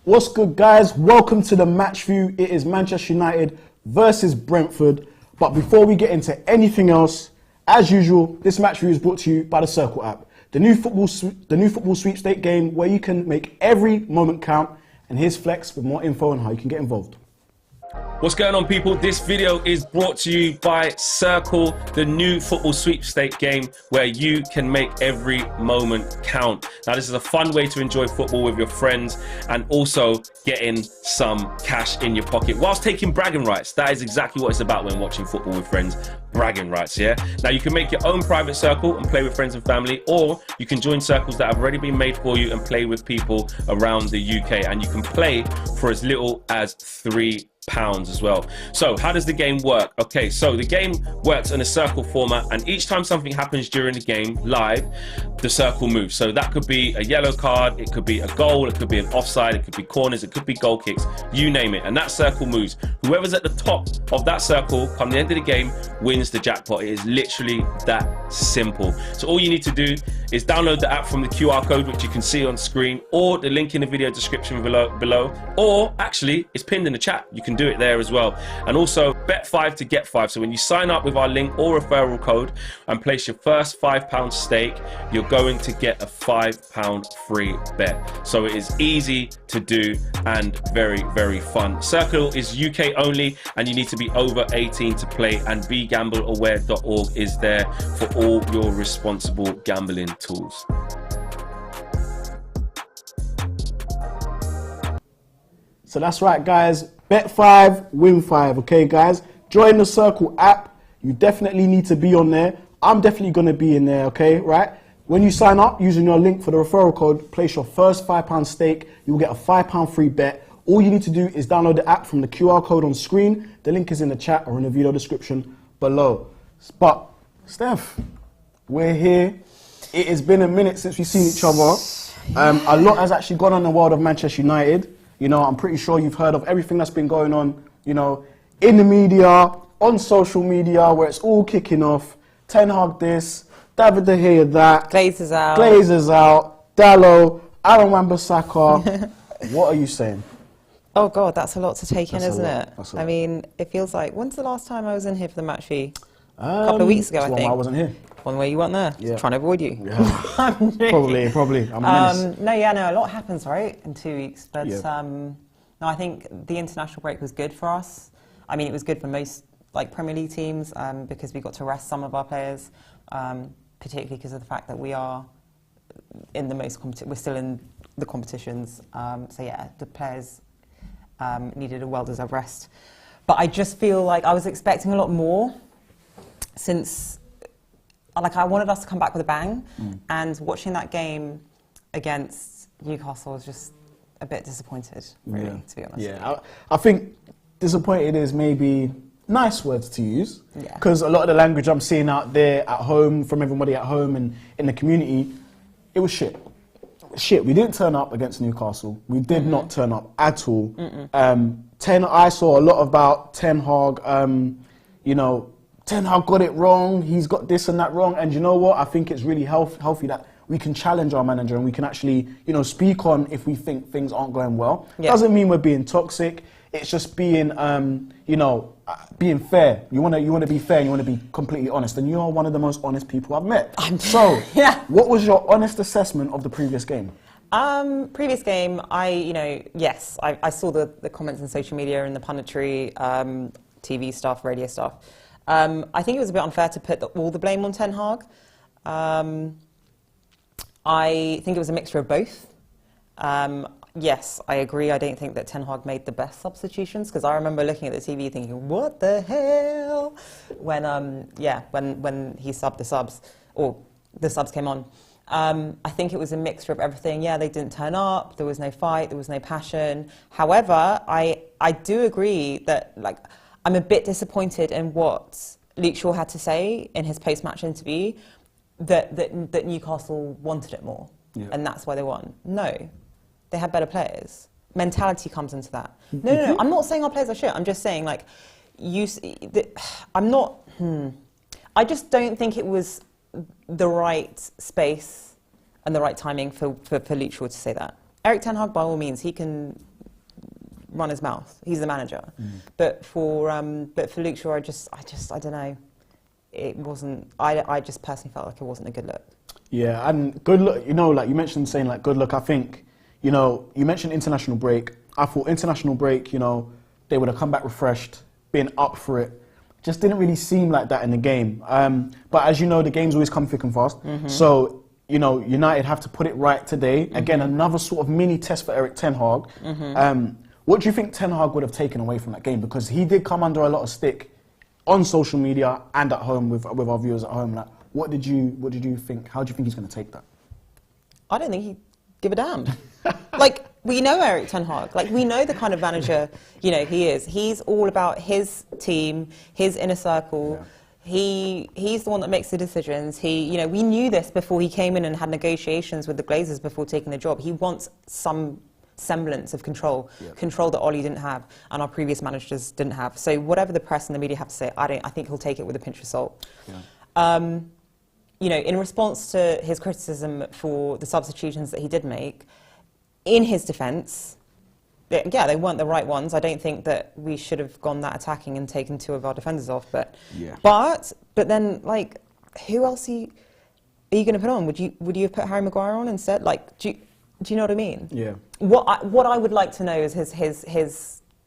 What's good, guys? Welcome to the match view. It is Manchester United versus Brentford. But before we get into anything else, as usual, this match view is brought to you by the Circl app, the new football sweepstake game where you can make every moment count. And here's Flex with more info on how you can get involved. What's going on, people? This video is brought to you by Circl, the new football sweepstake game where you can make every moment count. Now, this is a fun way to enjoy football with your friends and also getting some cash in your pocket whilst taking bragging rights. That is exactly what it's about when watching football with friends. Bragging rights, yeah? Now, you can make your own private circle and play with friends and family, or you can join circles that have already been made for you and play with people around the UK. And you can play for as little as £3 as well. So how does the game work? Okay, so the game works in a circle format, and each time something happens during the game live, the circle moves. So that could be a yellow card, it could be a goal, it could be an offside, it could be corners, it could be goal kicks, you name it, and that circle moves. Whoever's at the top of that circle come the end of the game wins the jackpot. It is literally that simple. So all you need to do is download the app from the QR code which you can see on screen, or the link in the video description below, or actually it's pinned in the chat. You can do it there as well. And also bet 5 to get 5. So when you sign up with our link or referral code and place your first £5 stake, you're going to get a £5 free bet. So it is easy to do and very, very fun. Circl is UK only, and you need to be over 18 to play, and begambleaware.org is there for all your responsible gambling tools. So that's right, guys. Bet 5, win 5. Okay, guys? Join the Circl app. You definitely need to be on there. I'm definitely going to be in there, okay? Right? When you sign up using your link for the referral code, place your first £5 stake. You'll get a £5 free bet. All you need to do is download the app from the QR code on screen. The link is in the chat or in the video description below. But, Steph, we're here. It has been a minute since we've seen each other. A lot has actually gone on in the world of Manchester United. You know, I'm pretty sure you've heard of everything that's been going on, you know, in the media, on social media, where it's all kicking off. Ten Hag this, David De Gea that. Glazers out. Glazers out. Dallo, Aaron Wan-Bissaka. What are you saying? Oh, God, that's a lot to take in, That's a isn't lot. it? That's a I lot. mean, it feels like, when's the last time I was in here for the match fee? A couple of weeks ago, I think. I wasn't here. One way you weren't there. Yeah. Trying to avoid you. Yeah. Probably. I'm a menace. No, a lot happens, right, in 2 weeks. But Yeah. no, I think the international break was good for us. I mean, it was good for most Premier League teams because we got to rest some of our players, particularly because of the fact that we are in the we're still in the competitions. So yeah, the players needed a well-deserved rest. But I just feel like I was expecting a lot more, since I wanted us to come back with a bang, and watching that game against Newcastle was just a bit disappointed, really, to be honest. Yeah, I think disappointed is maybe nice words to use, Yeah. because a lot of the language I'm seeing out there at home, from everybody at home and in the community, it was shit. Shit, we didn't turn up against Newcastle. We did not turn up at all. I saw a lot about Ten Hag, you know, Ten Hag got it wrong, he's got this and that wrong, and you know what, I think it's really healthy that we can challenge our manager and we can actually, you know, speak on if we think things aren't going well. Yeah. Doesn't mean we're being toxic, it's just being, you know, being fair. You want to be fair and you want to be completely honest, and you are one of the most honest people I've met. So, Yeah. What was your honest assessment of the previous game? Previous game, yes, I saw the comments on social media and the punditry, TV stuff, radio stuff. I think it was a bit unfair to put all the blame on Ten Hag. I think it was a mixture of both. Yes, I agree. I don't think that Ten Hag made the best substitutions, because I remember looking at the TV thinking, what the hell? When he subbed the subs, or the subs came on. I think it was a mixture of everything. Yeah, they didn't turn up, there was no fight, there was no passion. However, I do agree that, I'm a bit disappointed in what Luke Shaw had to say in his post-match interview, that Newcastle wanted it more, and that's why they won. No, they had better players. Mentality comes into that. No, I'm not saying our players are shit. I'm just saying, I just don't think it was the right space and the right timing for Luke Shaw to say that. Erik Ten Hag, by all means, he can run his mouth. He's the manager. But for Luke Shaw, I don't know. It wasn't. I just personally felt like it wasn't a good look. Yeah, and good look. You know, like you mentioned, saying like good look. I think, you know, you mentioned international break. I thought international break, you know, they would have come back refreshed, been up for it. Just didn't really seem like that in the game. But as you know, the games always come thick and fast. So, you know, United have to put it right today. Again, another sort of mini test for Erik Ten Hag. What do you think Ten Hag would have taken away from that game? Because he did come under a lot of stick on social media and at home with our viewers at home. Like, what did you think? How do you think he's going to take that? I don't think he'd give a damn. Like, we know Erik Ten Hag. Like, we know the kind of manager, you know, he is. He's all about his team, his inner circle. Yeah. He's the one that makes the decisions. You know, we knew this before he came in and had negotiations with the Glazers before taking the job. He wants some semblance of control, control that Ollie didn't have and our previous managers didn't have. So whatever the press and the media have to say, I think he'll take it with a pinch of salt. Yeah. You know, in response to his criticism for the substitutions that he did make, in his defence, yeah, they weren't the right ones. I don't think that we should have gone that attacking and taken two of our defenders off. But then, like, who else are you going to put on? Would you have put Harry Maguire on instead? Like, do you know what I mean? Yeah. What I would like to know is his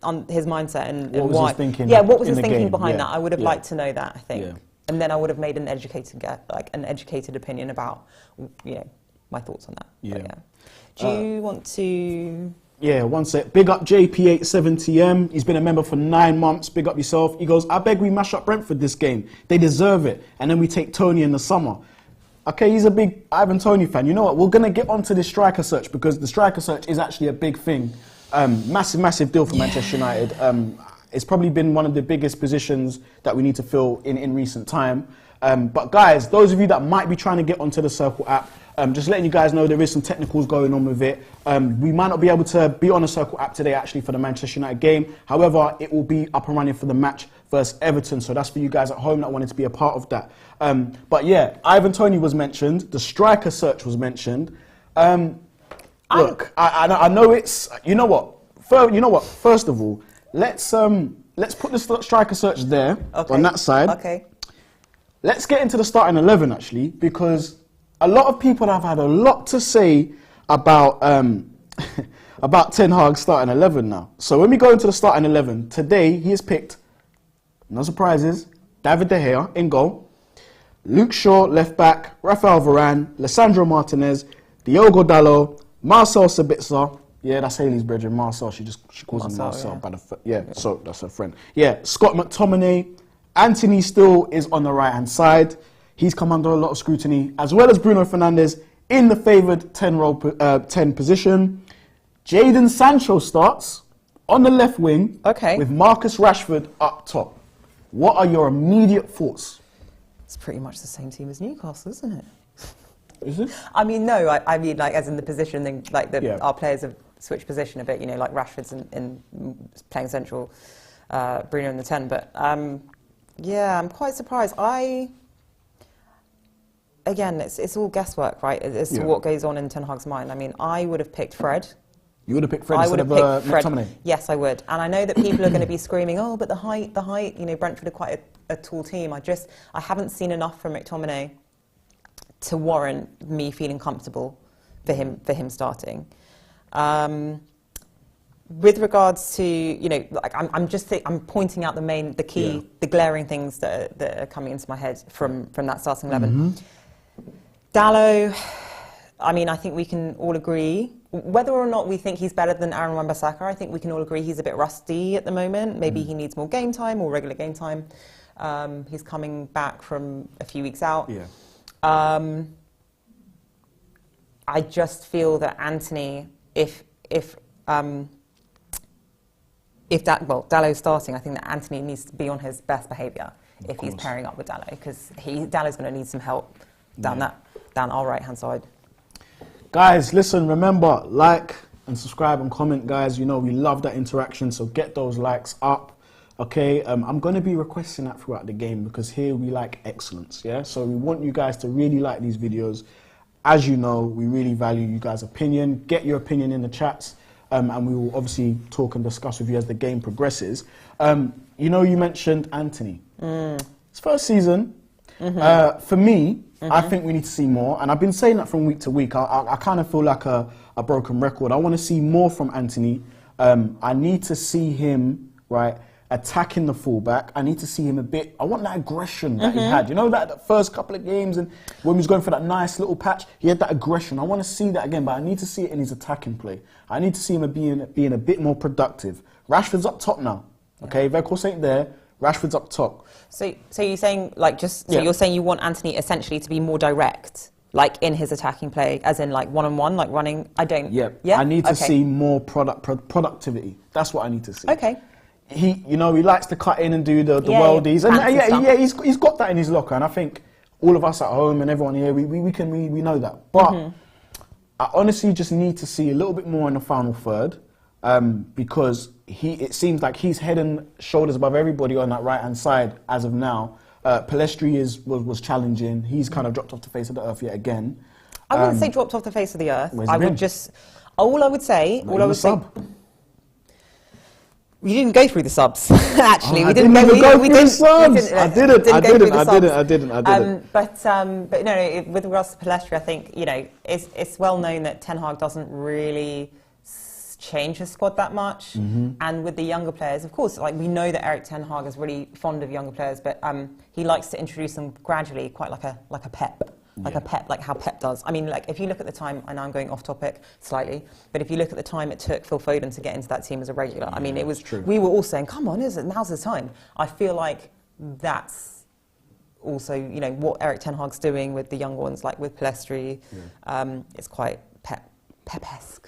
mindset and what was his thinking? Yeah, what was his thinking behind that? I would have liked to know that. I think. Yeah. And then I would have made an educated opinion about, you know, my thoughts on that. Yeah. But, yeah. Do you want to? Yeah, one sec. Big up JP87TM. He's been a member for 9 months. Big up yourself. He goes, I beg we mash up Brentford this game. They deserve it. And then we take Tony in the summer. Okay, he's a big Ivan Toney fan. You know what? We're going to get onto this striker search because the striker search is actually a big thing. Massive deal for Manchester United. It's probably been one of the biggest positions that we need to fill in recent time. But guys, those of you that might be trying to get onto the Circl app, just letting you guys know there is some technicals going on with it. We might not be able to be on the Circl app today actually for the Manchester United game. However, it will be up and running for the match versus Everton. So that's for you guys at home that wanted to be a part of that. But yeah, Ivan Toney was mentioned. The striker search was mentioned. Look, I know it's, you know what? First of all, let's put the striker search there on that side. Okay. Let's get into the starting 11 actually, because a lot of people have had a lot to say about about Ten Hag's starting 11 now. So when we go into the starting 11 today, he has picked, no surprises, David De Gea in goal, Luke Shaw left back, Rafael Varane, Lisandro Martinez, Diogo Dalot, Marcel Sabitzer. Yeah, that's Hayley's brethren, Marcel. She calls him Marcel. So that's her friend. Yeah, Scott McTominay. Anthony still is on the right-hand side. He's come under a lot of scrutiny, as well as Bruno Fernandes in the favoured 10 position. Jadon Sancho starts on the left wing with Marcus Rashford up top. What are your immediate thoughts? It's pretty much the same team as Newcastle, isn't it? Is it? I mean, no. I mean, like, as in the position, like our players have switched position a bit. You know, like Rashford's in playing central, Bruno in the 10. But yeah, I'm quite surprised. Again, it's all guesswork, right? As to what goes on in Ten Hag's mind. I mean, I would have picked Fred. You would have picked Fred instead of McTominay? Yes, I would. And I know that people are going to be screaming, oh, but the height. You know, Brentford are quite a tall team. I haven't seen enough from McTominay to warrant me feeling comfortable for him starting. With regards to, you know, like I'm pointing out the glaring things that are coming into my head from that starting 11. Dalot, I mean, I think we can all agree, whether or not we think he's better than Aaron Wan-Bissaka, I think we can all agree he's a bit rusty at the moment. Maybe he needs more game time, more regular game time. He's coming back from a few weeks out. I just feel that Anthony, if Dalot's starting, I think that Anthony needs to be on his best behaviour if he's pairing up with Dalot, because Dalot's going to need some help down our right-hand side. Guys, listen, remember, like and subscribe and comment, guys. You know, we love that interaction, so get those likes up, okay? I'm going to be requesting that throughout the game because here we like excellence, yeah? So we want you guys to really like these videos. As you know, we really value you guys' opinion. Get your opinion in the chats. and we will obviously talk and discuss with you as the game progresses. You know, you mentioned Anthony. His first season. For me, I think we need to see more, and I've been saying that from week to week. I kind of feel like a broken record. I want to see more from Anthony. I need to see him, right, attacking the fullback. I need to see him a bit. I want that aggression that he had. You know, that first couple of games, and when he was going for that nice little patch, he had that aggression. I want to see that again, but I need to see it in his attacking play. I need to see him being a bit more productive. Rashford's up top now. Okay, Weghorst ain't there. Rashford's up top. So you're saying, like, you're saying you want Anthony essentially to be more direct, like in his attacking play, as in like one-on-one, like running. I don't. Yeah. I need to see more productivity. That's what I need to see. Okay. He likes to cut in and do the worldies, and he's got that in his locker. And I think all of us at home and everyone here, we know that. But I honestly just need to see a little bit more in the final third, because it seems like he's head and shoulders above everybody on that right hand side as of now. Palestri was challenging. He's kind of dropped off the face of the earth yet again. I wouldn't say dropped off the face of the earth. Where's he been? All I would say. We didn't go through the subs, actually. We didn't go through the subs. I didn't. But no, with regards to Palestri, I think, you know, it's well known that Ten Hag doesn't really change his squad that much. And with the younger players, of course, like we know that Erik Ten Hag is really fond of younger players, but he likes to introduce them gradually, quite like a Pep. Like how Pep does. I mean, like if you look at the time, I know I'm going off topic slightly, but if you look at the time it took Phil Foden to get into that team as a regular, I mean, it was true. We were all saying, come on, now's the time. I feel like that's also, you know, what Erik Ten Hag's doing with the young ones, like with Palestri. It's quite Pep-esque.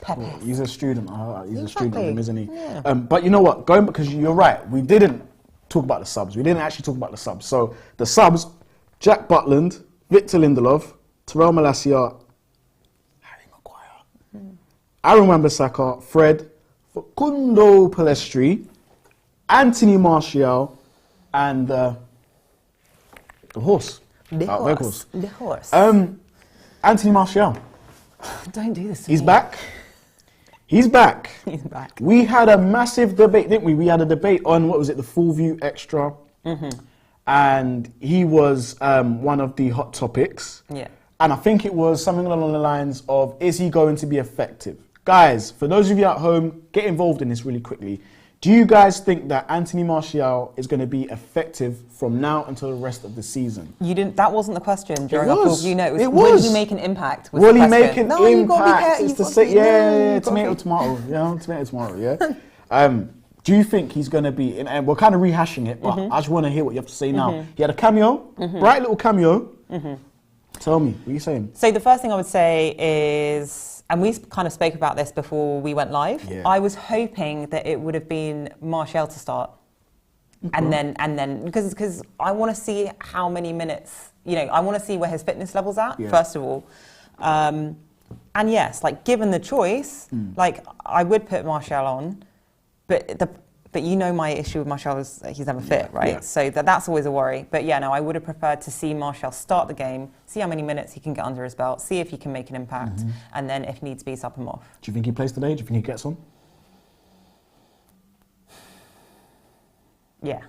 Well, he's a student. He's a student of him, isn't he? Yeah. But you know what? Because you're right. We didn't talk about the subs. We didn't actually talk about the subs. So the subs: Jack Butland, Victor Lindelof, Terrell Malacia, Harry Maguire, Aaron Wan-Bissaka, Fred, Facundo Palestri, Anthony Martial, and the horse. The horse. Anthony Martial. Don't do this to He's me. back. He's back. He's back. We had a massive debate, didn't we? We had a debate on, what was it, the Full View Extra. And he was one of the hot topics. Yeah. And I think it was something along the lines of, is he going to be effective? Guys, for those of you at home, get involved in this really quickly. Do you guys think that Anthony Martial is going to be effective from now until the rest of the season? That wasn't the question during our Full View. No, it was. Will he make an impact? Will he make an impact? It's the same. Yeah, tomato, tomato, yeah. Do you think he's going to be, and we're kind of rehashing it, but I just want to hear what you have to say now. He had a cameo, bright little cameo. Tell me, what are you saying? So the first thing I would say is, and we kind of spoke about this before we went live, I was hoping that it would have been Martial to start. And then, because I want to see how many minutes, you know, I want to see where his fitness level's at, first of all. And yes, like given the choice, like I would put Martial on, but you know my issue with Martial is that he's never fit, right? Yeah. So that's always a worry. But yeah, no, I would have preferred to see Martial start the game, see how many minutes he can get under his belt, see if he can make an impact, and then if needs be, sub him off. Do you think he plays today? Do you think he gets on? Yeah.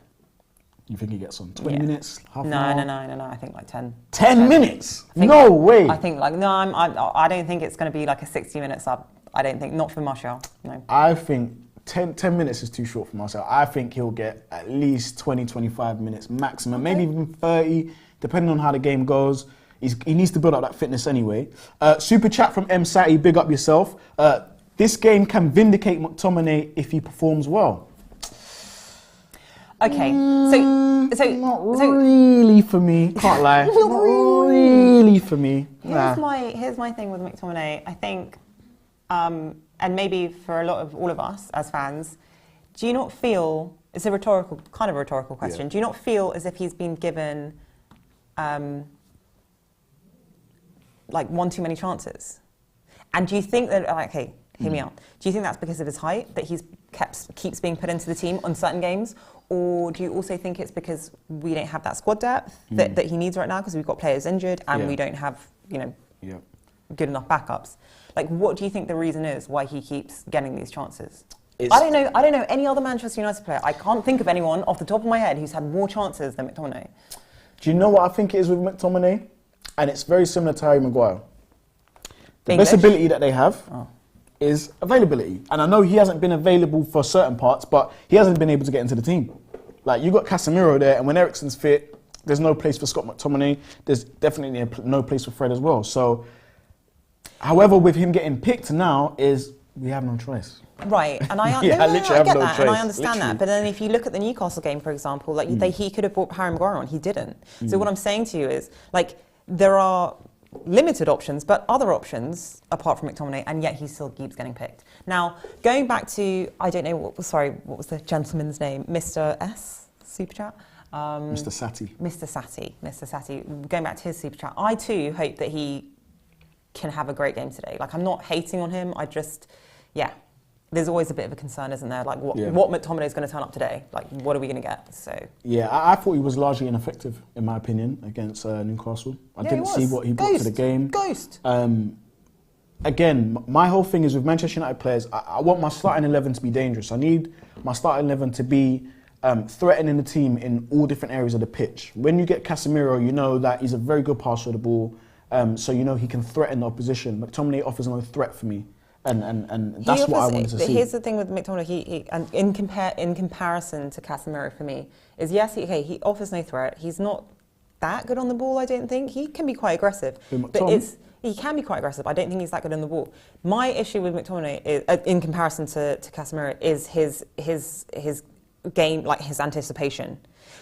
You think he gets on? 20 minutes? Half an hour? No. I think like 10. 10 minutes? No way. I think like, I don't think it's going to be like a 60-minute sub. I don't think, not for Martial, no. I think 10 minutes is too short for Martial. I think he'll get at least 20, 25 minutes maximum, maybe even 30, depending on how the game goes. He needs to build up that fitness anyway. Super chat from M. Sati, big up yourself. This game can vindicate McTominay if he performs well. Okay, so really for me, can't lie. Not really for me. Here's my thing with McTominay. I think, and maybe for all of us as fans, do you not feel, it's a rhetorical question, do you not feel as if he's been given like one too many chances? And do you think that, okay, hear me out, do you think that's because of his height, that he's keeps being put into the team on certain games? Or do you also think it's because we don't have that squad depth that he needs right now because we've got players injured and we don't have, you know... Yeah. good enough backups. Like, what do you think the reason is why he keeps getting these chances? I don't know any other Manchester United player. I can't think of anyone off the top of my head who's had more chances than McTominay. Do you know what I think it is with McTominay? And it's very similar to Harry Maguire. The best ability that they have is availability. And I know he hasn't been available for certain parts, but he hasn't been able to get into the team. Like, you got Casemiro there, and when Eriksen's fit, there's no place for Scott McTominay. There's definitely no place for Fred as well. So, however, with him getting picked now, we have no choice. Right, and I I literally have no choice. And I understand that. But then if you look at the Newcastle game, for example, like he could have brought Harry Maguire on, he didn't. So what I'm saying to you is, like, there are limited options, but other options apart from McTominay, and yet he still keeps getting picked. Now, going back to, I don't know, what was the gentleman's name? Mr. S, Super Chat? Mr. Sati. Mr. Sati. Going back to his Super Chat, I too hope that he can have a great game today. Like, I'm not hating on him, there's always a bit of a concern, isn't there? Like, what McTominay is going to turn up today? Like, what are we going to get? So yeah, I thought he was largely ineffective, in my opinion, against Newcastle. I didn't see what he brought to the game. Again, my whole thing is with Manchester United players, I want my starting 11 to be dangerous. I need my starting 11 to be threatening the team in all different areas of the pitch. When you get Casemiro, you know that he's a very good passer of the ball, so you know he can threaten the opposition. McTominay offers no threat for me. And that's what I wanted to see. Here's the thing with McTominay, and in comparison to Casemiro for me, is yes, he offers no threat. He's not that good on the ball, I don't think. He can be quite aggressive. He can be quite aggressive. I don't think he's that good on the ball. My issue with McTominay, is, in comparison to Casemiro, is his game, like his anticipation.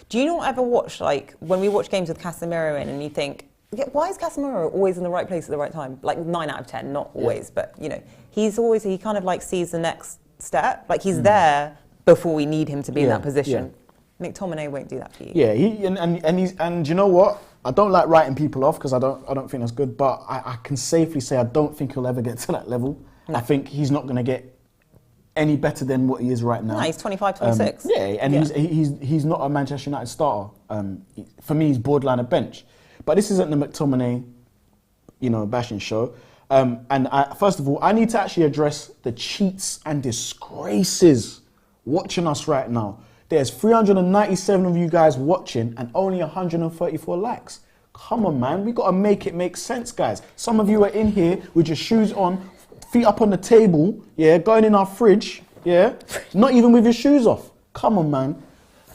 Do you not ever watch, like, when we watch games with Casemiro in and you think, why is Casemiro always in the right place at the right time? Like 9 out of 10, not always, but you know, he kind of like sees the next step. Like he's there before we need him to be in that position. McTominay won't do that for you. Yeah, and you know what? I don't like writing people off because I don't think that's good. But I can safely say I don't think he'll ever get to that level. No. I think he's not going to get any better than what he is right now. No, he's 25, 26. He's not a Manchester United starter. For me, he's borderline a bench. But this isn't the McTominay, bashing show. First of all, I need to actually address the cheats and disgraces watching us right now. There's 397 of you guys watching and only 134 likes. Come on, man. We got to make it make sense, guys. Some of you are in here with your shoes on, feet up on the table, going in our fridge, not even with your shoes off. Come on, man.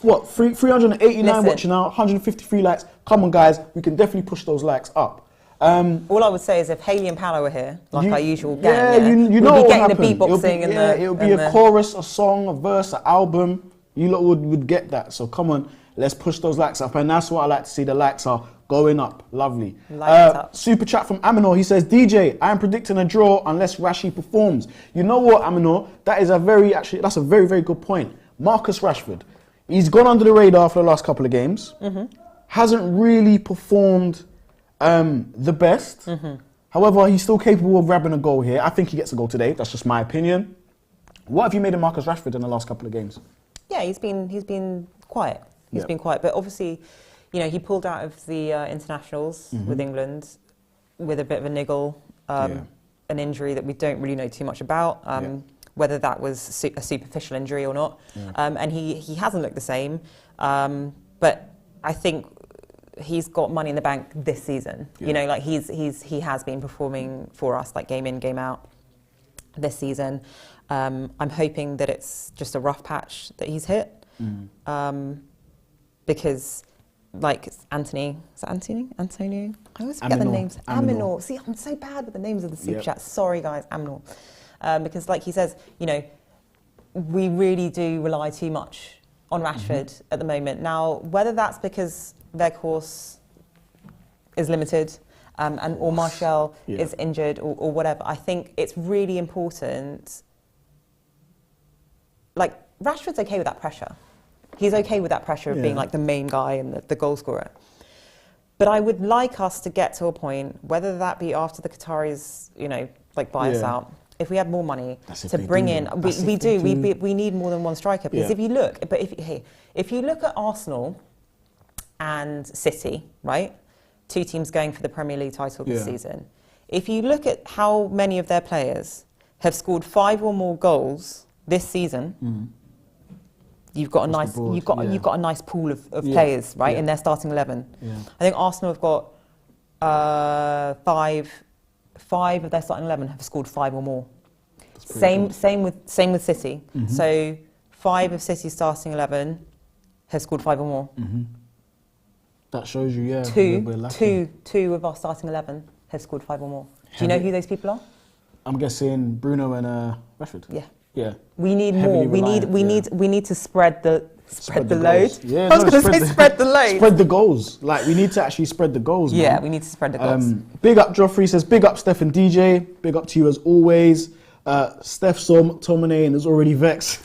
What, 389 watching now, 153 likes. Come on, guys, we can definitely push those likes up. All I would say is if Haley and Paolo were here, like our usual gang, you know we'd be what getting the beatboxing it'll be a chorus, a song, a verse, an album. You lot would get that. So come on, let's push those likes up. And that's what I like to see. The likes are going up. Lovely. Super chat from Aminor. He says, DJ, I am predicting a draw unless Rashi performs. You know what, Aminor? That's a very, very good point. Marcus Rashford. He's gone under the radar for the last couple of games. Hasn't really performed the best. However, he's still capable of grabbing a goal here. I think he gets a goal today. That's just my opinion. What have you made of Marcus Rashford in the last couple of games? Yeah, he's been quiet. He's been quiet. But obviously, he pulled out of the internationals with England with a bit of a niggle, an injury that we don't really know too much about. Whether that was a superficial injury or not. And he hasn't looked the same. But I think he's got money in the bank this season. He has been performing for us, like game in, game out this season. I'm hoping that it's just a rough patch that he's hit. Because like Anthony, is that Anthony? Antonio? I always forget the names. Aminor. See, I'm so bad with the names of the super chat. Sorry guys, Aminor. Because like he says, we really do rely too much on Rashford at the moment. Now, whether that's because their course is limited or Martial is injured or whatever, I think it's really important. Like, Rashford's okay with that pressure. He's okay with that pressure of being like the main guy and the goal scorer. But I would like us to get to a point, whether that be after the Qataris, buy us out, if we had more money to bring in, we need more than one striker. Because if you look at Arsenal and City, right, 2 teams going for the Premier League title this season, if you look at how many of their players have scored 5 or more goals this season, you've got you've got a nice pool of players, right, in their starting 11. Yeah. I think Arsenal have got five of their starting 11 have scored 5 or more. Same with City. So 5 of City's starting 11 have scored 5 or more. That shows you, yeah. Two of our starting 11 have scored 5 or more. Do you know who those people are? I'm guessing Bruno and Rashford. Yeah. Yeah. We need more. We need to spread the load. Goals. Yeah, I was going to say spread the load. Spread the goals. Like, we need to actually spread the goals, Yeah, man. we need to spread the goals. Big up, Joffrey says, big up, Steph and DJ. Big up to you as always. Steph saw McTominay and is already vexed.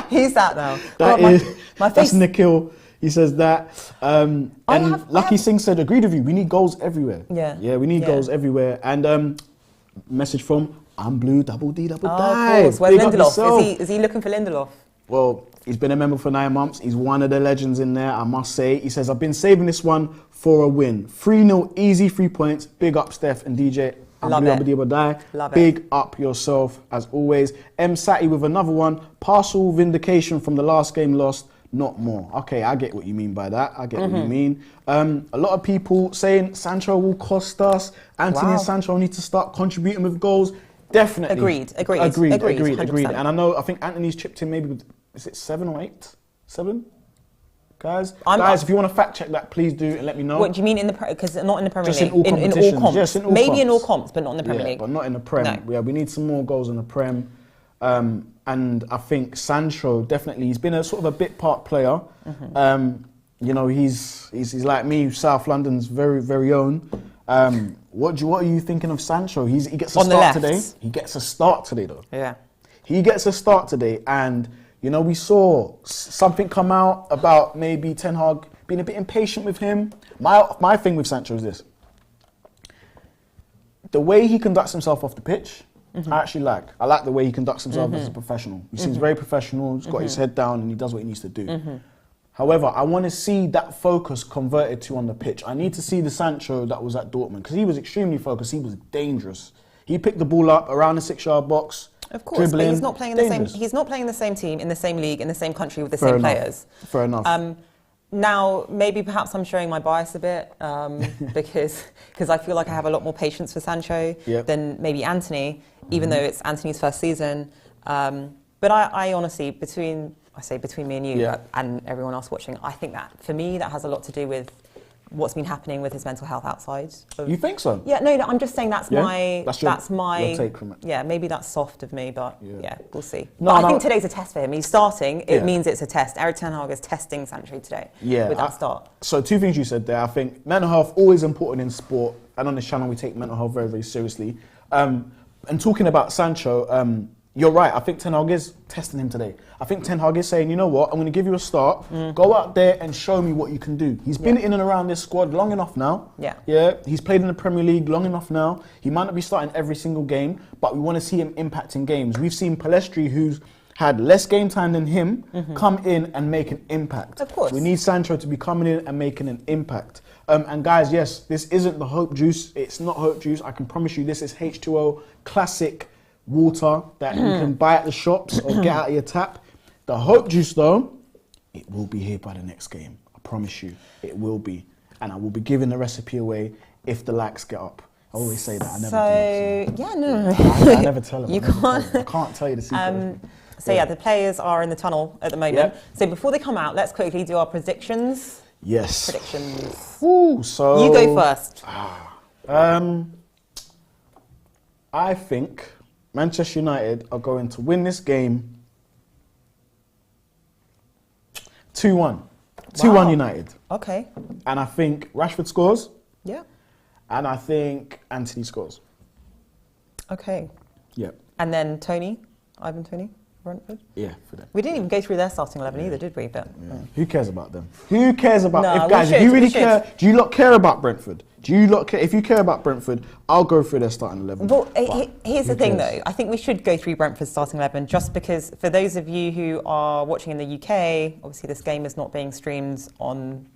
Who's that now? My face. That's Nikhil. He says that. Lucky Singh said, agreed with you. We need goals everywhere. Yeah. Yeah, we need goals everywhere. And message from I'm Blue, double D, double die. Of course. Where's Lindelof? Is he looking for Lindelof? Well, he's been a member for 9 months. He's one of the legends in there, I must say. He says, I've been saving this one for a win. 3-0, easy 3 points. Big up, Steph and DJ. Love it. Big up yourself, as always. M. Sati with another one. Partial vindication from the last game lost, not more. Okay, I get what you mean by that. I get what you mean. A lot of people saying Sancho will cost us. Anthony and Sancho need to start contributing with goals. Definitely. Agreed. 100%. And I think Anthony's chipped in maybe with, is it 7 or 8? 7? Guys, if you want to fact check that, please do and let me know. What do you mean in the because not in the Premier League? In all competitions. In all comps. Yes, in all Maybe comps. in all comps, but not in the Premier League. But not in the Prem. No. Yeah, we need some more goals in the Prem. And I think Sancho definitely, he's been a sort of a bit part player. You know, he's like me, South London's very, very own. What are you thinking of Sancho? He gets a start today. He gets a start today, though. Yeah. He gets a start today, and you know, we saw something come out about maybe Ten Hag being a bit impatient with him. My thing with Sancho is this. The way he conducts himself off the pitch, I actually like. I like the way he conducts himself as a professional. He seems very professional, he's got his head down and he does what he needs to do. However, I want to see that focus converted to on the pitch. I need to see the Sancho that was at Dortmund, because he was extremely focused, he was dangerous. He picked the ball up around the 6-yard box. Of course, but he's not playing in the same. He's not playing in the same team, in the same league, in the same country with the same players. Fair enough. Now, maybe perhaps I'm showing my bias a bit because I feel like I have a lot more patience for Sancho than maybe Anthony, even though it's Anthony's first season. But I honestly, between me and you and everyone else watching, I think that for me that has a lot to do with what's been happening with his mental health outside. You think so? Yeah, no, I'm just saying that's my your take from it. Yeah, maybe that's soft of me, but yeah we'll see. No, but I think today's a test for him. He's starting. It means it's a test. Erik ten Hag is testing Sancho today with that start. So 2 things you said there. I think mental health always important in sport, and on this channel we take mental health very, very seriously. And talking about Sancho, you're right. I think Ten Hag is testing him today. I think Ten Hag is saying, you know what, I'm going to give you a start. Go out there and show me what you can do. He's been in and around this squad long enough now. Yeah. He's played in the Premier League long enough now. He might not be starting every single game, but we want to see him impacting games. We've seen Palestri, who's had less game time than him, come in and make an impact. Of course. We need Sancho to be coming in and making an impact. And guys, yes, this isn't the Hope Juice. It's not Hope Juice. I can promise you this is H2O classic water that you can buy at the shops or get out of your tap. The Hope Juice, though, it will be here by the next game. I promise you, it will be. And I will be giving the recipe away if the likes get up. I always say that. I never do. Yeah, no. I never tell them. You can't. I can't tell you the secret. So yeah, the players are in the tunnel at the moment. So before they come out, let's quickly do our predictions. Yes. Predictions. Ooh, so you go first. I think Manchester United are going to win this game 2-1. 2-1 United. Okay. And I think Rashford scores. Yeah. And I think Anthony scores. Okay. Yeah. And then Ivan Toney, Brentford? Yeah, for them. We didn't even go through their starting 11 either, did we? But who cares about them? Who cares about if you really care, do you lot care about Brentford? Do you lot care? If you care about Brentford, I'll go through their starting 11. Well, here's the thing though. I think we should go through Brentford's starting 11 just because for those of you who are watching in the UK, obviously this game is not being streamed on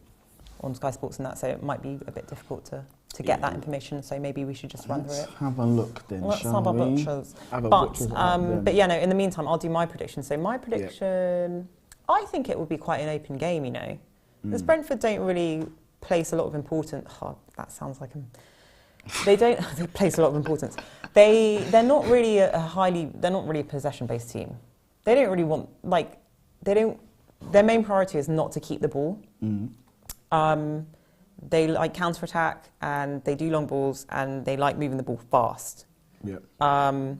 Sky Sports and that, so it might be a bit difficult to to get that information. So maybe we should just run through it. Let's have a look then, Let's shall have a we? butchers. Have a butchers out then. But yeah, no, in the meantime, I'll do my prediction. So my prediction, I think it will be quite an open game, you know. Because Brentford don't really place a lot of importance. Oh, that sounds like they don't place a lot of importance. They're not really they're not really a possession-based team. They don't really want, like, their main priority is not to keep the ball. They like counter-attack, and they do long balls, and they like moving the ball fast. Yep. And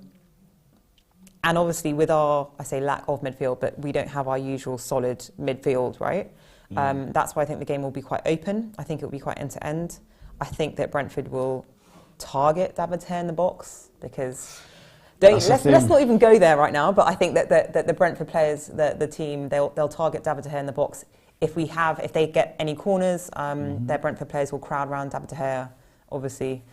obviously with our, I say lack of midfield, but we don't have our usual solid midfield, right? That's why I think the game will be quite open. I think it will be quite end-to-end. I think that Brentford will target David Hair in the box, because let's not even go there right now, but I think that the Brentford players, the team, they'll target David Hair in the box. If they get any corners, their Brentford players will crowd around David De Gea, obviously,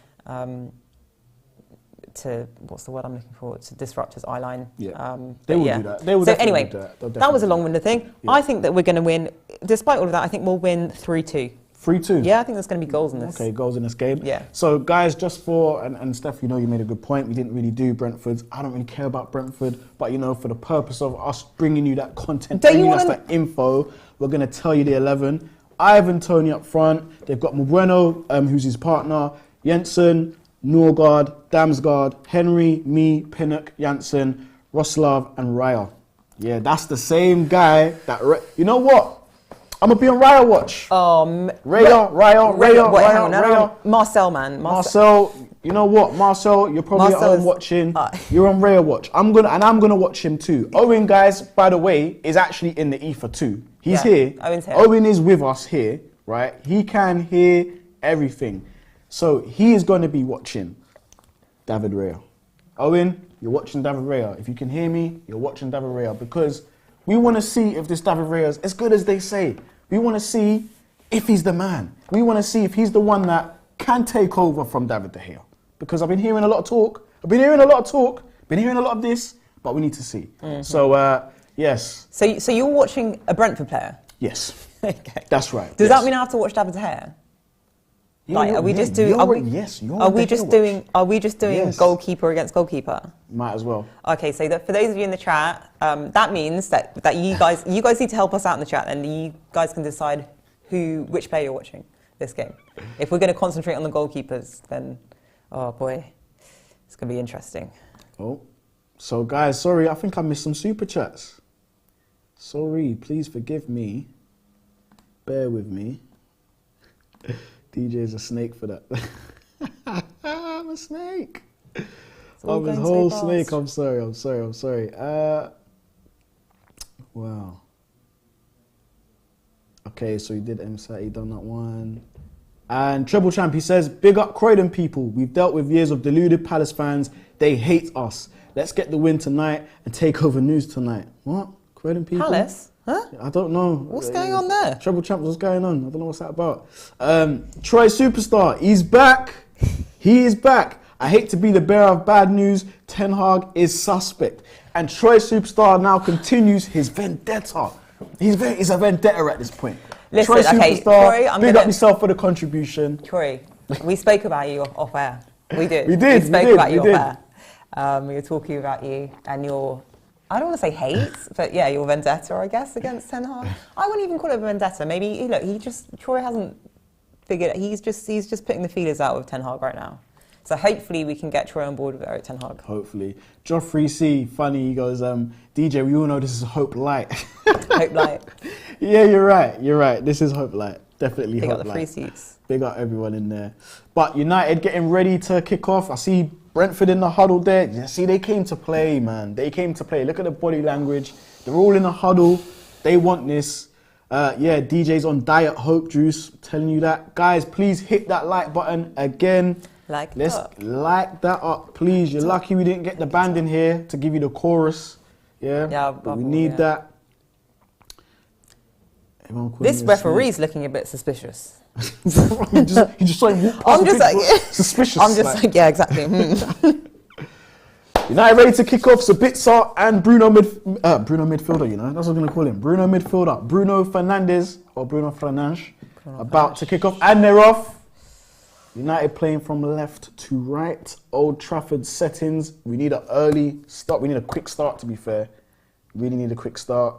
to, what's the word I'm looking for, to disrupt his eye line. Yeah. They will do that. They will definitely do that. That was a long-winded thing. Yeah. I think that we're going to win, despite all of that, I think we'll win 3-2. 3-2? Yeah, I think there's going to be goals in this. Okay, goals in this game. Yeah. So, guys, just for, and Steph, you know, you made a good point. We didn't really do Brentford's. I don't really care about Brentford, but, you know, for the purpose of us bringing you that content, bringing us that info, we're going to tell you the 11. Ivan Toney up front. They've got Moreno, who's his partner, Jensen, Norgard, Damsgaard, Henry, me, Pinnock, Janssen, Roslav, and Raya. Yeah, that's the same guy that... You know what? I'm going to be on Raya watch. Raya. Marcel, man. Marcel, you know what? Marcel, you're probably at home watching. You're on Raya watch. I'm gonna watch him too. Owen, guys, by the way, is actually in the ether too. He's here. Owen's here. Owen is with us here, right? He can hear everything. So he is going to be watching David Raya. Owen, you're watching David Raya. If you can hear me, you're watching David Raya, because we want to see if this David Raya is as good as they say. We want to see if he's the man. We want to see if he's the one that can take over from David De Gea. Because I've been hearing a lot of talk. Been hearing a lot of this, but we need to see. So, yes. So you're watching a Brentford player? Yes. Okay. That's right. Does that mean I have to watch David De Gea? Like, are we just doing goalkeeper against goalkeeper? Might as well. Okay, so for those of you in the chat, that means that you guys need to help us out in the chat, and you guys can decide which player you're watching this game. If we're going to concentrate on the goalkeepers, then oh boy, it's going to be interesting. Oh, so guys, sorry, I think I missed some super chats. Sorry, please forgive me. Bear with me. DJ's a snake for that. I'm a snake. I'm a whole snake. I'm sorry. Wow. Okay, so he did MSAT, he done that one. And Treble Champ, he says, big up Croydon people. We've dealt with years of deluded Palace fans. They hate us. Let's get the win tonight and take over news tonight. What? Croydon people? Palace? Huh? I don't know. What's going on there? Treble Champ, what's going on? I don't know what's that about. Troy Superstar, he's back. He is back. I hate to be the bearer of bad news. Ten Hag is suspect. And Troy Superstar now continues his vendetta. He's a vendetta at this point. Listen, Troy Superstar, Troy, big up yourself for the contribution. Troy, we spoke about you off air. We did. We did. We spoke about you off air. We were talking about you and your, I don't want to say hate, but yeah, your vendetta, I guess, against Ten Hag. I wouldn't even call it a vendetta. Maybe, look, Troy hasn't figured it. He's just putting the feelers out with Ten Hag right now. So hopefully we can get Troy on board with Eric Ten Hag. Hopefully. Joffrey C, funny, he goes, DJ, we all know this is Hope Light. Hope Light. Yeah, you're right. This is Hope Light. Definitely Hope Light. Big up the free seats. Big up everyone in there. But United getting ready to kick off. I see Brentford in the huddle there. You see, they came to play, man. They came to play. Look at the body language. They're all in the huddle. They want this. Yeah, DJ's on Diet Hope Juice. I'm telling you that. Guys, please hit that like button again. Let's like that up, please. You're lucky we didn't get the band in here to give you the chorus. Yeah, but we need that. This referee's looking a bit suspicious. He just like, I'm just like, suspicious. I'm just like, yeah, exactly. United ready to kick off. Sabitzer and Bruno midfielder, you know, that's what I'm going to call him. Bruno midfielder. Bruno Fernandes, about to kick off. And they're off. United playing from left to right. Old Trafford settings. We need an early start. We need a quick start, to be fair. Really need a quick start.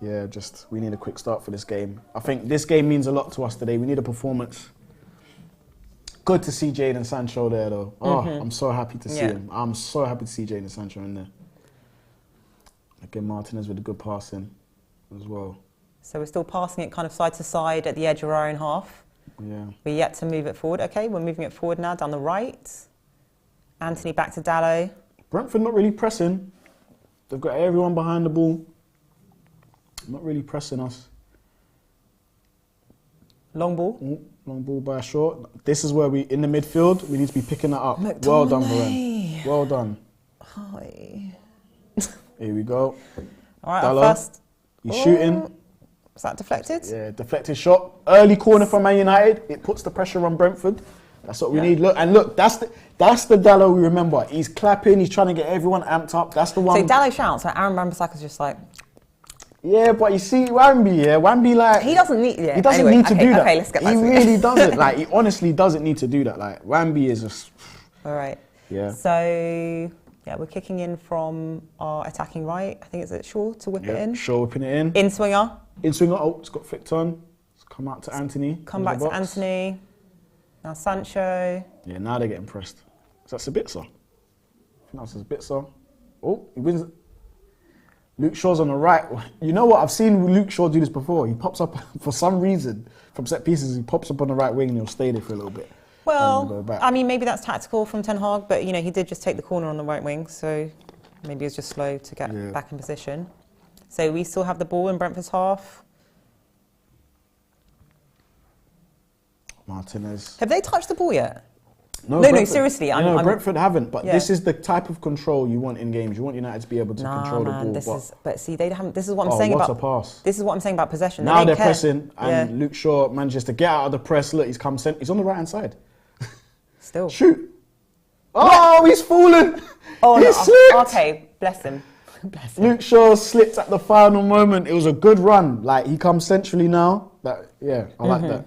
Yeah, we need a quick start for this game. I think this game means a lot to us today. We need a performance. Good to see Jadon Sancho there, though. Oh, I'm so happy to see him. I'm so happy to see Jadon Sancho in there. Again, Martinez with a good passing as well. So we're still passing it kind of side to side at the edge of our own half. Yeah. We're yet to move it forward. Okay, we're moving it forward now down the right. Anthony back to Dallo. Brentford not really pressing. They've got everyone behind the ball. Not really pressing us. Long ball. Long ball by short. This is where in the midfield, we need to be picking that up. Well done, Varane. Well done. Hi. Here we go. All right, Dallo. our first. He's shooting. Was that deflected? Yeah, deflected shot. Early corner from Man United. It puts the pressure on Brentford. That's what we need. Look, that's the Dallo we remember. He's clapping. He's trying to get everyone amped up. That's the one. So Dallo shouts. So Aaron Wan-Bissaka's just like. Yeah, but you see, Wambi, like he doesn't need. Yeah. He doesn't anyway, need to do that. Okay, let's get back he to it. really doesn't. Like, he honestly doesn't need to do that. Like, Wambi is just. All right. Yeah. So yeah, we're kicking in from our attacking right. I think it's Shaw to whip it in. Shaw whipping it in. In swinger. In swinger. Oh, it's got flicked on. It's come out to Anthony. Come back to Anthony. Now Sancho. Yeah, now they're getting pressed. So that's Sabitzer. I think that's Sabitzer. Oh, he wins. Luke Shaw's on the right. You know what? I've seen Luke Shaw do this before. He pops up, for some reason, from set pieces, he pops up on the right wing and he'll stay there for a little bit. Well, I mean, maybe that's tactical from Ten Hag, but, you know, he did just take the corner on the right wing, so maybe he was just slow to get back in position. So we still have the ball in Brentford's half. Martinez. Have they touched the ball yet? No, seriously. Brentford haven't, but this is the type of control you want in games. You want United to be able to control the ball. But see, they haven't. This is what I'm saying about. What a pass! This is what I'm saying about possession. Now they're pressing, and Luke Shaw manages to get out of the press. Look, he's on the right hand side. Still shoot! Oh, he's fallen. Oh, he slipped. Okay, bless him. Bless him. Luke Shaw slipped at the final moment. It was a good run. Like, he comes centrally now. I like that.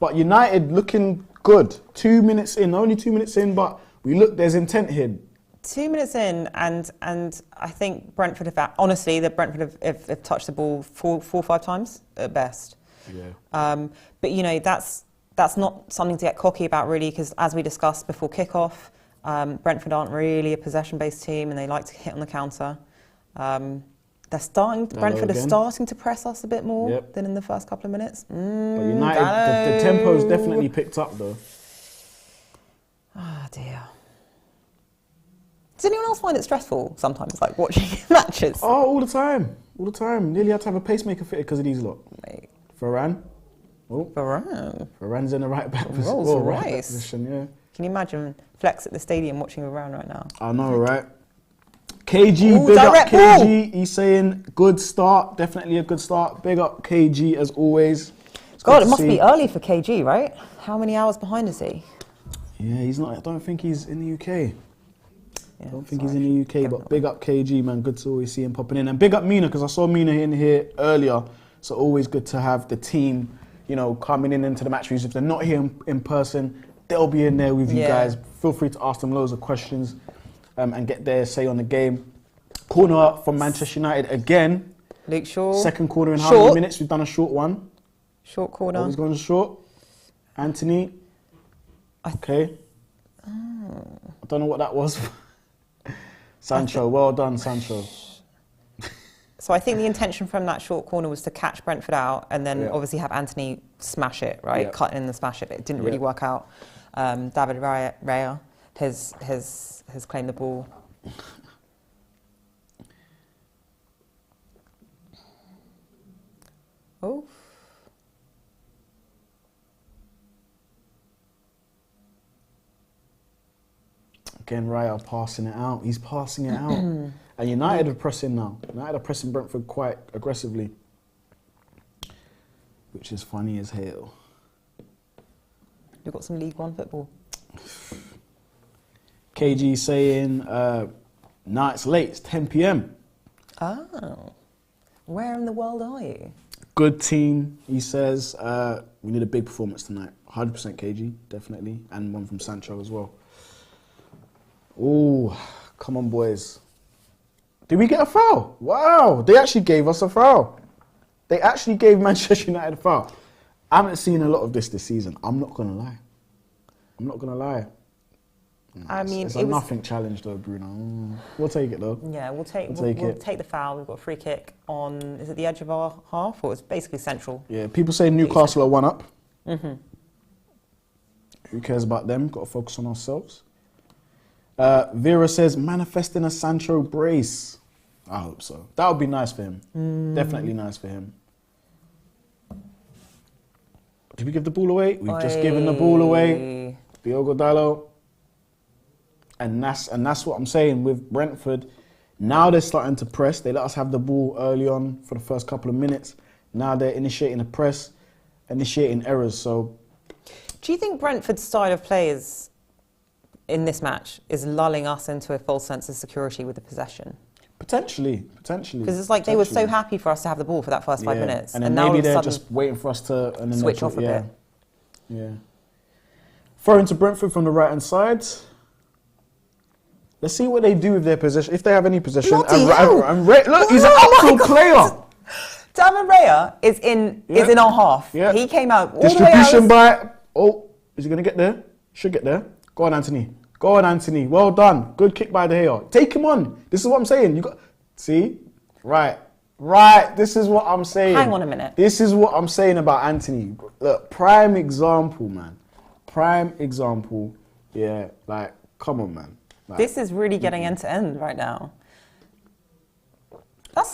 But United looking good. 2 minutes in, only 2 minutes in, but there's intent here. 2 minutes in, and I think Brentford have touched the ball four or five times at best. Yeah. But you know, that's not something to get cocky about, really, because as we discussed before kickoff, Brentford aren't really a possession-based team, and they like to hit on the counter. Brentford are starting to press us a bit more than in the first couple of minutes. But United, the tempo's definitely picked up, though. Oh, dear. Does anyone else find it stressful sometimes, like watching matches? Oh, all the time. All the time. Nearly had to have a pacemaker fitted because of these lot. Mate. Varane. Oh. Varane's in the right back position. Right position, yeah. Can you imagine Flex at the stadium watching Varane right now? I know, right? KG, big up KG. He's saying good start, definitely a good start. Big up KG as always. God, it must be early for KG, right? How many hours behind is he? Yeah, he's not. I don't think he's in the UK. I don't think he's in the UK, but big up KG, man. Good to always see him popping in. And big up Mina, because I saw Mina in here earlier. So always good to have the team, you know, coming into the match reviews. If they're not here in person, they'll be in there with you guys. Feel free to ask them loads of questions. And get their say on the game. Corner from Manchester United again. Luke Shaw. Second corner in how many minutes? We've done a short one. Short corner. He's going short. Anthony. Okay. I don't know what that was. Sancho. Well done, Sancho. So I think the intention from that short corner was to catch Brentford out and then obviously have Anthony smash it, right? Yeah. Cut in and smash it. It didn't really work out. David Raya has claimed the ball. Oh. Again, Raya passing it out. He's passing it out. And United are pressing now. United are pressing Brentford quite aggressively. Which is funny as hell. You've got some League One football. KG saying, nah, it's late, it's 10 p.m. Oh. Where in the world are you? Good team, he says. We need a big performance tonight. 100% KG, definitely. And one from Sancho as well. Oh, come on, boys. Did we get a foul? Wow, they actually gave us a foul. They actually gave Manchester United a foul. I haven't seen a lot of this season. I'm not going to lie. I'm not going to lie. I mean, it's a nothing challenge though, Bruno. We'll take it though. Yeah, we'll take the foul. We've got a free kick on, is it the edge of our half, or it's basically central? Yeah, people say Newcastle are 1 up. Mm-hmm. Who cares about them? Got to focus on ourselves. Vera says, manifesting a Sancho brace. I hope so. That would be nice for him. Definitely nice for him. Did we give the ball away? We've just given the ball away. Diogo Dalot. And that's what I'm saying with Brentford. Now they're starting to press. They let us have the ball early on for the first couple of minutes. Now they're initiating a press, initiating errors. So, do you think Brentford's style of play is, in this match, is lulling us into a false sense of security with the possession? Potentially. Because it's like they were so happy for us to have the ball for that first 5 minutes. And then now maybe they're just waiting for us to switch off a bit. Yeah. Throw into Brentford from the right-hand side. Let's see what they do with their possession, if they have any possession. Look, he's an actual player. David Raya is in our half. Yep. He came out all distribution the way out. Is he going to get there? Should get there. Go on, Anthony. Well done. Good kick by De Gea. Take him on. This is what I'm saying. You got see? Right. This is what I'm saying. Hang on a minute. This is what I'm saying about Anthony. Look, prime example, man. Prime example. Yeah, like, come on, man. Like, this is really getting end to end right now. That's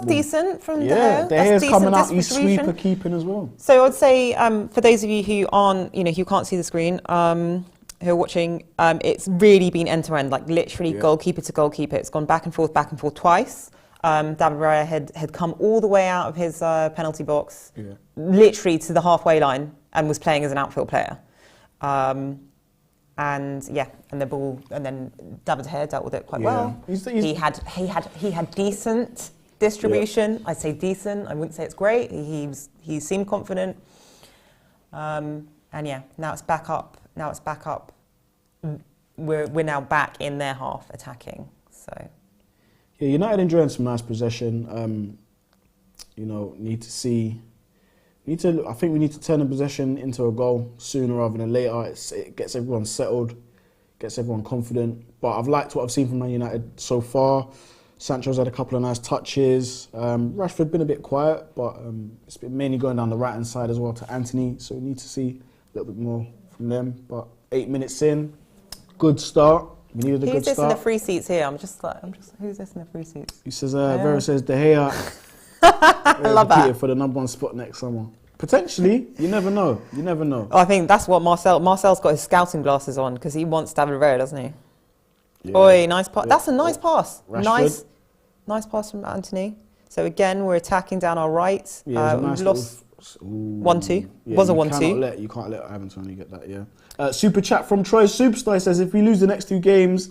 decent from De Gea. De Gea's coming out. He's sweeper keeping as well. So I'd say for those of you who aren't, who can't see the screen, who are watching, it's really been end to end, like literally goalkeeper to goalkeeper. It's gone back and forth twice. David Raya had come all the way out of his penalty box, literally to the halfway line, and was playing as an outfield player. And the ball, and then David De Gea dealt with it quite well. He had decent distribution. Yep. I'd say decent. I wouldn't say it's great. He seemed confident. And now it's back up. We're now back in their half attacking. So United enjoying some nice possession. I think we need to turn the possession into a goal sooner rather than later. It gets everyone settled, gets everyone confident. But I've liked what I've seen from Man United so far. Sancho's had a couple of nice touches. Rashford been a bit quiet, but it's been mainly going down the right-hand side as well to Anthony. So we need to see a little bit more from them. But 8 minutes in, good start. We needed a good start. Who's this in the free seats here? I'm just who's this in the free seats? He says, Vera says, De Gea. I love that. For the #1 spot next summer. Potentially, you never know. I think that's what Marcel's got his scouting glasses on because he wants David Raya, doesn't he? Yeah. Oi, nice pass. Yeah. That's a nice pass. Rashford. Nice pass from Anthony. So again, we're attacking down our right. Yeah, we've lost 1-2. Yeah, was a 1-2. You can't let Ivan Toney get that. Yeah. Super chat from Troy Superstar. He says, if we lose the next 2 games,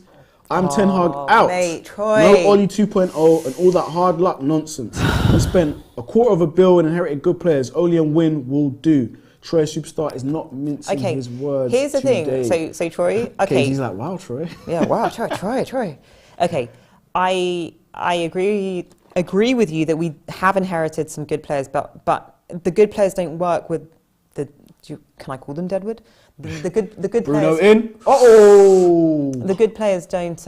I'm Ten Hag out. Mate, Troy. No Oli 2.0 and all that hard luck nonsense. We spent $250 million and inherited good players. Oli and win will do. Troy Superstar is not mincing his words. Here's the thing. So Troy. Okay. He's like, wow, Troy. Yeah, wow, Troy. Okay, I agree with you that we have inherited some good players, but the good players don't work with the. Can I call them Deadwood? The good Bruno players. in. Oh. The good players don't.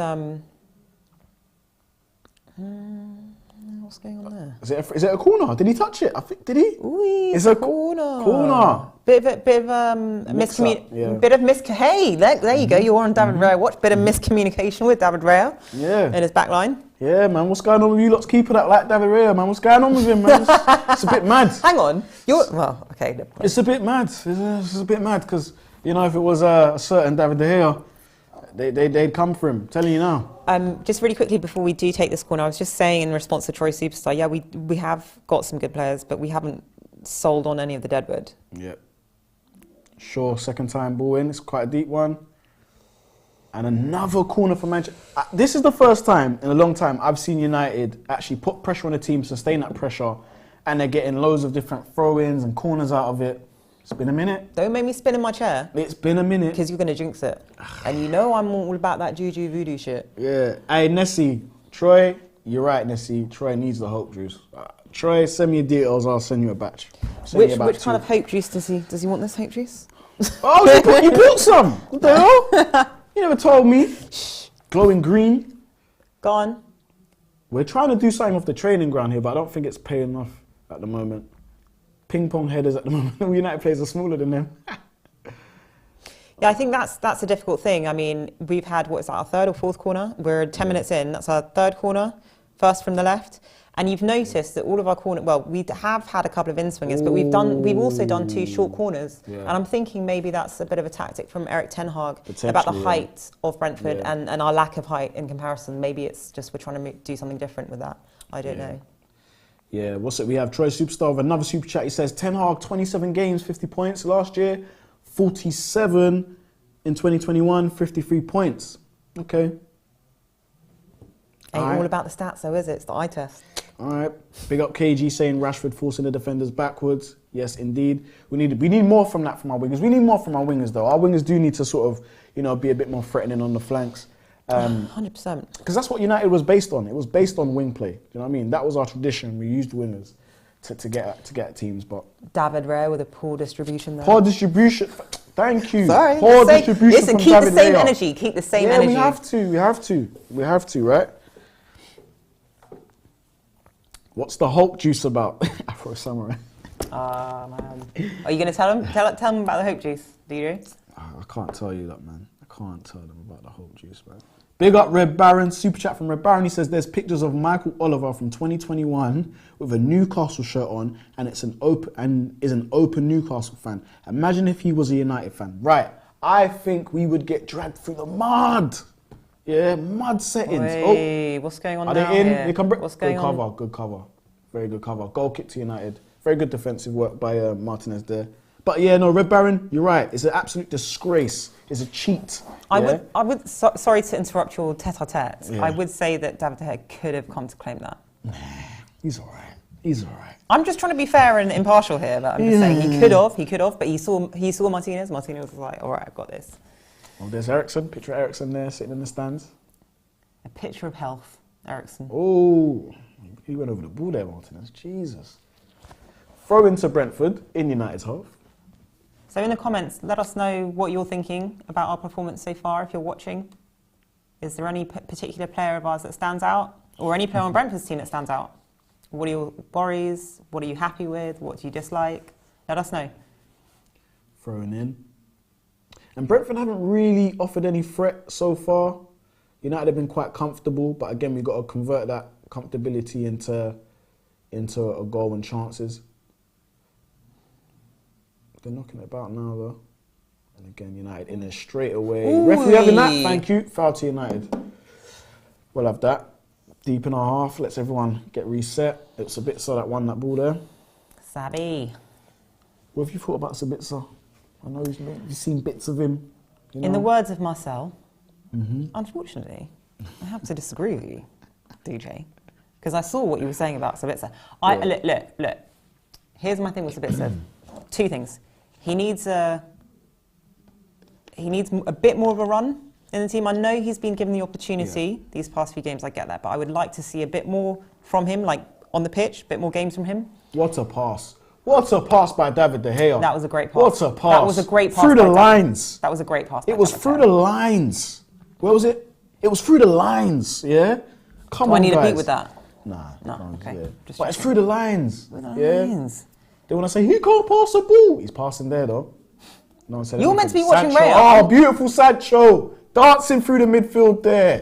What's going on there? Is it a corner? Did he touch it? I think did he? Ooh, it's a corner. Corner. Bit of miscommunication. Bit of Hey, there you go. You're on David Raya watch. Bit of miscommunication with David Raya. Yeah. In his back line. Yeah, man. What's going on with you lot's keeper that like David Raya, man? What's going on with him, man? It's a bit mad. Hang on. Okay. It's a bit mad. It's a bit mad because, if it was a certain David De Gea, they'd come for him. I'm telling you now. Just really quickly before we do take this corner, I was just saying in response to Troy Superstar, we have got some good players, but we haven't sold on any of the Deadwood. Yeah. Sure, second time ball in. It's quite a deep one. And another corner for Manchester. This is the first time in a long time I've seen United actually put pressure on the team, sustain that pressure, and they're getting loads of different throw-ins and corners out of it. It's been a minute. Don't make me spin in my chair. It's been a minute. Because you're going to jinx it. And you know I'm all about that juju voodoo shit. Yeah. Hey, Nessie, Troy, you're right, Nessie. Troy needs the hope juice. Troy, send me your details. I'll send you a batch. Which kind of hope juice does he want this hope juice? Oh, you bought some. What the hell? You never told me. Glowing green. Go on. We're trying to do something off the training ground here, but I don't think it's paying off at the moment. Ping pong headers at the moment. United players are smaller than them. Yeah, I think that's a difficult thing. I mean, we've had, what is that, our third or fourth corner? We're 10 minutes in. That's our third corner, first from the left. And you've noticed that all of our corner, well, we have had a couple of in-swingers, but we've also done 2 short corners. Yeah. And I'm thinking maybe that's a bit of a tactic from Erik ten Hag about the height of Brentford and our lack of height in comparison. Maybe it's just we're trying to do something different with that. I don't know. Yeah, what's it? We have Troy Superstar with another super chat. He says, Ten Hag, 27 games, 50 points last year, 47 in 2021, 53 points. Okay. Ain't all about the stats though, is it? It's the eye test. All right. Big up KG saying Rashford forcing the defenders backwards. Yes, indeed. We need more from that from our wingers. We need more from our wingers though. Our wingers do need to sort of, be a bit more threatening on the flanks. 100%. Because that's what United was based on. It was based on wing play. Do you know what I mean? That was our tradition. We used wingers to get at teams. But David Raya with a poor distribution there. Poor distribution. Thank you. Sorry. Poor distribution. Listen, from keep David the same Raya. energy. Keep the same energy. We have to, right? What's the Hulk juice about? Afro Samurai. Man. Are you going to tell them? Tell them about the hope juice, DJ? I can't tell you that, man. I can't tell them about the Hulk juice, man. Big up Red Baron. Super chat from Red Baron. He says there's pictures of Michael Oliver from 2021 with a Newcastle shirt on, and is an open Newcastle fan. Imagine if he was a United fan. Right. I think we would get dragged through the mud. Yeah, mud settings. Wait, what's going on Are now they in? here? They can What's going on? Good cover. Very good cover. Goal kick to United. Very good defensive work by Martinez there. But yeah, no, Red Baron, you're right. It's an absolute disgrace. It's a cheat. I would. Sorry to interrupt your tete-a-tete. Yeah. I would say that David De Gea could have come to claim that. Nah, he's all right. He's all right. I'm just trying to be fair and impartial here, but I'm just saying he could have, but he saw Martinez. Martinez was like, all right, I've got this. Well, there's Eriksen. Picture of Eriksen there sitting in the stands. A picture of health, Eriksen. Oh, he went over the ball there, Martinez. Jesus. Throw into Brentford in United's half. So in the comments, let us know what you're thinking about our performance so far if you're watching. Is there any particular player of ours that stands out? Or any player on Brentford's team that stands out? What are your worries? What are you happy with? What do you dislike? Let us know. Throwing in. And Brentford haven't really offered any threat so far. United have been quite comfortable, but again, we've got to convert that comfortability into a goal and chances. They're knocking it about now, though. And again, United in there straight away. Ooh. Referee having that, thank you. Foul to United. We'll have that. Deep in our half, lets everyone get reset. It's Sabitzer that won that ball there. Sabi. What have you thought about Sabitzer? I know you've seen bits of him. You know? In the words of Marcel, unfortunately, I have to disagree with you, DJ, because I saw what you were saying about Sabitzer. Look. Here's my thing with Sabitzer. 2 things. He needs a bit more of a run in the team. I know he's been given the opportunity these past few games. I get that, but I would like to see a bit more from him, like on the pitch, a bit more games from him. What a pass. What a pass by David De Gea. That was a great pass. What a pass. That was a great pass. Through the lines. That was a great pass. It was through the lines. Where was it? It was through the lines, yeah? Come on, I need guys. a beat with that? Nah. Okay. Yeah. Just but it's through the lines. Through the yeah? lines. They want to say, he can't pass the ball. He's passing there, though. No one said You're meant to be watching Sancho. Raya. Oh, beautiful Sancho. Dancing through the midfield there.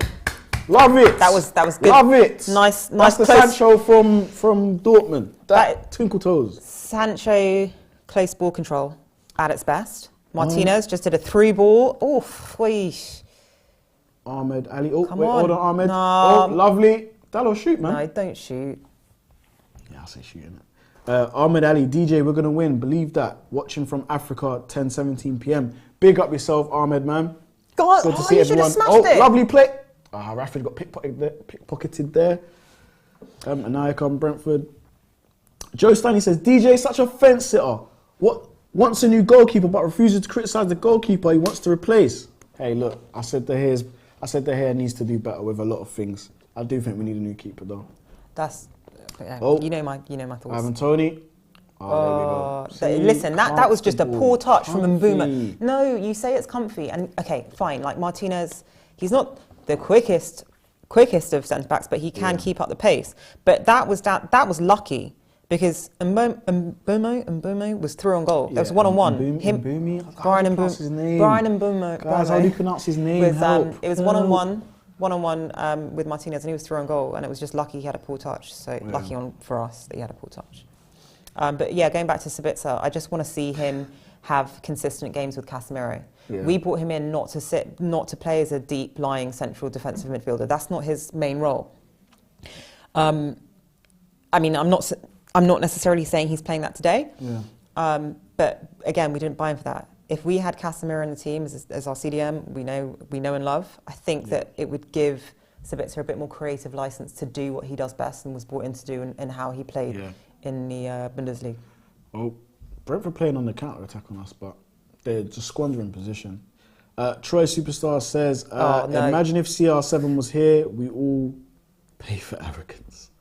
Love it. That was good. Love it. Nice. That's the close. Sancho from Dortmund. That twinkle toes. Sancho, close ball control at its best. Martinez just did a through ball. Oof, weesh. Ahmed Ali. Oh, Come wait, on. hold on, Ahmed. No. Oh, lovely. That'll shoot, man. No, don't shoot. Yeah, I'll say shooting it. Ahmed Ali, DJ, we're going to win. Believe that. Watching from Africa, 10:17 p.m. Big up yourself, Ahmed, man. God, Good to see you should have everyone. smashed it. Lovely play. Rashford got pickpocketed there. Anaya come Brentford. Joe Stanley says, DJ is such a fence sitter. What wants a new goalkeeper but refuses to criticise the goalkeeper he wants to replace? Hey, look, I said the hair needs to do better with a lot of things. I do think we need a new keeper though. That's you know my thoughts. Ivan Toney. Oh, there we go. Listen, that was just a poor touch from Mbeumo. No, you say it's comfy, and okay, fine. Like Martinez, he's not the quickest of centre backs, but he can keep up the pace. But that was lucky because Mbeumo was through on goal. There was one-on-one. Brian Mbeumo. Guys, how do you pronounce his name? It was one-on-one with Martinez, and he was through on goal, and it was just lucky he had a poor touch. So lucky for us that he had a poor touch. But yeah, going back to Sabitzer, I just want to see him have consistent games with Casemiro. Yeah. We brought him in not to play as a deep lying central defensive midfielder. That's not his main role. I mean, I'm not necessarily saying he's playing that today. Yeah. But again, we didn't buy him for that. If we had Casemiro in the team as our CDM, we know and love, I think that it would give Sabitzer a bit more creative license to do what he does best and was brought in to do and how he played in the Bundesliga. Oh, Brentford playing on the counter attack on us, but they're just squandering position. Troy Superstar says, imagine if CR7 was here, we all pay for arrogance.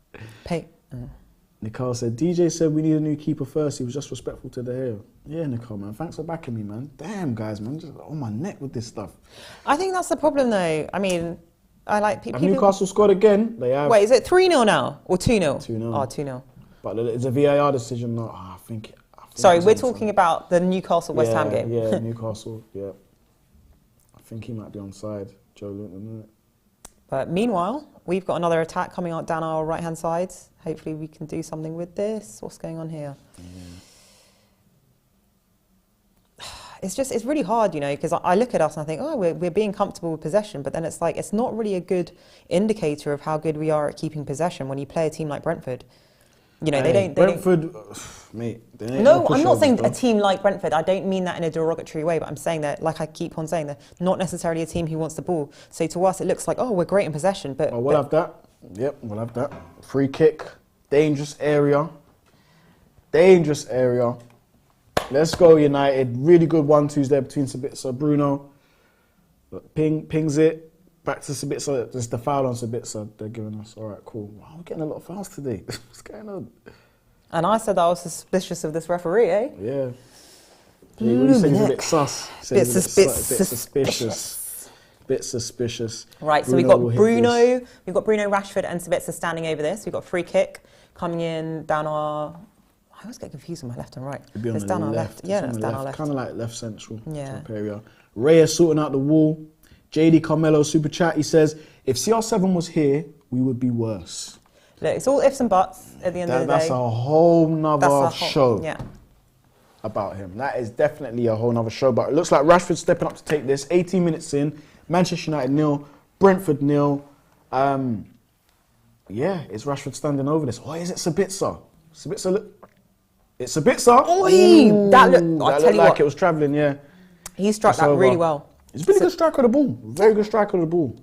Nicole said, DJ said we need a new keeper first. He was just respectful to the hero. Yeah, Nicole, man. Thanks for backing me, man. Damn, guys, man. Just on my neck with this stuff. I think that's the problem, though. I mean, I like people. Have Newcastle scored again? They have. Wait, is it 3-0 now? Or 2-0? 2-0. Oh, 2-0. But it's a VAR decision. No, I think sorry, we're talking about the Newcastle-West Ham game. Yeah, Newcastle, yeah. I think he might be onside, Joe Luton, isn't it? But meanwhile, we've got another attack coming out down our right-hand side. Hopefully we can do something with this. What's going on here? It's really hard, you know, because I look at us and I think, oh, we're being comfortable with possession, but then it's like, it's not really a good indicator of how good we are at keeping possession when you play a team like Brentford. You know, Brentford, mate. No, I'm not saying a team like Brentford. I don't mean that in a derogatory way, but I'm saying that, like I keep on saying, they're not necessarily a team who wants the ball. So to us, it looks like, oh, we're great in possession, but... Oh, we'll have that. Yep, we'll have that. Free kick, dangerous area. Dangerous area. Let's go, United. Really good 1-2s there between Sabitzer and Bruno. Pings it. Back to Sabitzer. There's the foul on Sabitzer they're giving us. All right, cool. Wow, we're getting a lot of fouls today. What's going on? And I said I was suspicious of this referee, eh? Yeah. He really said he's a bit sus. Bit suspicious. Bit suspicious. Right, so we've got Bruno, Rashford and Sabitzer standing over this. We've got a free kick coming in down our... I always get confused with my left and right. It's down our left. Yeah, it's down our left. Kind of like left central type area. Reyes sorting out the wall. JD Carmelo super chat. He says, if CR7 was here, we would be worse. Look, it's all ifs and buts at the end of the day. That's a whole nother show about him. That is definitely a whole nother show. But it looks like Rashford stepping up to take this. 18 minutes in. Manchester United 0. Brentford 0. Yeah, is Rashford standing over this? Or is it Sabitzer? Sabitzer look... It's Sabitzer. Oh, that looked like it was travelling, yeah. He struck that really well. He's a really good striker of the ball. Very good striker of the ball.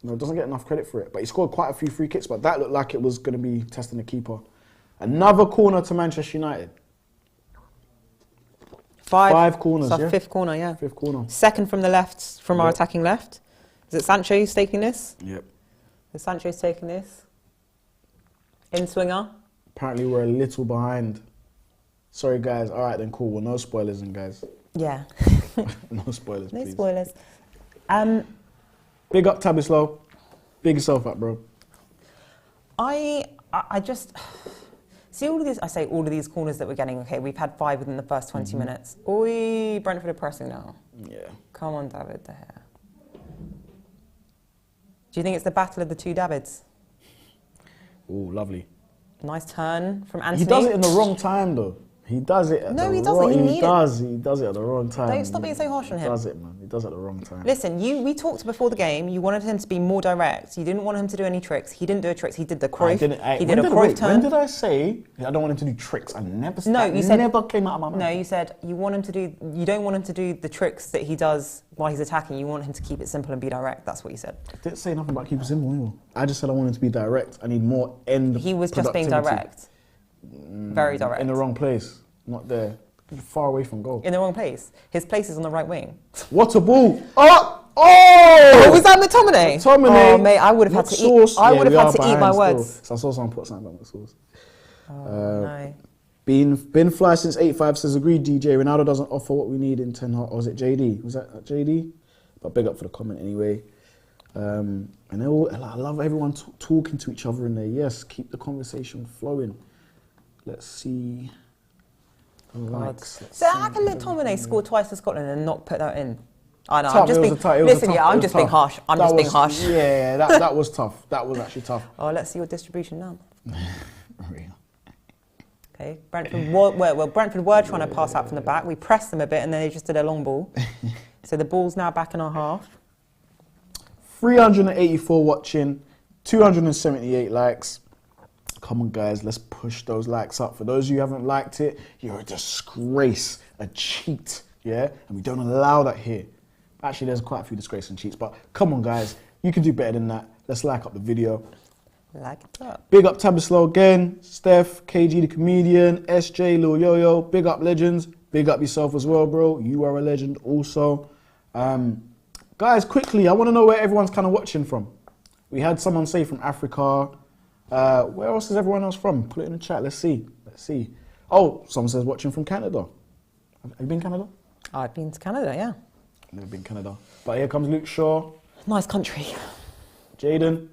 Doesn't get enough credit for it. But he scored quite a few free kicks, but that looked like it was going to be testing the keeper. Another corner to Manchester United. Five corners, yeah? Fifth corner, yeah. Fifth corner. Second from the left, from our attacking left. Is it Sancho who's taking this? Yep. Is Sancho's taking this? In-swinger. Apparently we're a little behind. Sorry, guys. All right, then, cool. Well, no spoilers, then, guys. Yeah. No spoilers, please. No spoilers. Big up, Tabislo. Big yourself up, bro. I just... See all of these... I say all of these corners that we're getting. Okay, we've had 5 within the first 20 minutes. Oi, Brentford are pressing now. Yeah. Come on, David De Gea. Do you think it's the battle of the two Davids? Oh, lovely. Nice turn from Anthony. He does it in the wrong time, though. He does it at No, the he doesn't. He He does it at the wrong time. Don't stop being so harsh on him. He does it, man. He does it at the wrong time. Listen, we talked before the game. You wanted him to be more direct. You didn't want him to do any tricks. He didn't do a tricks. He did the Cruyff. He did a Cruyff turn. When did I say I don't want him to do tricks? I never said No, you said never came out of my mouth. No, you said you want him to do. You don't want him to do the tricks that he does while he's attacking. You want him to keep it simple and be direct. That's what you said. I didn't say nothing about keep it simple anymore. I just said I want him to be direct. I need more end. He was just being direct. Very direct. In the wrong place. Not there. Far away from goal. In the wrong place. His place is on the right wing. What a ball! Oh! Was that McTominay? McTominay. Oh, mate, I would have had to eat. I would have had to eat my words. So I saw someone put something on the sauce. No. Been fly since 85 says agreed. DJ Ronaldo doesn't offer what we need in Ten Hag. Or was it JD? Was that JD? But big up for the comment anyway. And I love everyone talking to each other in there. Yes, keep the conversation flowing. Let's see. So how can McTominay score twice for Scotland and not put that in? I know. Tough. I'm just being. Listen, yeah, I'm just being harsh. I'm just being harsh. Yeah, that was tough. That was actually tough. Oh, let's see your distribution now. Okay, Brentford were trying to pass out from the back. We pressed them a bit and then they just did a long ball. So the ball's now back in our half. 384 watching, 278 likes. Come on, guys, let's push those likes up. For those of you who haven't liked it, you're a disgrace, a cheat, yeah? And we don't allow that here. Actually, there's quite a few disgraces and cheats, but come on, guys, you can do better than that. Let's like up the video. Like it up. Big up Tabislo again, Steph, KG the comedian, SJ, Lil Yo-Yo, big up legends, big up yourself as well, bro. You are a legend also. Guys, quickly, I want to know where everyone's kind of watching from. We had someone say from Africa. Where else is everyone else from? Put it in the chat. Let's see. Oh, someone says watching from Canada. Have you been to Canada? I've been to Canada, yeah. Never been to Canada. But here comes Luke Shaw. Nice country. Jaden.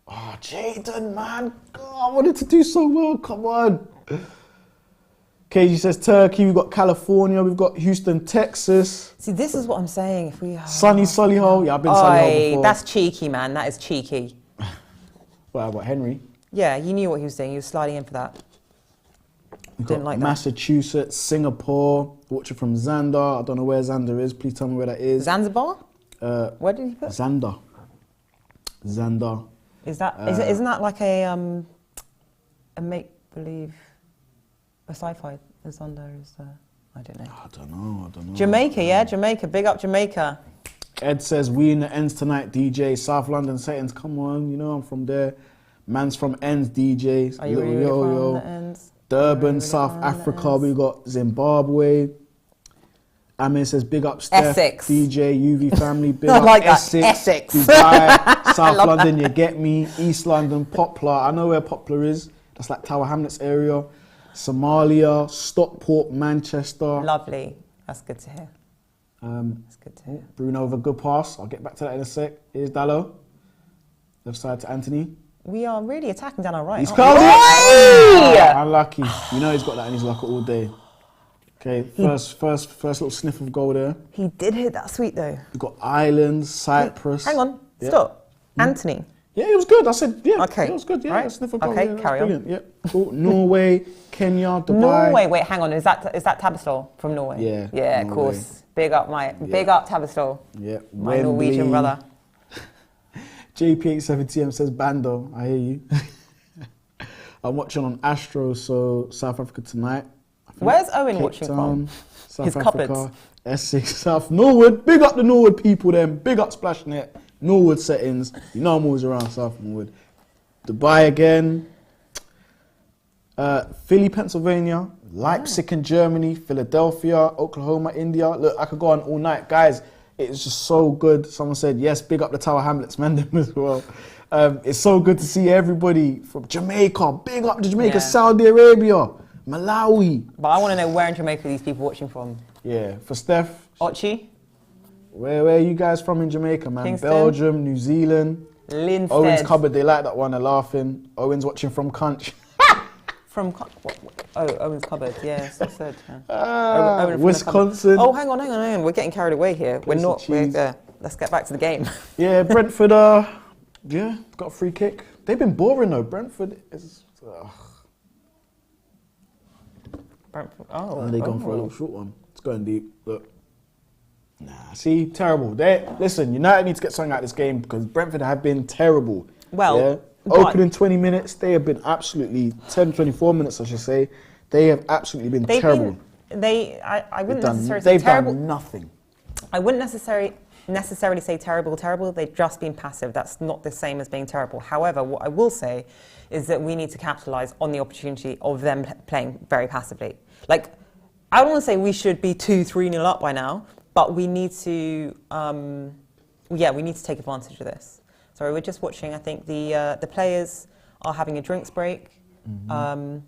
Oh, Jaden, man. God, I wanted to do so well. Come on. KG says Turkey. We've got California. We've got Houston, Texas. See, this is what I'm saying. If we Sunny Solihull. Yeah, I've been Solihull before. That's cheeky, man. That is cheeky. Well, what, Henry? Yeah, you knew what he was doing. He was sliding in for that. Didn't like that. Massachusetts, Singapore. Watching from Xander. I don't know where Xander is. Please tell me where that is. Zanzibar? Where did he put? Xander. Is that isn't that like a make believe, a sci-fi? Xander is I don't know. I don't know. Jamaica, yeah, Jamaica. Big up Jamaica. Ed says we in the ends tonight, DJ. South London settings. Come on, you know I'm from there. Man's from ends, DJ. Are you really from the ends? Durban, really South Africa. We got Zimbabwe. Amir says big up Steph, Essex. DJ, UV family, big I up like that. Essex, Essex. Dubai, South London, you get me, East London, Poplar, I know where Poplar is, that's like Tower Hamlets area, Somalia, Stockport, Manchester. Lovely, that's good to hear. That's good to hear. Bruno with a good pass, I'll get back to that in a sec. Here's Dallo, left side to Anthony. We are really attacking down our right. He's curled it! Unlucky, you know he's got that in his locker all day. Okay, first little sniff of goal there. He did hit that sweet though. We've got Ireland, Cyprus. Hang on, Yep. stop. Anthony. Yeah, it was good. I said, yeah, Okay. it was good. Yeah, Right. sniff of goal. Okay, yeah, carry on. brilliant. Yep. Cool. Norway, Kenya, Dubai. Norway. Wait, hang on. Is that Tabistol from Norway? Yeah, Yeah, of Norway. course. Big up Tabistol. Yeah. My Norwegian brother. JP870M says Bando. I hear you. I'm watching on Astro, so South Africa tonight. Where's Owen Cape watching Town, from? South His Africa, cupboards. Essex, South Norwood. Big up the Norwood people then. Big up Splashnet. Norwood settings. You know I'm always around South Norwood. Dubai again. Philly, Pennsylvania. Leipzig in Germany. Philadelphia, Oklahoma, India. Look, I could go on all night. Guys, it's just so good. Someone said, yes, big up the Tower Hamlets, man, them as well. It's so good to see everybody from Jamaica. Big up to Jamaica, Yeah. Saudi Arabia, Malawi. But I want to know where in Jamaica these people watching from. Yeah, for Steph, Ochi, where are you guys from in Jamaica, man? Kingston. Belgium, New Zealand. Linstead. Owen's cupboard, they like that one, they're laughing. Owen's watching from Cunch. Owen's cupboard, yes, I said. Yeah. Owen from the Wisconsin. cupboard. Oh, hang on. We're getting carried away here. We're not. cheese. Let's get back to the game. Yeah, Brentford, yeah, got a free kick. They've been boring though. Brentford is. Brentford. And they gone for a little short one. It's going deep. Look. Nah, see, terrible. Listen, United need to get something out of this game because Brentford have been terrible. Well, opening 20 minutes, they have been absolutely 24 minutes, I should say. They have absolutely been terrible. I wouldn't necessarily say terrible. They've done nothing. I wouldn't necessarily say terrible. They've just been passive. That's not the same as being terrible. However, what I will say is that we need to capitalise on the opportunity of them playing very passively. Like, I don't want to say we should be 2-3-0 up by now, but we need to, we need to take advantage of this. Sorry, we're just watching. I think the players are having a drinks break, in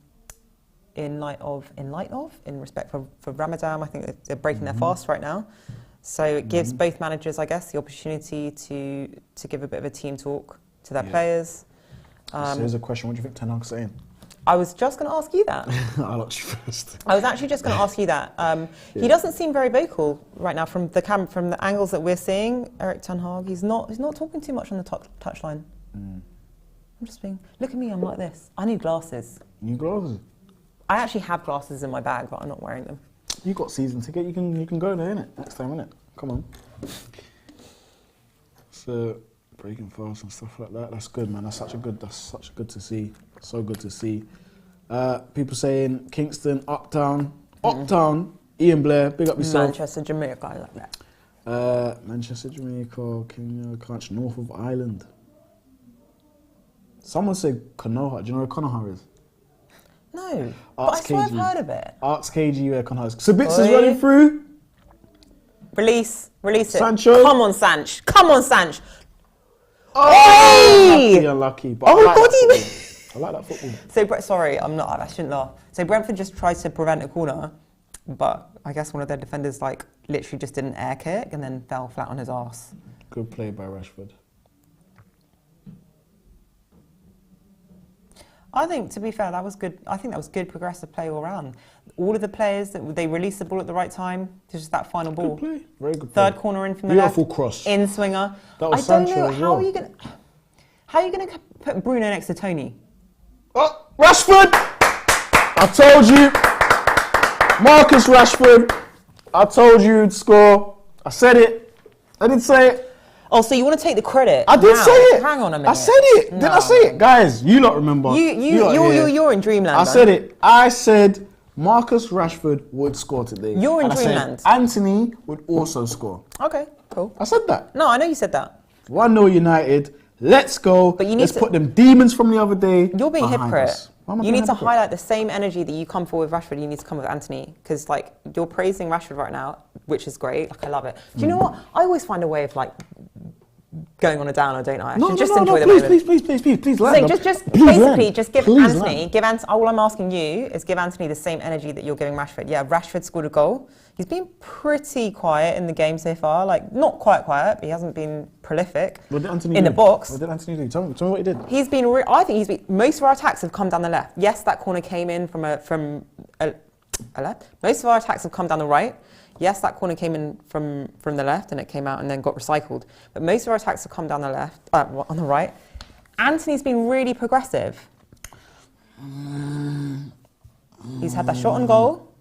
respect for Ramadan. I think they're breaking their fast right now. So it gives both managers, I guess, the opportunity to give a bit of a team talk to their players. So here's a question: what do you think Ten Hag's saying? I was just going to ask you that. I'll ask you first. I was actually just going to ask you that. He doesn't seem very vocal right now from the angles that we're seeing. Erik Ten Hag, he's not talking too much on the touchline. I'm just being. Look at me, I'm like this. I need glasses. New glasses? I actually have glasses in my bag, but I'm not wearing them. You got season ticket. You can go there, innit? Next time, innit? Come on. So breaking fast and stuff like that. That's good, man. That's such good to see. So good to see. People saying Kingston, Uptown, Ian Blair, big up yourself. Manchester, Jamaica, I like that. Manchester, Jamaica, Kenya, Crunch, north of Ireland. Someone said Konoha. Do you know where Konoha is? No, Arts but I swear I've KG. heard of it. Arts KG, where Konoha is. Sabitz is running through. Release it. Sancho. Come on, Sanch. Oh, unlucky. But I like that football. So, sorry, I shouldn't laugh. So Brentford just tried to prevent a corner, but I guess one of their defenders literally just did an air kick and then fell flat on his arse. Good play by Rashford. I think, to be fair, that was good. I think that was good progressive play all around. All of the players, they released the ball at the right time. Just that final ball. Good play. Very good play. Third corner in from the left. Beautiful cross. In swinger. That was I don't Sancho know, as how well. are you going to put Bruno next to Tony? Oh, Rashford! I told you. Marcus Rashford. I told you he'd score. I said it. I didn't say it. Oh, so you want to take the credit? I did say it. Hang on a minute. I said it. Didn't I say it? Guys, you lot remember. You're in dreamland. I said it. I said Marcus Rashford would score today. You're in and dreamland. I said Anthony would also score. Okay, cool. I said that. No, I know you said that. 1-0 United. Let's go. But you need Let's to- put them demons from the other day. You're being behind hypocrite. us. Why am I You being need to hypocrite? highlight the same energy that you come for with Rashford. You need to come with Anthony, because you're praising Rashford right now, which is great. I love it. Do you know what? I always find a way of going on a downer, don't I? I should just enjoy the moment. Please, So learn. just Please basically, learn. just give Please Anthony, learn. all I'm asking you is give Anthony the same energy that you're giving Rashford. Yeah, Rashford scored a goal. He's been pretty quiet in the game so far. Not quite quiet, but he hasn't been prolific What did Anthony in do? the box. What did Anthony do? Tell me what he did. He's been. I think most of our attacks have come down the left. Yes, that corner came in from a left. Most of our attacks have come down the right. Yes, that corner came in from the left and it came out and then got recycled. But most of our attacks have come down the left, on the right. Anthony's been really progressive. He's had that shot on goal.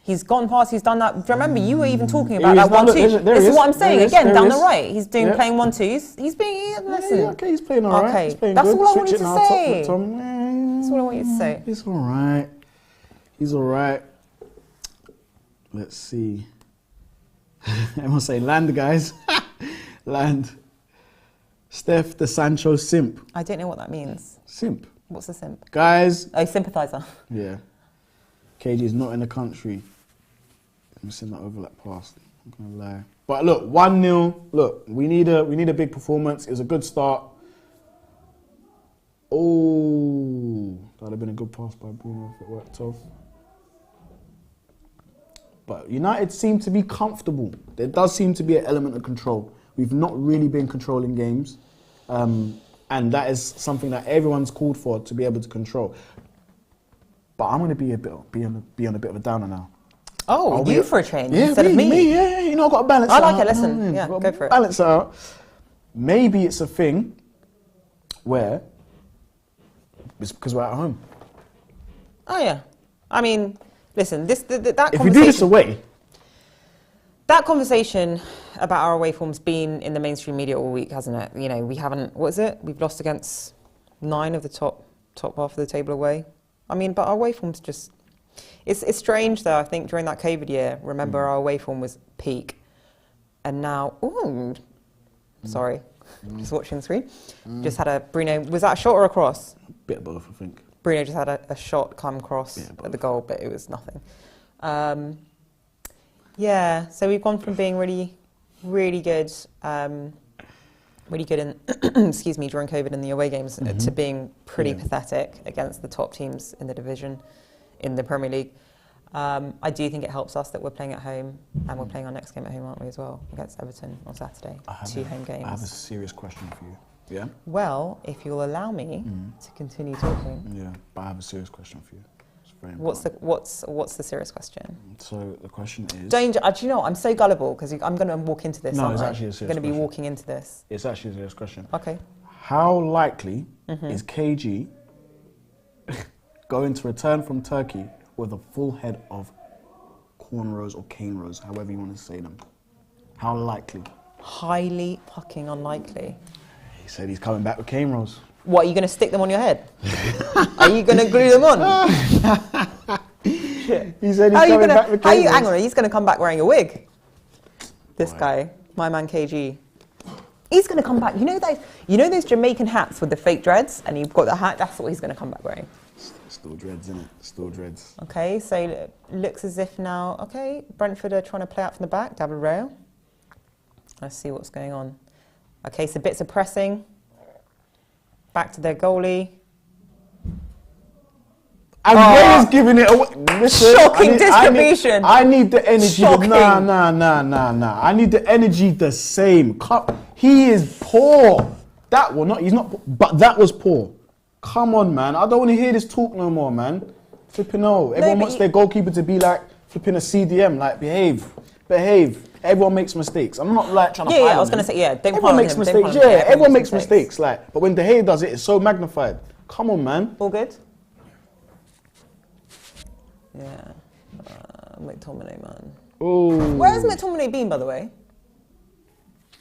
He's gone past, he's done that. Do you remember, you were even talking about that 1-2. This is what I'm saying, again, down the right. He's playing 1-2s. He's being, listen. Okay, he's playing all right. Okay, He's playing that's good. all I Switch wanted it to now, say. That's That's all I want you to say. He's all right. He's all right. Let's see. Everyone say land, guys. Land. Steph the Sancho simp. I don't know what that means. Simp. What's a simp? Guys. Oh, sympathiser. Yeah. KG is not in the country. I'm missing that overlap pass. I'm gonna lie. But look, 1-0. Look, we need a big performance. It was a good start. Oh, that would have been a good pass by Bruno if it worked off. But United seem to be comfortable. There does seem to be an element of control. We've not really been controlling games. And that is something that everyone's called for, to be able to control. But I'm going to be on a bit of a downer now. Oh, you for a change Yeah, instead of me. Yeah, you know, I've got to balance I it out. like it, listen. You know what I mean? Yeah, I've got go to for it. balance it out. Maybe it's a thing where it's because we're at home. Oh, yeah. I mean, Listen, that conversation... If we do this away... That conversation about our away form's been in the mainstream media all week, hasn't it? You know, we haven't... What is it? We've lost against 9 of the top half of the table away. I mean, but our away form's just... It's strange, though. I think during that COVID year, remember our away form was peak. And now... Ooh... Sorry. Just watching the screen. Just had a... Bruno... Was that a shot or a cross? A bit of both, I think. Bruno just had a shot come cross at the goal, but it was nothing. Yeah, so we've gone from being really, really good in, excuse me, during COVID in the away games to being pretty pathetic against the top teams in the division, in the Premier League. I do think it helps us that we're playing at home, and we're playing our next game at home, aren't we, as well, against Everton on Saturday. 2 home games. I have a serious question for you. Yeah? Well, if you'll allow me to continue talking. Yeah, but I have a serious question for you. What's the serious question? So the question is... Do you know what? I'm so gullible because I'm going to walk into this. No, it's actually a serious question. I'm going to be walking into this. It's actually a serious question. Okay. How likely is KG going to return from Turkey with a full head of cornrows or cane rows, however you want to say them? How likely? Highly fucking unlikely. He said he's coming back with cane rows. What, are you going to stick them on your head? Are you going to glue them on? He said he's coming back with cane rows. Hang on, he's going to come back wearing a wig. This guy, my man KG. He's going to come back. You know those Jamaican hats with the fake dreads, and you've got the hat. That's what he's going to come back wearing. Still dreads, isn't it? Still dreads. Okay, so looks as if now. Okay, Brentford are trying to play out from the back, double rail. Let's see what's going on. Okay, so bits of pressing. Back to their goalie. And Ray's giving it away. Listen, shocking distribution. I need the energy. Shocking. Nah. I need the energy the same. He is poor. He's not, but that was poor. Come on, man. I don't want to hear this talk no more, man. Flipping no. Everyone wants their goalkeeper to be like flipping a CDM, like behave. Everyone makes mistakes. I'm not like trying to I was going to say, everyone makes mistakes. Everyone makes mistakes. Like, but when De Gea does it, it's so magnified. Come on, man. All good? Yeah. McTominay, man. Oh. Where has McTominay been, by the way?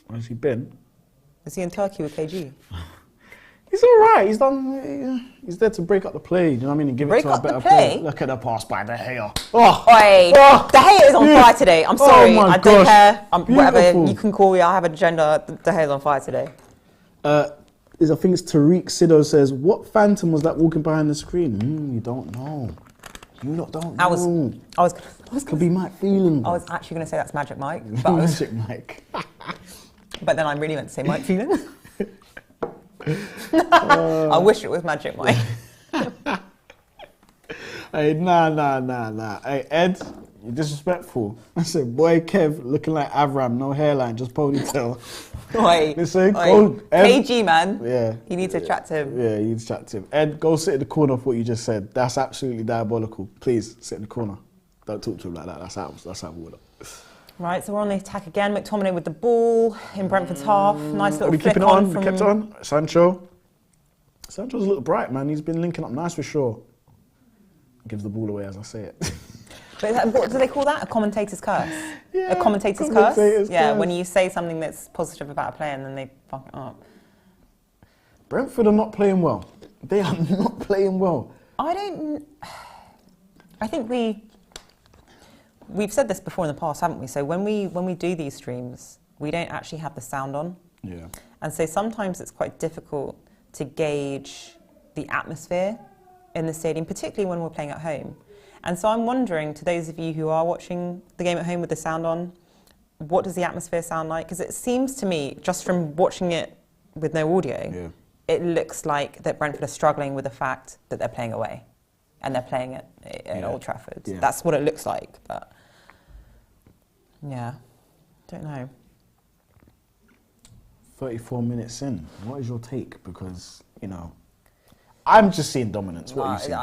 Where's he been? Is he in Turkey with KG? He's all right. He's there to break up the play. Do you know what I mean? And give it to a better player. Look at the pass by De Gea. De Gea is on fire today. I'm sorry. Oh my I don't care. Whatever Beautiful. you can call me. I have a gender. De Gea is on fire today. I think it's Tariq Sido says, "What phantom was that walking behind the screen?" You don't know. You lot don't know. I was could be Mike Phelan. I was actually going to say that's Magic Mike. Magic Mike. But then I really meant to say Mike Phelan. I wish it was Magic Mike. Hey, nah. Hey, Ed, you're disrespectful. I said, boy, Kev, looking like Avram, no hairline, just ponytail. Listen, KG, man. Yeah. You need to chat to him. Yeah, you need to chat to him. Ed, go sit in the corner of what you just said. That's absolutely diabolical. Please, sit in the corner. Don't talk to him like that. That's how we would have. Right, so we're on the attack again. McTominay with the ball in Brentford's half. Nice little flick keeping on. We kept on. Sancho's a little bright, man. He's been linking up nice for sure. Gives the ball away as I say it. But what do they call that? A commentator's curse? Yeah, a commentator's curse? Yeah, when you say something that's positive about a player and then they fuck it up. Brentford are not playing well. They are not playing well. I think we've said this before in the past, haven't we? So when we do these streams, we don't actually have the sound on. Yeah. And so sometimes it's quite difficult to gauge the atmosphere in the stadium, particularly when we're playing at home. And so I'm wondering, to those of you who are watching the game at home with the sound on, what does the atmosphere sound like? Because it seems to me, just from watching it with no audio, it looks like that Brentford are struggling with the fact that they're playing away. And they're playing at Old Trafford. Yeah. That's what it looks like, but yeah, don't know. 34 minutes in, what is your take? Because, I'm just seeing dominance. What are you seeing?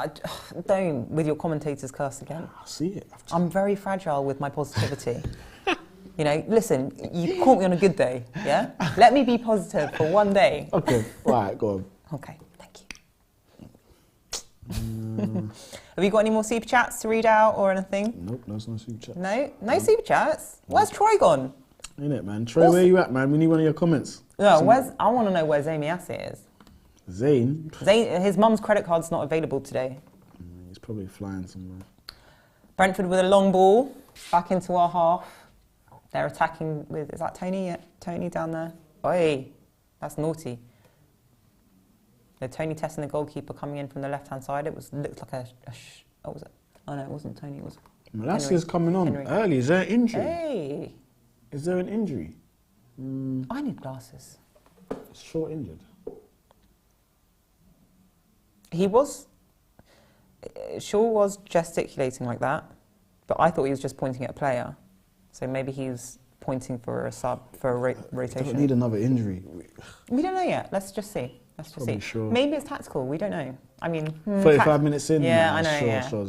Don't, with your commentator's curse again. I see it. I'm very fragile with my positivity. Listen, you caught me on a good day, yeah? Let me be positive for one day. Okay, all right, go on. Okay, thank you. Have you got any more super chats to read out or anything? Nope, there's no super chats. No super chats? Where's Troy gone? Ain't it, man? Troy, where you at, man? We need one of your comments. No, I want to know where Zayn Miassi is. Zayn? His mum's credit card's not available today. He's probably flying somewhere. Brentford with a long ball, back into our half. They're attacking with, is that Tony? Yeah, Tony down there. Oi, that's naughty. The Tony testing the goalkeeper coming in from the left-hand side. Looked like what was it? Oh no, it wasn't Tony, it was Malassia's coming on Henry. early. Is there an injury? Hey. Is there an injury? I need glasses. Short injured. Shaw was gesticulating like that, but I thought he was just pointing at a player. So maybe he was pointing for a rotation. Don't need another injury. We don't know yet. Let's just see. Probably sure. Maybe it's tactical. We don't know. I mean, 35 minutes in. Yeah, nah, I know. Sure,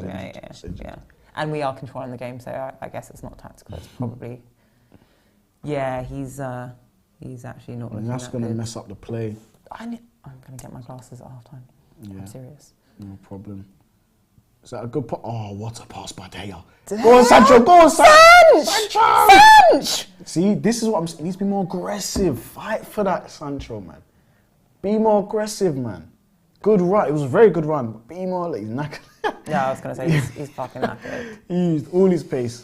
Yeah. And we are controlling the game, so I guess it's not tactical. It's probably. Yeah, he's actually not looking. And that's going to mess up the play. I'm going to get my glasses at half-time. Yeah. I'm serious. No problem. Is that a good pass? Oh, what a pass by Daya. Go on, Sancho. Go on, Sancho. See, this is what I'm saying. He needs to be more aggressive. Fight for that, Sancho, man. Be more aggressive, man. Good run. It was a very good run. But be more like, he's knackered. Yeah, I was going to say, he's fucking knackered. He used all his pace.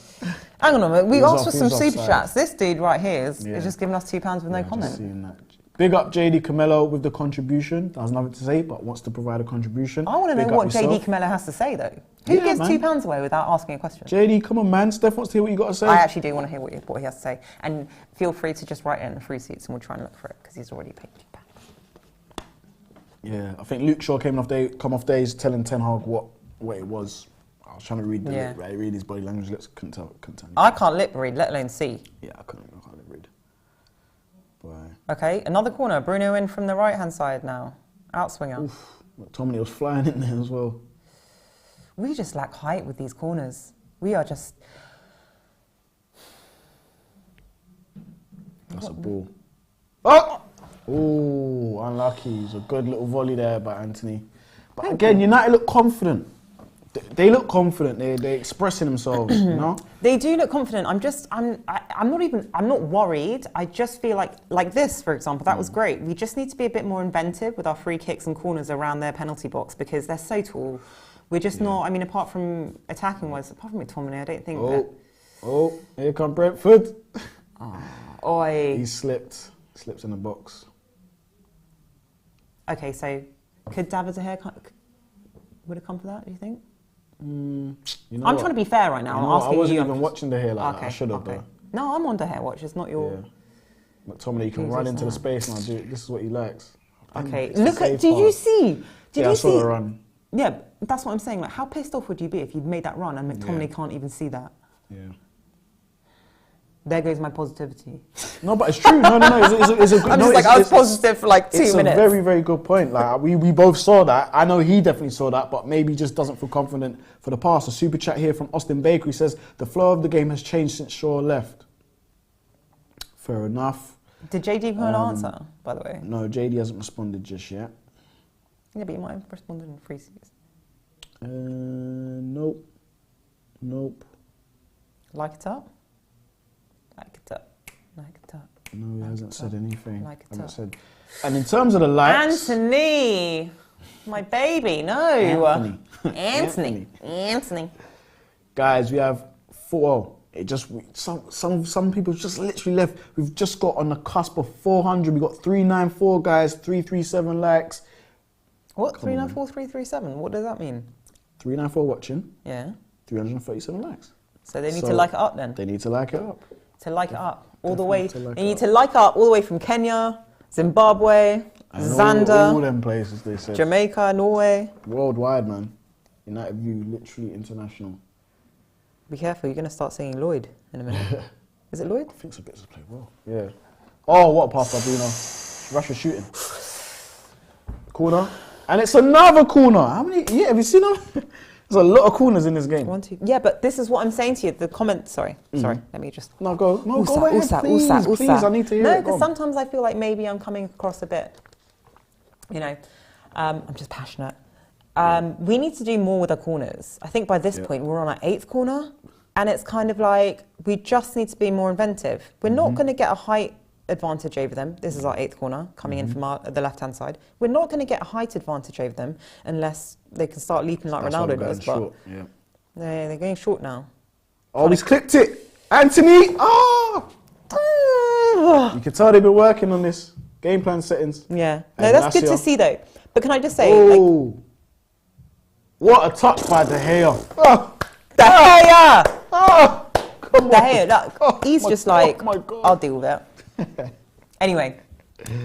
Hang on a minute. We asked for some super offside. chats. This dude right here is just giving us £2 with no comment. Seeing that. Big up JD Camelo with the contribution. That has nothing to say, but wants to provide a contribution. I want to know what JD Camelo has to say, though. Who gives £2 away without asking a question? JD, come on, man. Steph wants to hear what you got to say. I actually do want to hear what he has to say. And feel free to just write it in the free seats and we'll try and look for it, because he's already paid £2. Yeah, I think Luke Shaw come off days telling Ten Hag what it was. I was trying to read read his body language. Couldn't tell. I can't lip read, let alone see. Yeah, I can't lip read. But, okay, another corner. Bruno in from the right-hand side now. Outswinger. McTominay was flying in there as well. We just lack height with these corners. We are just... That's a ball. Oh! Oh, unlucky. It was a good little volley there by Anthony. But again, United look confident. They look confident. They're expressing themselves, you know? They do look confident. I'm not worried. I just feel like this, for example, that was great. We just need to be a bit more inventive with our free kicks and corners around their penalty box, because they're so tall. We're just not, I mean, apart from attacking wise, apart from McTominay, I don't think that... Oh, here come Brentford. Oi. He slipped in the box. Okay, so could David De Gea would have come for that, do you think? You know I'm trying to be fair right now. I wasn't even watching De Gea like that. I should have though. No, I'm on De Gea watch. It's not your... Yeah. McTominay, you can run into the space now. This is what he likes. Okay, look at... Did you see? I saw the run. Yeah, that's what I'm saying. Like, how pissed off would you be if you'd made that run and McTominay can't even see that? Yeah. There goes my positivity. No, but it's true. No. It's a good... I'm just I was positive for like 2 minutes. It's a very, very good point. Like we both saw that. I know he definitely saw that, but maybe just doesn't feel confident for the pass. A super chat here from Austin Baker. He says, the flow of the game has changed since Shaw left. Fair enough. Did JD put an answer, by the way? No, JD hasn't responded just yet. Yeah, but he might have responded in free seats. Nope. Like it up? Like it up. No, he hasn't said anything. Like it up. And in terms of the likes... Anthony! My baby, no! Anthony. Guys, we have 4... Some people just literally left. We've just got on the cusp of 400. We've got 394 guys, 337 likes. What? 394, 337? What does that mean? 394 watching. Yeah. 337 likes. So they need to like it up then? They need to like it up. To like it up. All the way. They need to like it up all the way from Kenya, Zimbabwe, Zambia. All them places, they said. Jamaica, Norway. Worldwide, man. United View, literally international. Be careful, you're going to start saying Lloyd in a minute. Is it Lloyd? I think Sabitzer played well. Yeah. Oh, what a pass by Bruno. Russia shooting. Corner. And it's another corner. How many? Yeah, have you seen them? There's a lot of corners in this game. 1, 2. Yeah, but this is what I'm saying to you. The comment. Sorry. Let me just. No, go ahead, please. I need to hear it. No, because sometimes I feel like maybe I'm coming across a bit. You know, I'm just passionate. We need to do more with our corners. I think by this point we're on our 8th corner, and it's kind of like we just need to be more inventive. We're not going to get a height advantage over them. This is our 8th corner coming in from the left-hand side. We're not going to get a height advantage over them unless they can start leaping like Ronaldo does. But they're going short now. Oh, he's clicked it. Anthony! Oh! You can tell they've been working on this. Game plan settings. Yeah. No, that's good to see though. But can I just say... Oh! What a touch by De Gea. Oh! De Gea! Oh! Come on. De Gea, look, he's just like, oh my God. I'll deal with it. Anyway,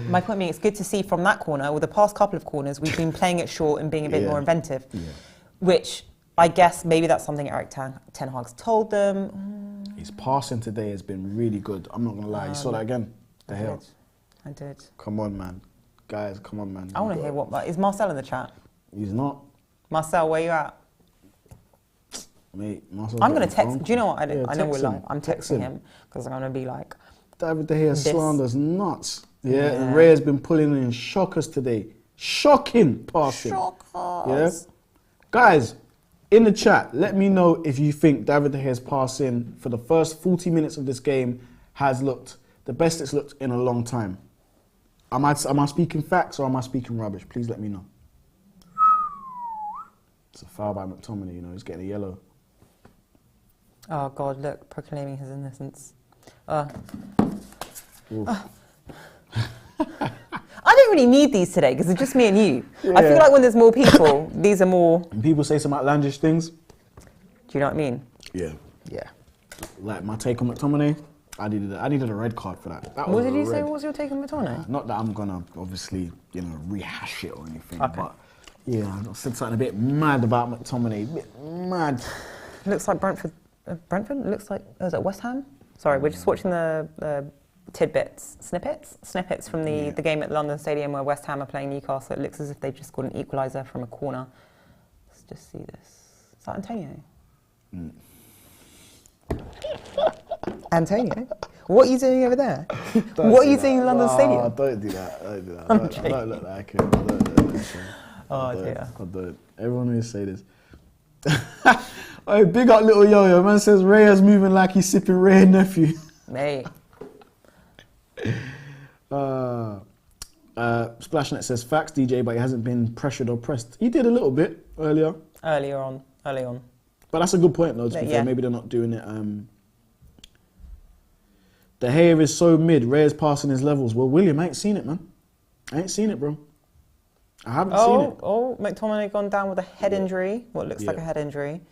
my point being, it's good to see from that corner, with the past couple of corners, we've been playing it short and being a bit more inventive. Yeah. Which, I guess, maybe that's something Eric Ten Hag's told them. His passing today has been really good. I'm not going to lie. You saw that again? De Gea. I did. Come on, man. Guys, come on, man. I want to hear what... Is Marcel in the chat? He's not. Marcel, where you at? Mate, Marcel's I'm going to text... Do you know what? I know we're him. live. I'm texting him because I'm going to be like... David De Gea slander's nuts. Yeah, and Ray has been pulling in shockers today. Shocking passing. Shockers. Yeah? Guys, in the chat, let me know if you think David De Gea's passing for the first 40 minutes of this game has looked the best it's looked in a long time. Am I speaking facts or am I speaking rubbish? Please let me know. It's a foul by McTominay, you know, he's getting a yellow. Oh, God, look, proclaiming his innocence. I don't really need these today because it's just me and you. Yeah. I feel like when there's more people, these are more... And people say some outlandish things. Do you know what I mean? Yeah. Yeah. Like my take on McTominay, I needed a red card for that. What did you say? What was your take on McTominay? Not that I'm gonna obviously, you know, rehash it or anything, but yeah, I said something a bit mad about McTominay. A bit mad. Looks like Brentford. Brentford looks like. Was it West Ham? Sorry, we're just watching the snippets from the game at London Stadium where West Ham are playing Newcastle. It looks as if they've just got an equaliser from a corner. Let's just see this. Is that Antonio? Antonio? What are you doing over there? What are you doing in London Stadium? Don't do that. Don't do that. I don't look like him. I don't look like him. Oh dear. I don't. Everyone always say this. Oh, big up little yo-yo. Man says Raya's moving like he's sipping Ray nephew. Mate. Splashnet says facts, DJ, but he hasn't been pressured or pressed. He did a little bit early on. But that's a good point, though. To be fair, maybe they're not doing it. De Gea is so mid. Ray's passing his levels. Well, William, I ain't seen it, man. I ain't seen it, bro. I haven't seen it. Oh, McTominay gone down with a head injury. What looks like a head injury.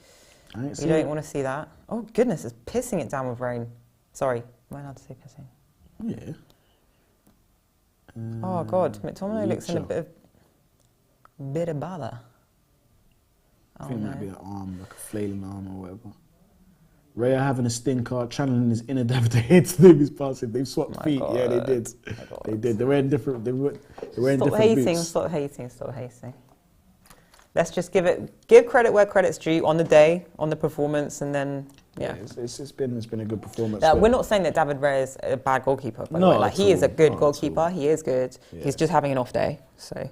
I ain't seen it. You don't want to see that. Oh, goodness, it's pissing it down with rain. Sorry, am I allowed to say pissing? Yeah. Oh, God, McTominay looks in a bit of bother. I think it might be an arm, like a flailing arm or whatever. Raya having a stinker, channeling his inner David De Gea to do his passing. They've swapped feet. God. Yeah, they did. They did. They were in different. They were in different boots. Stop hating. Let's just give credit where credit's due on the day, on the performance, and then it's been a good performance. We're not saying that David Raya is a bad goalkeeper. By the way. Like he is a good goalkeeper. He is good. Yeah. He's just having an off day. So,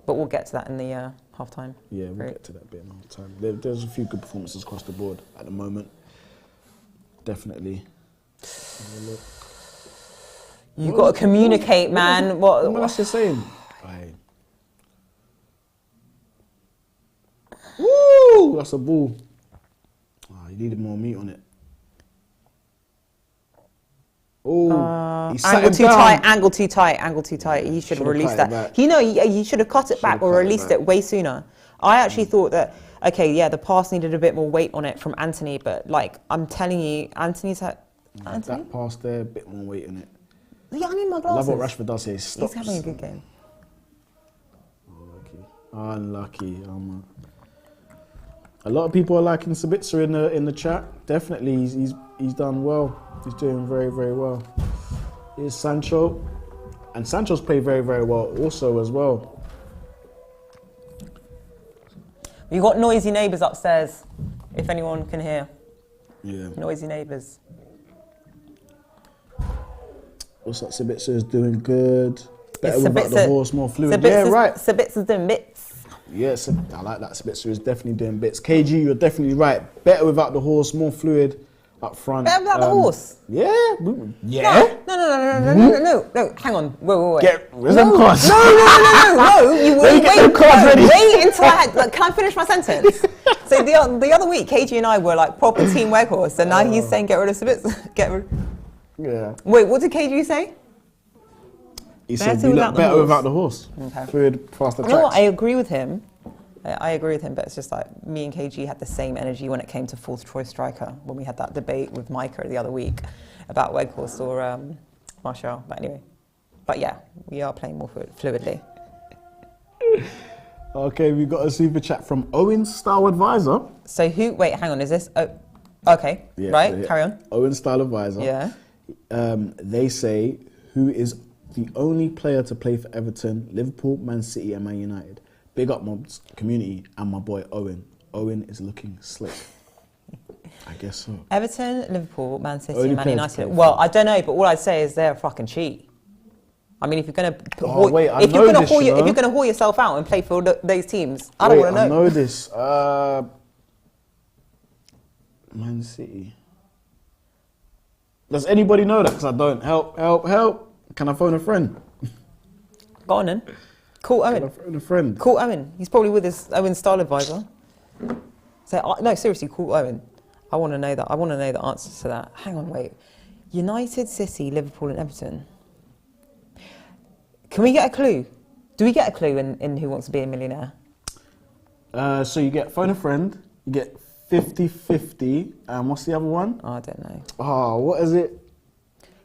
but we'll get to that in the half time. Yeah, we'll get to that bit in half time. There's a few good performances across the board at the moment. Definitely. You've got to communicate, man. What else you saying? Aye. Woo! That's a ball. Oh, you needed more meat on it. Oh, angle too tight. He should have released that. He should have cut it back or released it way sooner. I actually thought that, the pass needed a bit more weight on it from Anthony, but like, I'm telling you, Anthony's had... Anthony? That pass there, a bit more weight on it. Yeah, I need my glasses. I love what Rashford does here. He's having a good game. Unlucky. A lot of people are liking Sabitzer in the chat. Definitely, he's done well. He's doing very, very well. Here's Sancho. And Sancho's played very, very well also as well. We've got noisy neighbours upstairs, if anyone can hear. Yeah. Noisy neighbours. What's that? Sabitzer's doing good. Better without the horse, more fluid. Yeah, right. Sabitzer's doing bits. Yes, I like that. Sabitzer is definitely doing bits. KG, you're definitely right. Better without the horse, more fluid up front. Better without the horse? Yeah. No. Hang on. Wait. Where's them cards? No. You Let me get them cards ready. Wait until I had. Like, can I finish my sentence? So the other week, KG and I were like proper team Weghorst, and now he's saying get rid of Sabitzer. Yeah. Wait, what did KG say? He said you look better without the horse. Okay. Fluid, faster tracks. You know what? I agree with him. I agree with him, but it's just like me and KG had the same energy when it came to fourth choice striker when we had that debate with Micah the other week about Weghorst or Martial. But anyway, yeah, we are playing more fluidly. Okay, we got a super chat from Owen Style Advisor. So wait, hang on, is this? Oh, okay, yeah, right, yeah. Carry on. Owen Style Advisor. Yeah. They say, who is the only player to play for Everton, Liverpool, Man City and Man United? Big up mobs, community, and my boy Owen. Owen is looking slick. I guess so. Everton, Liverpool, Man City, and Man United. Well, I don't know, but all I'd say is they're fucking cheat. I mean, if you're gonna if you're gonna haul yourself out and play for those teams, I don't want to know. I know this. Man City. Does anybody know that? Because I don't. Help! Can I phone a friend? Go on then. Call Owen. Can I phone a friend? Call Owen. He's probably with his Owen Style Advisor. So no, seriously, call Owen. I want to know that. I want to know the answers to that. Hang on, wait. United, City, Liverpool, and Everton. Can we get a clue? Do we get a clue in Who Wants to Be a Millionaire? So you get phone a friend. You get 50-50. And what's the other one? Oh, I don't know. Oh, what is it?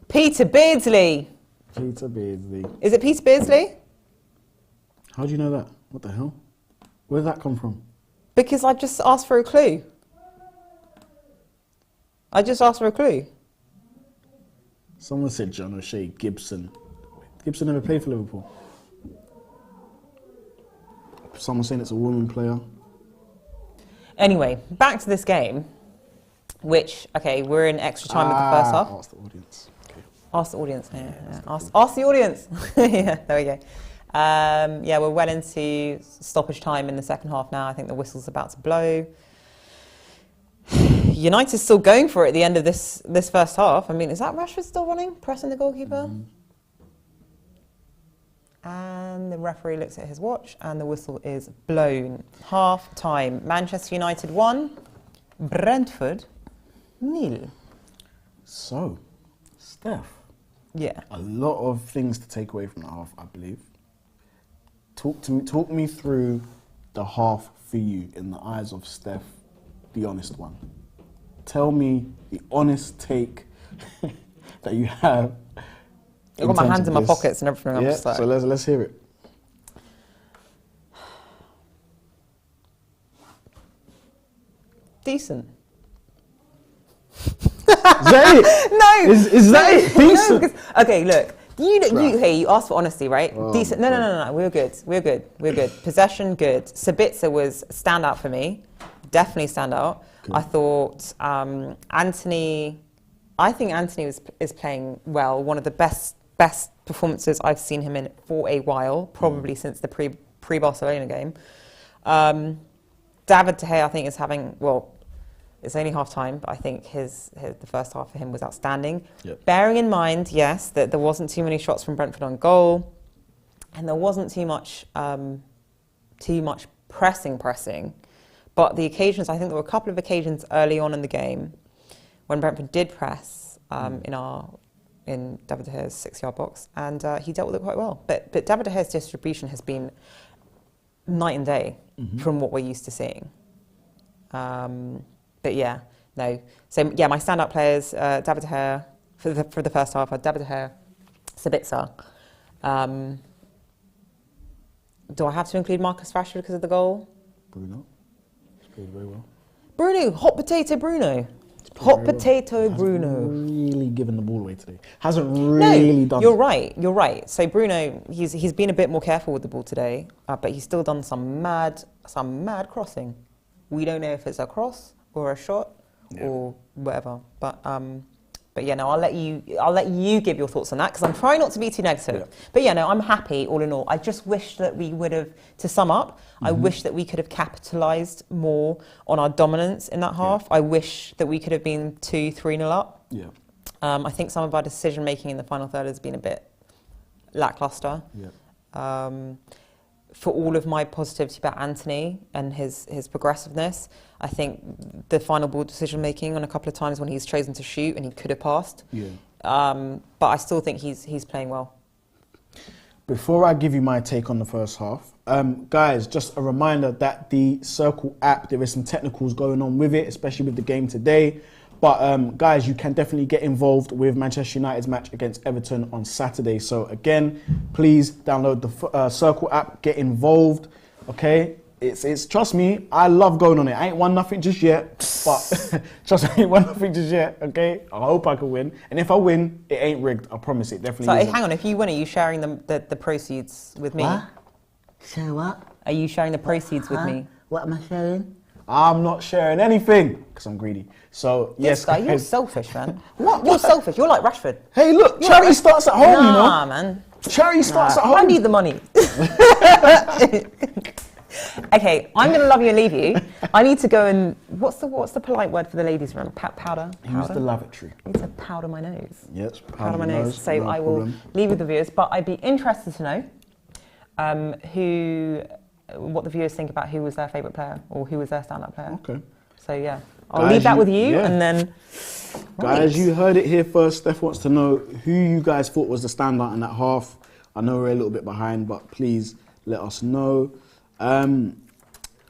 Peter Beardsley. Peter Beardsley. Is it Peter Beardsley? How do you know that? What the hell? Where did that come from? Because I just asked for a clue. I just asked for a clue. Someone said John O'Shea Gibson. Gibson never played for Liverpool. Someone saying it's a woman player. Anyway, back to this game, which, okay, we're in extra time with the first half. Ask the audience. Okay. Ask the audience, yeah. Ask the audience. Yeah, there we go. Yeah, we're well into stoppage time in the second half now. I think the whistle's about to blow. United's still going for it at the end of this first half. I mean, is that Rashford still running, pressing the goalkeeper? And the referee looks at his watch and the whistle is blown. Half time. Manchester United 1, Brentford 0. So, Steph. Yeah. A lot of things to take away from the half, I believe. Talk me through the half for you in the eyes of Steph, the honest one. Tell me the honest take that you have. I've got my hands in my pockets and everything. Yeah, so let's hear it. Decent. Is that it? No. Is that it? Decent. No, okay, look. You asked for honesty, right? Oh, decent. No. We're good. Possession, good. Sabitzer was standout for me. Definitely standout. Good. I thought Anthony. I think Anthony is playing well. One of the best performances I've seen him in for a while, probably since the pre-Barcelona game. David De Gea, I think, is having, well, it's only half time, but I think the first half for him was outstanding. Yep. Bearing in mind, yes, that there wasn't too many shots from Brentford on goal, and there wasn't too much pressing. But the occasions, I think there were a couple of occasions early on in the game when Brentford did press in David De Gea's 6-yard box, and he dealt with it quite well. But David De Gea's distribution has been night and day from what we're used to seeing. But yeah, no. So yeah, my standout players, David De Gea for the first half, David De Gea, Sabitzer. Do I have to include Marcus Rashford because of the goal? Probably not. He's played very well. Bruno, hot potato Bruno. Hot potato Bruno. Really given the ball away today. Hasn't really done. You're right. So Bruno, he's been a bit more careful with the ball today, but he's still done some mad crossing. We don't know if it's a cross or a shot or whatever. But But yeah, no, I'll let you give your thoughts on that, because I'm trying not to be too negative. Yeah. But yeah, no, I'm happy all in all. I just wish that we would have, to sum up, I wish that we could have capitalised more on our dominance in that half. I wish that we could have been 2-3-0 up. Yeah. I think some of our decision making in the final third has been a bit lacklustre. Yeah. For all of my positivity about Anthony and his progressiveness, I think the final ball decision making on a couple of times when he's chosen to shoot and he could have passed. Yeah. But I still think he's playing well. Before I give you my take on the first half, guys, just a reminder that the Circl app, there is some technicals going on with it, especially with the game today. But guys, you can definitely get involved with Manchester United's match against Everton on Saturday. So again, please download the Circl app, get involved, okay? It's trust me, I love going on it. I ain't won nothing just yet, but trust me, I ain't won nothing just yet, okay? I hope I can win. And if I win, it ain't rigged, I promise it definitely So isn't. hang on, if you win, are you sharing the proceeds with me? What? Share what? Are you sharing the proceeds with me? What am I sharing? I'm not sharing anything because I'm greedy. So yes, Guy, you're selfish, man. What? You're selfish. You're like Rashford. Hey, look, charity starts at home, you know. Nah, man. Charity starts at home. I need the money. Okay, I'm going to love you and leave you. I need to go and what's the polite word for the ladies' room? Powder. Use the lavatory. I need to powder my nose. Yes, Powder my nose. So no I will problem. leave with the viewers, but I'd be interested to know what the viewers think about who was their favourite player or who was their stand-up player. Okay. So yeah, I'll leave that with you, and then. Guys, you heard it here first. Steph wants to know who you guys thought was the standout in that half. I know we're a little bit behind, but please let us know. And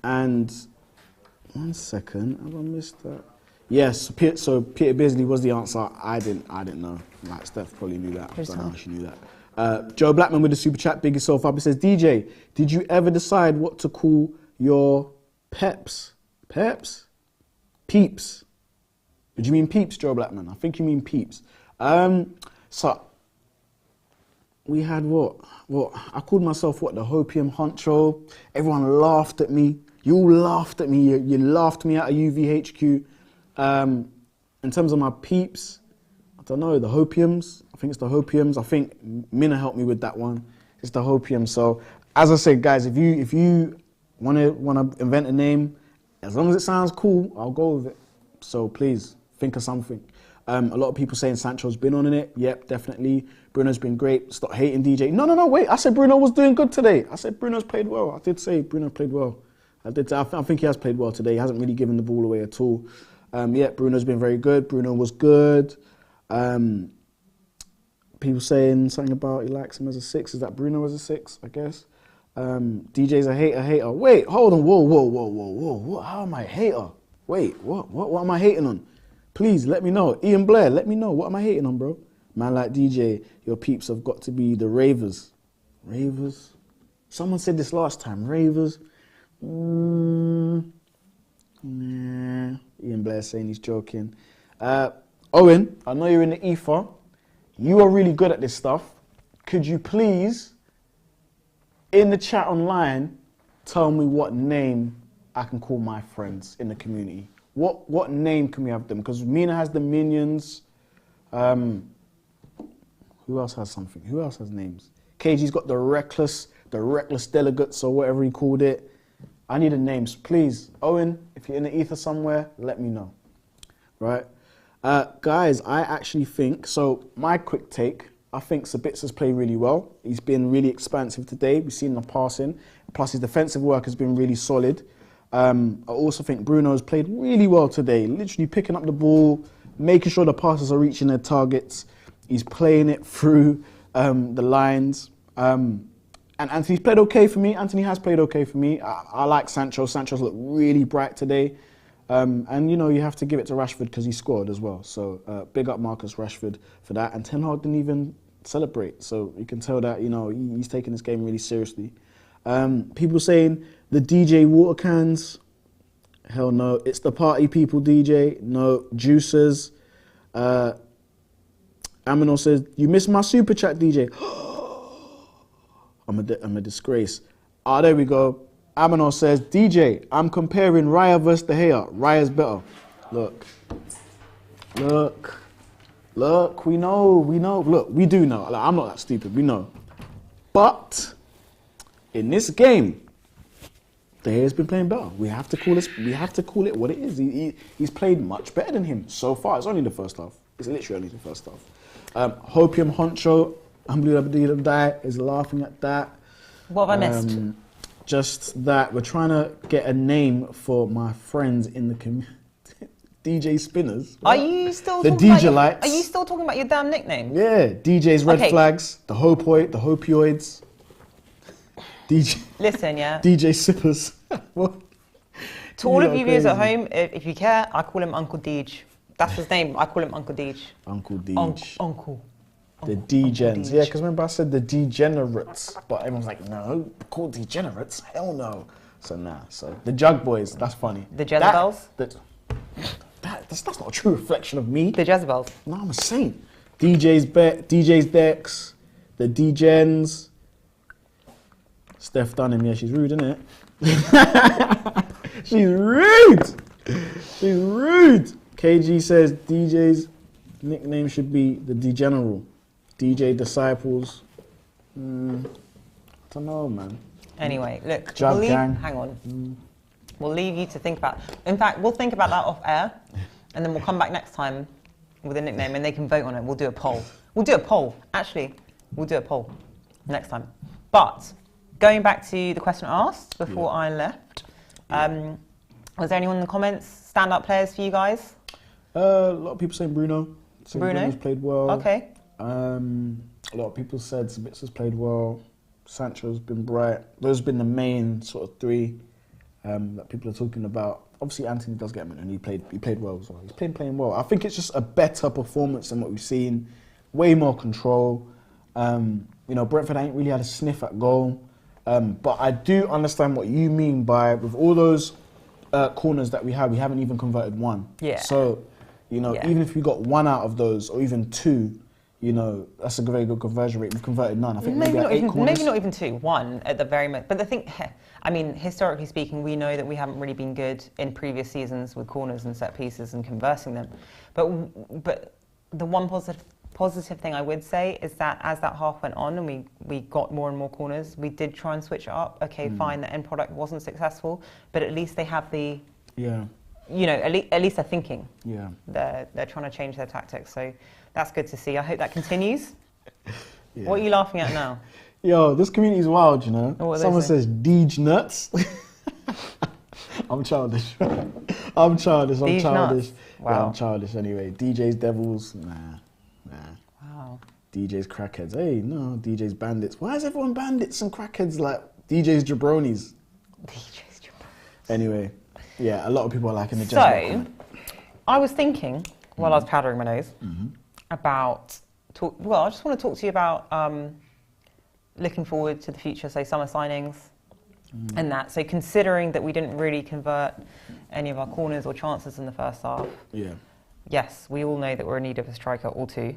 1 second, have I missed that? Yes, so Peter Beardsley was the answer. I didn't know. Like Steph probably knew that. I don't know how she knew that. Joe Blackman with the super chat, big yourself up. He says, DJ, did you ever decide what to call your peps? Peps? Peeps. Did you mean peeps, Joe Blackman? I think you mean peeps. So we had what? I called myself what? The Hopium Honcho. Everyone laughed at me. You all laughed at me. You laughed me out of UVHQ. In terms of my peeps, I don't know, the Hopiums. I think it's the Hopiums. I think Minna helped me with that one. It's the Hopium. So as I said, guys, if you want to invent a name, as long as it sounds cool, I'll go with it. So please think of something. A lot of people saying Sancho's been on in it. Yep, definitely. Bruno's been great. Stop hating DJ. No, wait. I said Bruno was doing good today. I said Bruno's played well. I did say Bruno played well. I think he has played well today. He hasn't really given the ball away at all. Yeah, Bruno's been very good. Bruno was good. People saying something about he likes him as a 6. Is that Bruno as a 6, I guess? DJ's a hater. Wait, hold on. Whoa. How am I a hater? Wait, what am I hating on? Please let me know. Ian Blair, let me know. What am I hating on, bro? Man like DJ, your peeps have got to be the ravers. Ravers? Someone said this last time. Ravers? Nah. Ian Blair saying he's joking. Owen, I know you're in the ether. You are really good at this stuff. Could you please, in the chat online, tell me what name I can call my friends in the community? What name can we have them? Because Mina has the minions. Who else has something? Who else has names? KG's got the reckless delegates or whatever he called it. I need a name. Please, Owen, if you're in the ether somewhere, let me know. Right? Guys, I actually think, so my quick take, I think Sabitza's played really well. He's been really expansive today. We've seen the passing. Plus his defensive work has been really solid. I also think Bruno's played really well today, literally picking up the ball, making sure the passes are reaching their targets. He's playing it through the lines. And Anthony's played okay for me. Anthony has played okay for me. I like Sancho. Sancho's looked really bright today. And, you know, you have to give it to Rashford because he scored as well. So big up Marcus Rashford for that. And Ten Hag didn't even celebrate. So you can tell that, you know, he's taking this game really seriously. People saying the DJ water cans. Hell no. It's the party people, DJ. No. Juicers. Aminor says, you missed my super chat, DJ. I'm a disgrace. There we go. Aminor says, DJ, I'm comparing Raya versus De Gea. Raya's better. Look. Look, we know. Look, we do know. Like, I'm not that stupid. We know. But in this game, De Gea's been playing better. We have to call it what it is. He's played much better than him so far. It's only the first half. It's literally only the first half. Hopium Honcho, Ambulabdai is laughing at that. What have I missed? Just that we're trying to get a name for my friends in the community. DJ Spinners. Are you still the talking DJ about lights? Are you still talking about your damn nickname? Yeah, DJ's red Okay. flags, the hopioids. DJ. Listen, yeah. DJ sippers. What? To all of you viewers at crazy. home, if you care, I call him Uncle Deej. That's his name. I call him Uncle Deej. Uncle Deej. Uncle. The degens. Deej. Yeah, because remember I said the degenerates, but everyone's like, no, called degenerates? Hell no. So nah. So the Jug Boys. That's funny. The Jezebels? That's not a true reflection of me. The Jezebels. No, I'm a saint. DJ's Dex, the Degens. Steph Dunham, yeah, she's rude, isn't it? She's rude. She's rude. KG says DJ's nickname should be the Degeneral. DJ Disciples. I don't know, man. Anyway, look. Jug Gang. Hang on. We'll leave you to think about. In fact, we'll think about that off air, and then we'll come back next time with a nickname, and they can vote on it. We'll do a poll. Actually, we'll do a poll next time. But going back to the question asked before I left, was there anyone in the comments, standout players for you guys? A lot of people saying Bruno. Bruno's played well. Okay. A lot of people said Sabitzer's played well. Sancho's been bright. Those have been the main sort of three that people are talking about. Obviously, Anthony does get a minute, and he played well as well. He's playing well. I think it's just a better performance than what we've seen. Way more control. Brentford ain't really had a sniff at goal. But I do understand what you mean by, with all those corners that we haven't even converted one. Yeah. So, even if we got one out of those, or even two, that's a very good conversion rate. We've converted none. I think maybe not 8 even, corners. maybe not even two, one at the very most. But the thing, I mean, historically speaking, we know that we haven't really been good in previous seasons with corners and set pieces and converting them. But the one positive thing I would say is that as that half went on and we got more and more corners, we did try and switch it up. Okay, fine, the end product wasn't successful, but at least they have the, at least they're thinking. Yeah. They're trying to change their tactics, so that's good to see. I hope that continues. Yeah. What are you laughing at now? Yo, this community's wild, What Someone they say? says Deej nuts. I'm childish. I'm childish. Deej nuts? Yeah, Wow. I'm childish anyway. DJ's devils, nah. Wow. DJ's crackheads. Hey, no, DJ's bandits. Why is everyone bandits and crackheads like DJ's jabronis? DJ's jabronis. Anyway, yeah, a lot of people are liking the So, Jezebel comment. I was thinking, while I was powdering my nose, about... I just want to talk to you about looking forward to the future, so summer signings and that. So considering that we didn't really convert any of our corners or chances in the first half, yes, we all know that we're in need of a striker or two.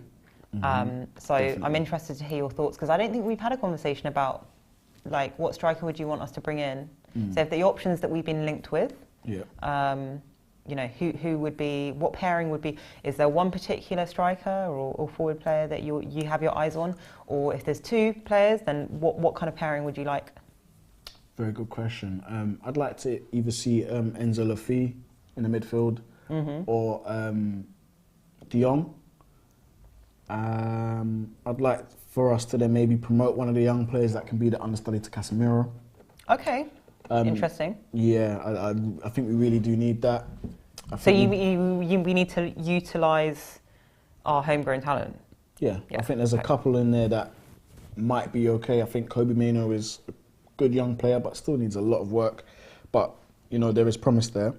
Definitely. I'm interested to hear your thoughts, because I don't think we've had a conversation about, like, what striker would you want us to bring in? So if the options that we've been linked with, who would be, what pairing would be, is there one particular striker or forward player that you have your eyes on? Or if there's two players, then what kind of pairing would you like? Very good question. I'd like to either see Enzo Lafi in the midfield or De Jong. I'd like for us to then maybe promote one of the young players that can be the understudy to Casemiro. Okay, interesting. Yeah, I think we really do need that. So we need to utilise our homegrown talent? Yeah, I think there's a couple in there that might be okay. I think Kobe Mainoo is a good young player, but still needs a lot of work. But, there is promise there.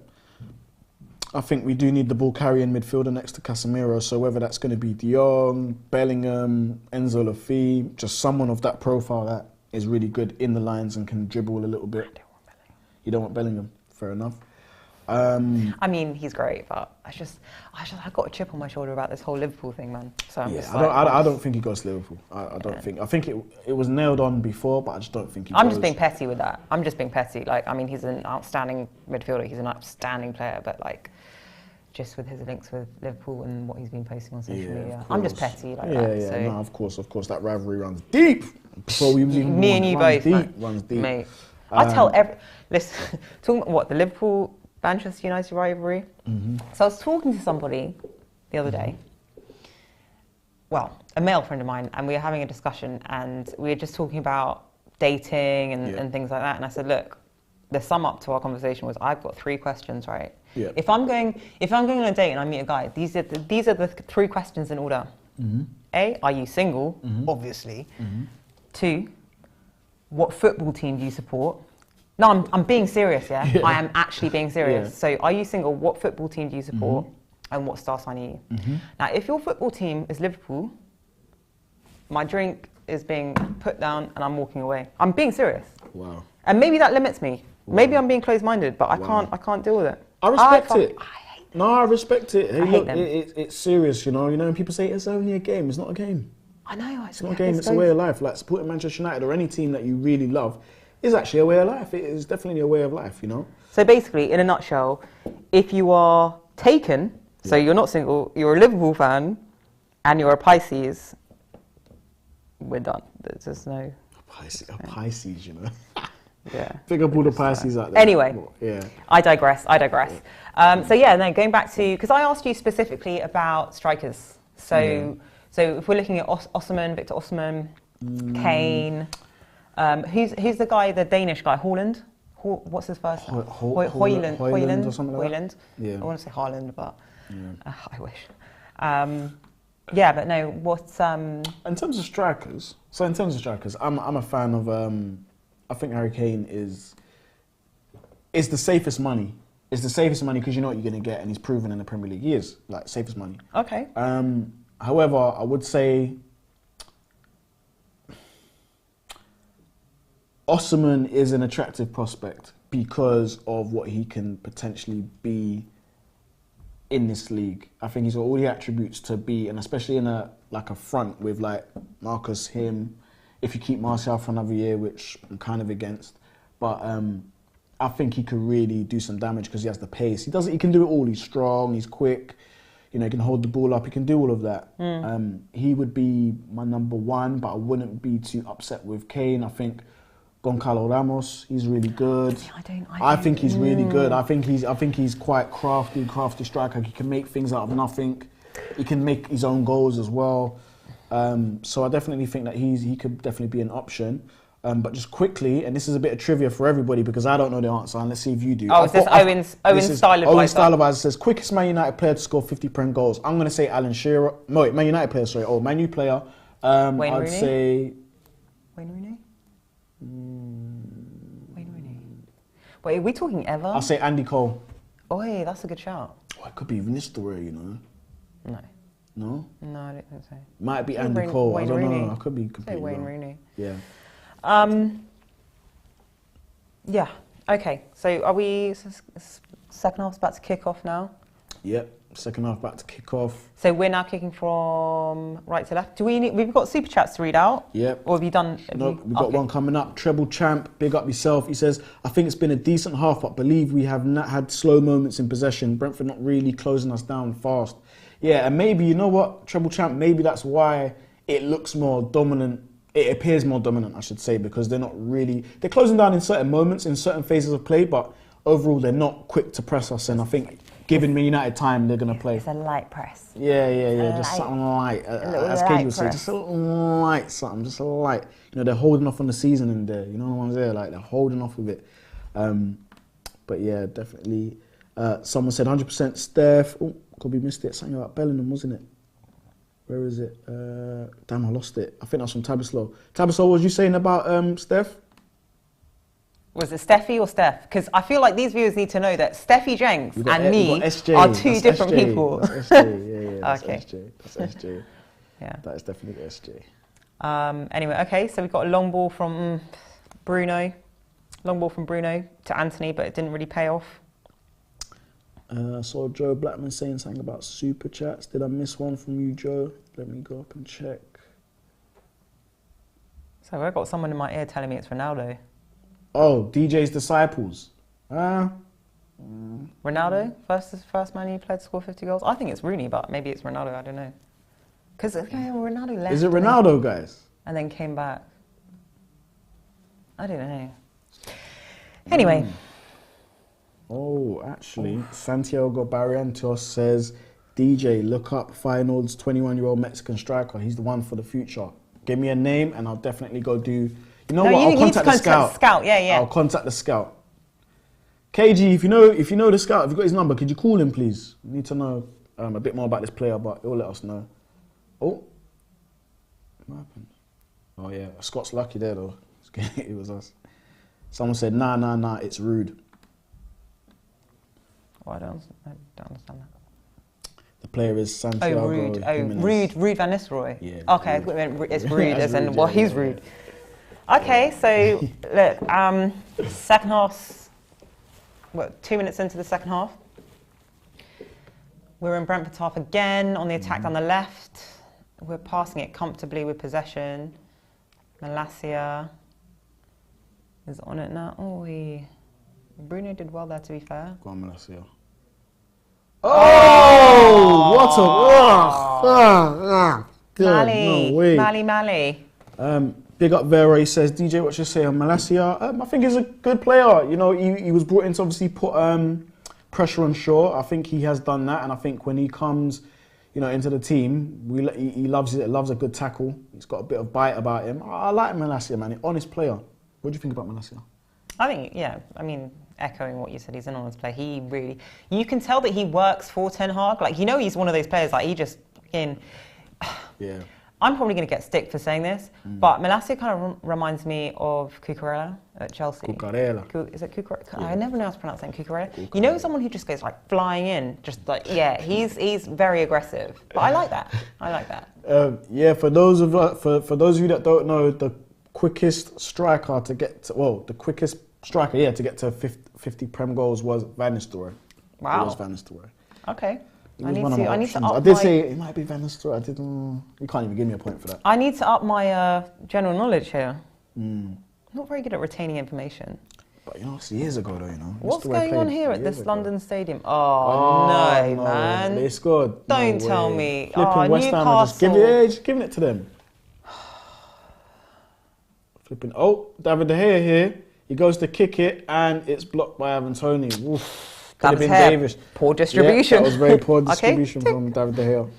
I think we do need the ball carrying midfielder next to Casemiro. So whether that's going to be De Jong, Bellingham, Enzo Lafi, just someone of that profile that is really good in the lines and can dribble a little bit. You don't want Bellingham, fair enough. I mean, he's great, but I've got a chip on my shoulder about this whole Liverpool thing, man. So I'm just I don't think he goes to Liverpool. I don't think. I think it was nailed on before, but I just don't think he goes. I'm just being petty with that. I'm just being petty. Like, I mean, he's an outstanding midfielder. He's an outstanding player, but like, just with his links with Liverpool and what he's been posting on social Yeah, media. of I'm just course. petty like Yeah, that. yeah, So no, of course. That rivalry runs deep. Before we even me and you both, runs deep. mate. I tell listen, talking about what, the Liverpool Manchester United rivalry. So I was talking to somebody the other day, well, a male friend of mine, and we were having a discussion, and we were just talking about dating and things like that. And I said, look, the sum up to our conversation was, I've got 3 questions, right? Yeah. If I'm going on a date and I meet a guy, these are the 3 questions in order. A, are you single? Obviously. 2, what football team do you support? No, I'm being serious, yeah? I am actually being serious. So are you single? What football team do you support? And what star sign are you? Now, if your football team is Liverpool, my drink is being put down and I'm walking away. I'm being serious. Wow. And maybe that limits me. Maybe I'm being closed-minded, but I can't deal with it. I respect it. I hate that. No, I respect it. Hey, I hate look, them. it's serious, you know. And people say it's only a game. It's not a game. I know. It's not a game. It's a way of life. Like supporting Manchester United or any team that you really love is actually a way of life. It is definitely a way of life, you know. So basically, in a nutshell, if you are taken, so you're not single, you're a Liverpool fan, and you're a Pisces, we're done. There's just no... A Pisces, you know. Yeah. Big up all the Pisces out there. Anyway, yeah. I digress. So yeah, no, going back to, because I asked you specifically about strikers. So if we're looking at Osimhen, Victor Osimhen, Kane, who's the guy, the Danish guy, Haaland? What's his first name? Højlund or something like that? Højlund. Yeah. I want to say Haaland, but I wish. Yeah, but no, what's... In terms of strikers, I'm a fan of... I think Harry Kane is the safest money. It's the safest money because you know what you're going to get, and he's proven in the Premier League. He is, like, safest money. Okay. However, I would say Osimhen is an attractive prospect because of what he can potentially be in this league. I think he's got all the attributes to be, and especially in a front with like Marcus, him. If you keep Martial for another year, which I'm kind of against, but I think he could really do some damage because he has the pace. He can do it all. He's strong. He's quick. You know, he can hold the ball up. He can do all of that. He would be my number 1, but I wouldn't be too upset with Kane. I think Goncalo Ramos, he's really good. I think he's really good. I think he's quite crafty striker. He can make things out of nothing. He can make his own goals as well. So I definitely think that he could definitely be an option. But just quickly, and this is a bit of trivia for everybody because I don't know the answer, and let's see if you do. Oh, is this Owen's style advisor? Owen's style advisor says quickest Man United player to score 50 Prem goals. I'm going to say Alan Shearer. No, wait, Man United player, sorry. Oh, Man U player. Wayne I'd Rooney? say... Wayne Rooney? Wayne Rooney. Wait, are we talking ever? I'll say Andy Cole. Oh, hey, that's a good shout. Oh, it could be even this story, you know. No. No? No, I don't think so. Might be Andy Cole. I don't know. I could be Say completely Wayne wrong. Rooney. Yeah. Yeah. Okay. So are we second half's about to kick off now? Yep. Second half about to kick off. So we're now kicking from right to left. We've got super chats to read out? Yep. Or have you done? We've got one coming up. Treble Champ, big up yourself. He says, I think it's been a decent half, but believe we have not had slow moments in possession. Brentford not really closing us down fast. Yeah, and maybe, you know what, Treble Champ, maybe that's why it looks more dominant. It appears more dominant, I should say, because they're closing down in certain moments, in certain phases of play, but overall they're not quick to press us, and I think given Man United time, they're going to play. It's a light press. Yeah, just something light. As Katie would say, just a light something, just a light. You know, they're holding off on the season in there. You know the ones there, like they're holding off with it. But yeah, definitely. Someone said 100% Steph. Oh, could be missed it. Something about Bellingham, wasn't it? Where is it? Damn, I lost it. I think that's from Tabaslo. Tabaslo, what was you saying about Steph? Was it Steffi or Steph? Because I feel like these viewers need to know that Steffi Jenks and me are two different people. That's SJ, yeah, that's okay. SJ. That's SJ. Yeah. That is definitely SJ. Anyway, okay, so we've got a long ball from Bruno. Long ball from Bruno to Anthony, but it didn't really pay off. I saw Joe Blackman saying something about super chats. Did I miss one from you, Joe? Let me go up and check. So I've got someone in my ear telling me it's Ronaldo. Oh, DJ's Disciples. Ronaldo, first man you played to score 50 goals. I think it's Rooney, but maybe it's Ronaldo. I don't know. Because Ronaldo left. Is it Ronaldo, guys? And then came back. I don't know. Anyway. Oh, actually, Santiago Barrientos says, DJ, look up Feyenoord's 21-year-old Mexican striker. He's the one for the future. Give me a name and I'll definitely go do... You know what? I'll contact the scout. Yeah. I'll contact the scout. KG, if you know the scout, if you've got his number, could you call him, please? We need to know a bit more about this player, but he'll let us know. Oh. What happened? Oh, yeah. Scott's lucky there, though. It was us. Someone said, nah, it's rude. Oh, I don't understand that. The player is Santiago. Rude Van Nistelrooy. Yeah. Okay, it's rude as in, well, he's rude. Okay, so look, second half, 2 minutes into the second half. We're in Brentford half again on the attack down the left. We're passing it comfortably with possession. Malacia is on it now. Oh, Bruno did well there, to be fair. Go on, Malacia. Oh, what a... Mali, no way. Mali. Big up Vera, he says, DJ, what you say on Malacia? I think he's a good player. You know, he was brought in to obviously put pressure on Shaw. I think he has done that, and I think when he comes, you know, into the team, he loves it. Loves a good tackle. He's got a bit of bite about him. I like Malacia, man. An honest player. What do you think about Malacia? I think, yeah, I mean, echoing what you said, he's an honest player. He really, you can tell that he works for Ten Hag. Like, you know, he's one of those players, like, he just, yeah. I'm probably going to get stick for saying this, but Malacia kind of reminds me of Cucurella at Chelsea. Cucurella. Is it Cucurella? Yeah. I never know how to pronounce it. Cucurella. You know, someone who just goes like flying in, just like, yeah, he's very aggressive. But I like that. Yeah, for those of you that don't know, the quickest striker to get to, the quickest striker, to get to 50 Prem goals was Van Nistelrooy. Wow. It was Van Nistelrooy. Okay. I need to up I did say it might be Van Nistelrooy. You can't even give me a point for that. I need to up my general knowledge here. I'm not very good at retaining information. But you know, it's years ago though, you know. What's going on here at this London stadium? Oh, no, man. They scored. Don't tell me. Flipping West Ham are just giving it to them. Flipping, David De Gea here. He goes to kick it and it's blocked by Ivan Toney. Oof. That was Davis. Poor distribution. Yeah, that was very poor distribution from David De Gea.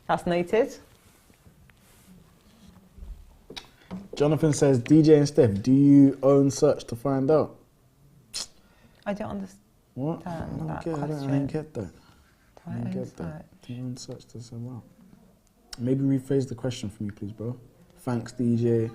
That's noted. Jonathan says, DJ and Steph, do you own Search to find out? I don't understand what? that question. I didn't get that. I didn't get that. Do you own Search to find out? Maybe rephrase the question for me, please, bro. Thanks, DJ.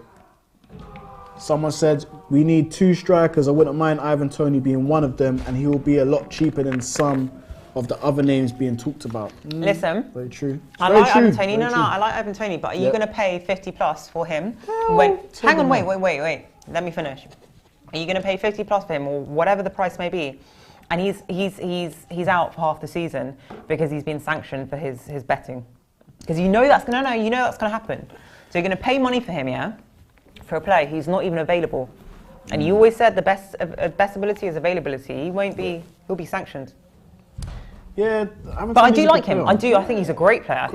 Someone said, we need 2 strikers. I wouldn't mind Ivan Toney being one of them, and he will be a lot cheaper than some of the other names being talked about. Listen. Very true. I like Ivan Toney. No, I like Ivan Toney, but are you going to pay 50 plus for him? Hang on, wait. Let me finish. Are you going to pay 50 plus for him, or whatever the price may be? And he's out for half the season because he's been sanctioned for his betting. Because you know that's going to happen. So you're going to pay money for him, yeah? For a player, he's not even available. And you always said the best ability is availability. He'll be sanctioned. Yeah, but I do like him. I think he's a great player.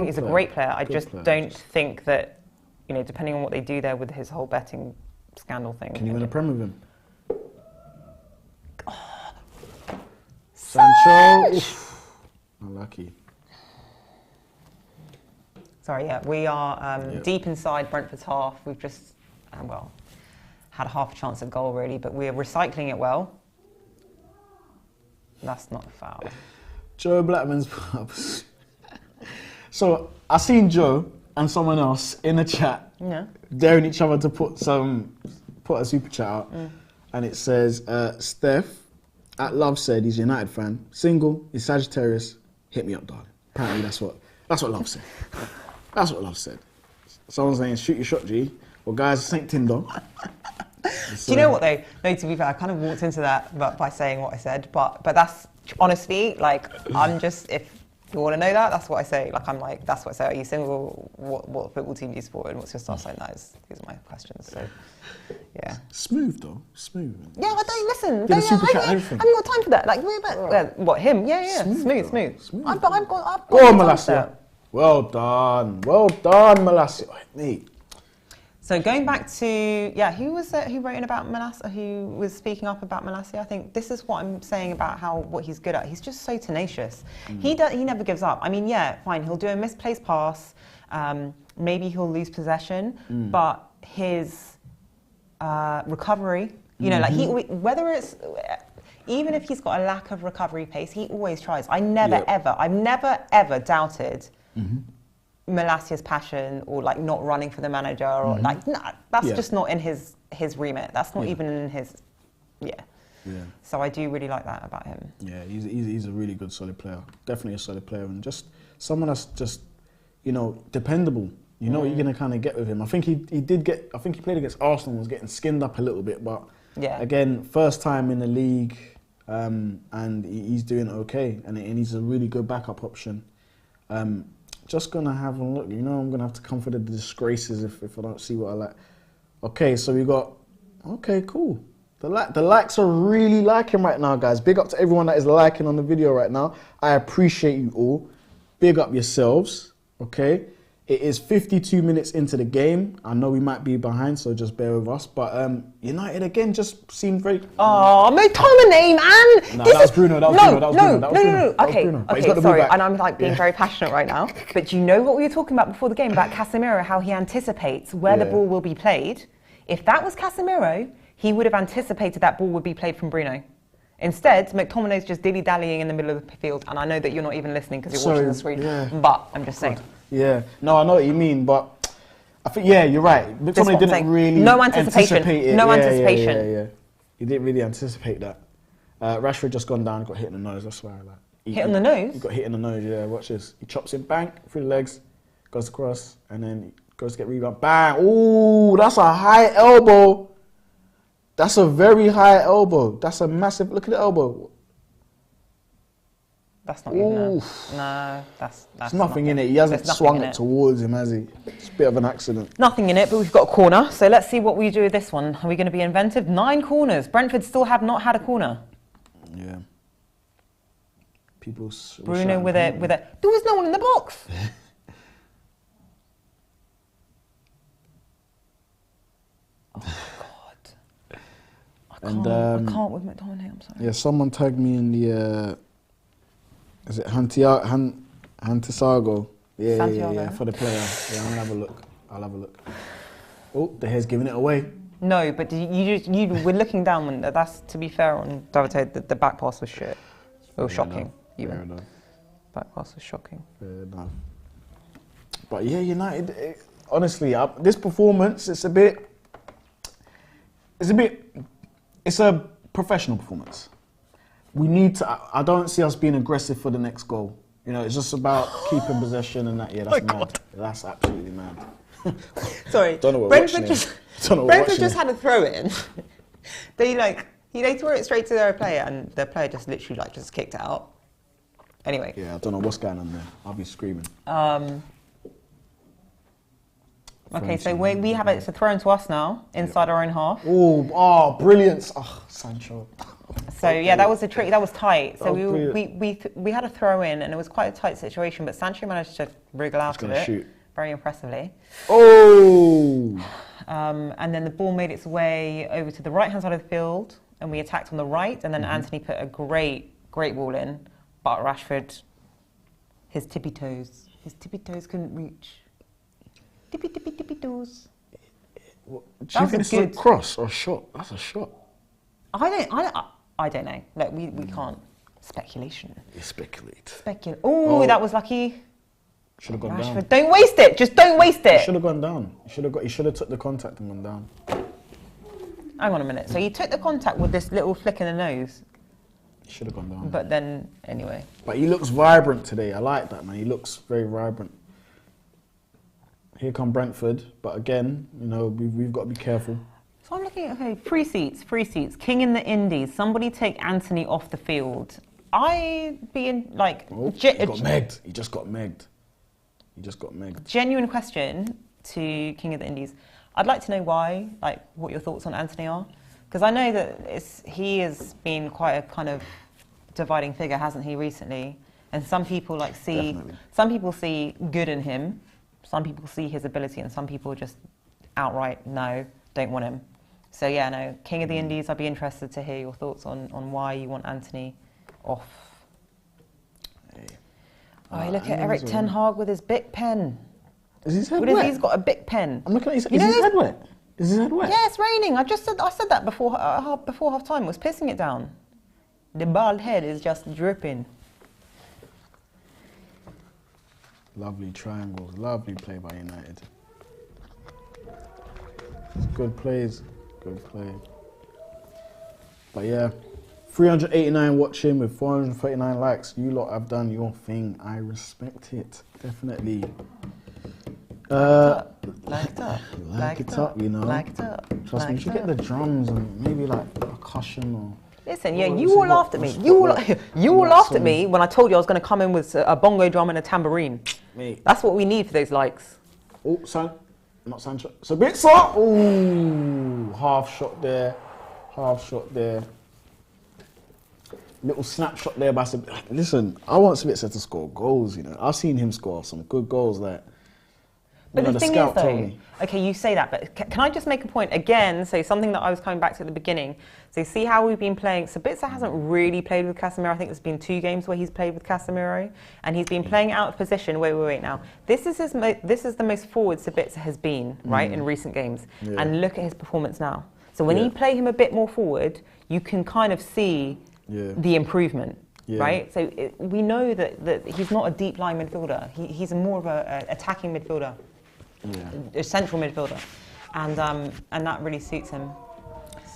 I just don't think that, you know, depending on what they do there with his whole betting scandal thing. Can you win a Prem with him? Sancho. Unlucky. Sorry, yeah, we are deep inside Brentford's half. We've just, had half a chance at goal really, but we're recycling it well. That's not a foul. Joe Blackman's pubs. So I seen Joe and someone else in the chat daring each other to put a super chat out, and it says Steph at Love said he's a United fan, single, he's Sagittarius. Hit me up, darling. Apparently that's what Love said. That's what Love said. Someone's saying shoot your shot, G. Well, guys, this ain't Tinder. Do you know what though? No, to be fair, I kind of walked into that by saying what I said, but that's honestly, like, I'm just, if you want to know that's what I say. Like, I'm like, that's what I say. Are you single? What football team do you support? And what's your star sign? These are my questions. So, Yeah. Smooth though, smooth. Yeah, I don't listen. Did a super chat and I everything. haven't got time for that. Like, what, him? Yeah. Smooth. I've got Go on, time for Malassia. that. Well done, Malassia. Oh, mate. So going back to, who was it who wrote in about Malassia, who was speaking up about Malassia? I think this is what I'm saying about what he's good at. He's just so tenacious. He never gives up. I mean, yeah, fine, he'll do a misplaced pass. Maybe he'll lose possession, but his recovery, you know, like whether it's, even if he's got a lack of recovery pace, he always tries. I've never ever doubted Malassia's passion or like not running for the manager or like, nah, that's just not in his remit. That's not even in his, So I do really like that about him. Yeah, he's a really good solid player. Definitely a solid player, and just someone that's just, you know, dependable. You know what you're gonna kind of get with him. I think he played against Arsenal and was getting skinned up a little bit, but again, first time in the league, and he's doing okay, and he's a really good backup option. Just gonna have a look. You know, I'm gonna have to come for the disgraces if I don't see what I like. Okay, so we got. Okay, cool. The likes are really liking right now, guys. Big up to everyone that is liking on the video right now. I appreciate you all. Big up yourselves. Okay. It is 52 minutes into the game. I know we might be behind, so just bear with us. But United again just seemed very. Oh, McTominay, man! No, that was Bruno. That was Bruno. No. Okay, sorry. And I'm like being very passionate right now. But do you know what we were talking about before the game about Casemiro? How he anticipates where the ball will be played. If that was Casemiro, he would have anticipated that ball would be played from Bruno. Instead, McTominay's just dilly-dallying in the middle of the field, and I know that you're not even listening because you're watching the screen. But I'm just saying. Yeah, no, I know what you mean, but I think you're right. McTominay didn't really anticipate it. No anticipation. Yeah. He didn't really anticipate that. Rashford just gone down, got hit in the nose. That's why I like. Hit on the nose? He got hit in the nose. Yeah, watch this. He chops it, bang, through the legs, goes across, and then goes to get rebound. Bang! Ooh, that's a high elbow. That's a very high elbow. That's a massive. Look at the elbow. That's not even no, that's There's nothing in it. He hasn't swung it towards him, has he? It's a bit of an accident. Nothing in it, but we've got a corner. So let's see what we do with this one. Are we going to be inventive? 9 corners. Brentford still have not had a corner. Yeah. Bruno with a. There was no one in the box. Oh God. I can't with McTominay. I'm sorry. Yeah, someone tagged me in the. Is it Hantisago? Yeah, for the player. Yeah, I'm gonna have a look. I'll have a look. Oh, the hair's giving it away. No, but you were looking down when that's, to be fair on Davide, the back pass was shit. It was shocking. Fair enough. Back pass was shocking. Fair enough. But yeah, United, honestly, this performance, it's a professional performance. We need to. I don't see us being aggressive for the next goal. You know, it's just about keeping possession and that. Yeah, that's mad. God. That's absolutely mad. Sorry, don't know what Brentford just had a throw in. They threw it straight to their player, and their player just literally just kicked it out. Anyway. Yeah, I don't know what's going on there. I'll be screaming. Okay, so we have it's a throw in to us now inside our own half. Oh, brilliant! Oh, Sancho. So yeah, that was a trick. That was tight. So we had a throw in, and it was quite a tight situation. But Sancho managed to wriggle out of it very impressively. Oh! And then the ball made its way over to the right-hand side of the field, and we attacked on the right. And then Anthony put a great ball in, but Rashford, his tippy toes couldn't reach. Tippy toes. Do you think it's a cross or a shot? That's a shot. I don't know. Look, we can't. Speculation. You speculate. Oh, that was lucky. Should have gone down. Don't waste it. Just don't waste it. Should have gone down. He should have took the contact and gone down. Hang on a minute. So you took the contact with this little flick in the nose. He should have gone down. But then, anyway. But he looks vibrant today. I like that, man. He looks very vibrant. Here come Brentford, but again, you know, we've got to be careful. So I'm looking at, okay, free seats. King in the Indies. Somebody take Anthony off the field. He just got megged. Genuine question to King of the Indies. I'd like to know why, like what your thoughts on Anthony are. Because I know that he has been quite a kind of dividing figure, hasn't he, recently? And some people some people see good in him, some people see his ability, and some people just outright no, don't want him. So yeah, no, King of the Indies, I'd be interested to hear your thoughts on why you want Anthony off. Oh, look at Eric Ten Hag with his Bic pen. Is his head wet? He's got a Bic pen. I'm looking at his, is his head wet? Is his head wet? Yeah, it's raining. I said that before half time. It was pissing it down. The bald head is just dripping. Lovely triangles. Lovely play by United. Good plays. Good play. But yeah, 389 watching with 439 likes. You lot have done your thing. I respect it. Definitely. Like it up. Like it up, you know. Like it up. Trust me, you should get the drums and maybe like percussion or... Listen, yeah, you all laughed at me. You all laughed at me when I told you I was going to come in with a bongo drum and a tambourine. Mate. That's what we need for those likes. Oh, not Sancho. Sabitzer! Ooh, half shot there. Half shot there. Little snapshot there by Sabitzer. Listen, I want Sabitzer to score goals, you know. I've seen him score some good goals like... But the thing is though, okay, you say that, but can I just make a point again? So something that I was coming back to at the beginning. So see how we've been playing. Sabitzer hasn't really played with Casemiro. I think there's been 2 games where he's played with Casemiro, and he's been playing out of position. Wait now. This is the most forward Sabitzer has been, right, in recent games. Yeah. And look at his performance now. So when you play him a bit more forward, you can kind of see the improvement. Yeah. Right, so we know that he's not a deep line midfielder. He's more of a attacking midfielder. Yeah. A central midfielder, and that really suits him.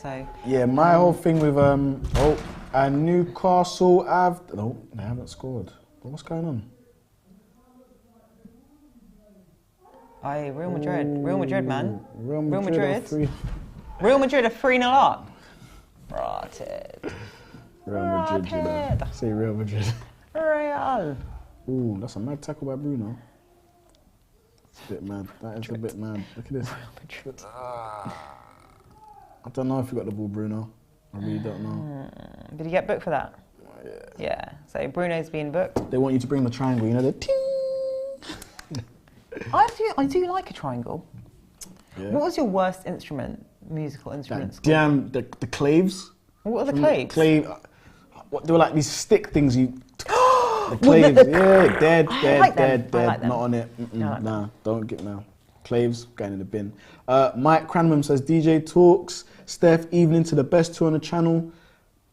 So yeah, my whole thing with and Newcastle they haven't scored. What's going on? Real Madrid, man. Real Madrid. Real Madrid are 3-0 up. Rotted. Real Madrid, you know. Say Real Madrid. Real. Ooh, that's a mad tackle by Bruno. It's a bit mad. That is a bit mad. Look at this. I don't know if you got the ball, Bruno. I really don't know. Did you get booked for that? Yeah. So Bruno's been booked. They want you to bring the triangle, you know, the ting. I do like a triangle. Yeah. What was your worst musical instrument? Damn, the claves. What are the claves? They were like these stick things you... The claves, dead, not on it. Nah, don't get now. Claves, going in the bin. Mike Cranham says, DJ Talks, Steph, evening to the best 2 on the channel.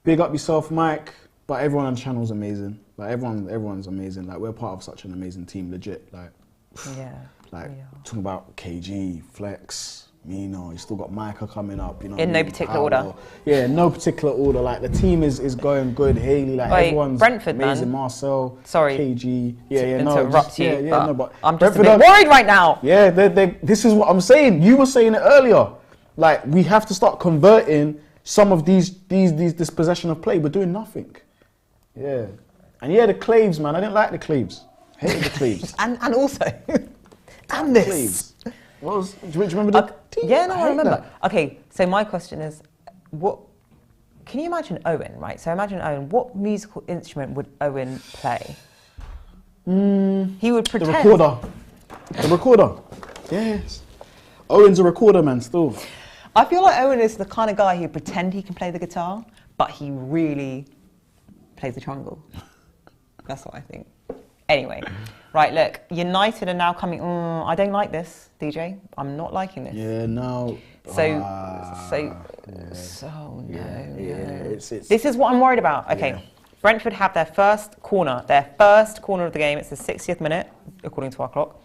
Big up yourself, Mike. But everyone on the channel is amazing. Like everyone's amazing. Like we're part of such an amazing team, legit. Like, talking about KG, Flex, Mino, you still got Micah coming up, you know. In no particular order. Yeah, no particular order. Like the team is going good. Haley, like everyone's Brentford, amazing. Man. Marcel, sorry, KG. Interrupt you. But I'm just a bit worried right now. Yeah, this is what I'm saying. You were saying it earlier. Like we have to start converting some of this possession of play. We're doing nothing. Yeah, and the Claves, man. I didn't like the Claves. Hated the Claves. and also, damn this. Claves. Do you remember the team? Yeah, no, I remember. That. Okay, so my question is, can you imagine Owen, right? So imagine Owen, what musical instrument would Owen play? He would pretend... The recorder. Yes. Owen's a recorder, man, still. I feel like Owen is the kind of guy who pretend he can play the guitar, but he really plays the triangle. That's what I think. Anyway, right, look, United are now coming, I don't like this, DJ. I'm not liking this. Yeah, no. This is what I'm worried about. Okay, yeah. Brentford have their first corner of the game. It's the 60th minute, according to our clock.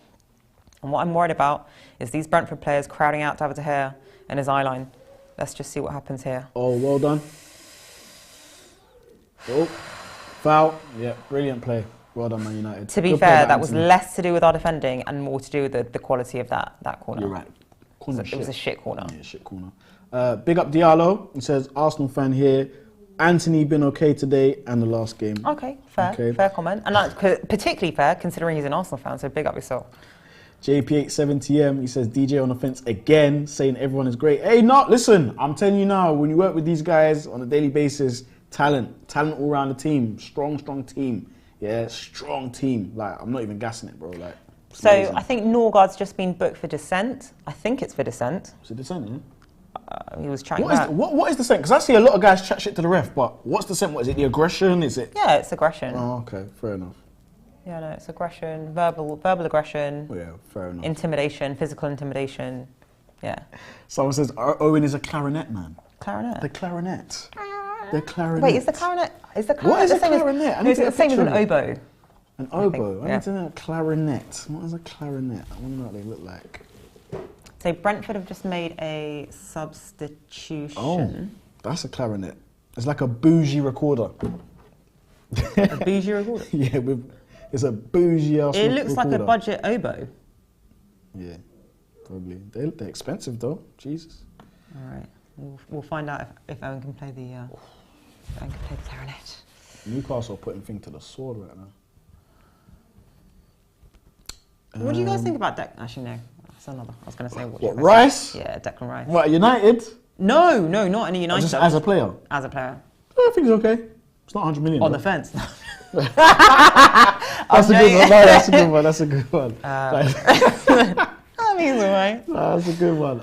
And what I'm worried about is these Brentford players crowding out David De Gea and his eye line. Let's just see what happens here. Oh, well done. Oh, foul. Yeah, brilliant play. Well done, Man United. To be fair, that was less to do with our defending and more to do with the quality of that corner. You're right. It was a shit corner. Yeah, shit corner. Big up Diallo. He says, Arsenal fan here. Anthony been okay today and the last game. Okay, fair comment. And that's particularly fair considering he's an Arsenal fan, so big up yourself. JP870M, he says DJ on the fence again, saying everyone is great. Hey, no, listen, I'm telling you now, when you work with these guys on a daily basis, talent all around the team, strong team. Yeah, strong team. Like, I'm not even gassing it, bro. Like, So amazing. I think Norgard's just been booked for dissent. I think it's for dissent. Is it dissent, yeah? He was chatting What is, back. what is dissent? Because I see a lot of guys chat shit to the ref, but what's dissent? What is it? The aggression? Is it? Yeah, it's aggression. Oh, okay, fair enough. Yeah, no, it's aggression, verbal aggression, Oh, yeah, fair enough. intimidation, physical intimidation. Yeah. Someone says Owen is a clarinet man. Clarinet. The clarinet. The clarinet. Wait, is the clarinet? Is the clarinet What is the a same as- clarinet? I no, need is to it get the a same as picture an of it. oboe? An oboe. I yeah. need to know a clarinet. What is a clarinet? I wonder what they look like. So Brentford have just made a substitution. Oh, that's a clarinet. It's like a bougie recorder. A bougie recorder. Yeah, it's a bougie ass It looks recorder. like a budget oboe. Yeah, probably. They're expensive though. Jesus. All right, we'll find out if Owen can play the clarinet. Newcastle are putting thing to the sword right now. What do you guys think about Actually, no. That's another. I was going to say What, Rice? Yeah, Declan Rice. What, United? No, not any United. Just as a player? As a player. I think it's okay. It's not 100 million. On though. the fence. That's a good one. No, that's a good one. That's a good one. I mean, it's alright. That's a good one.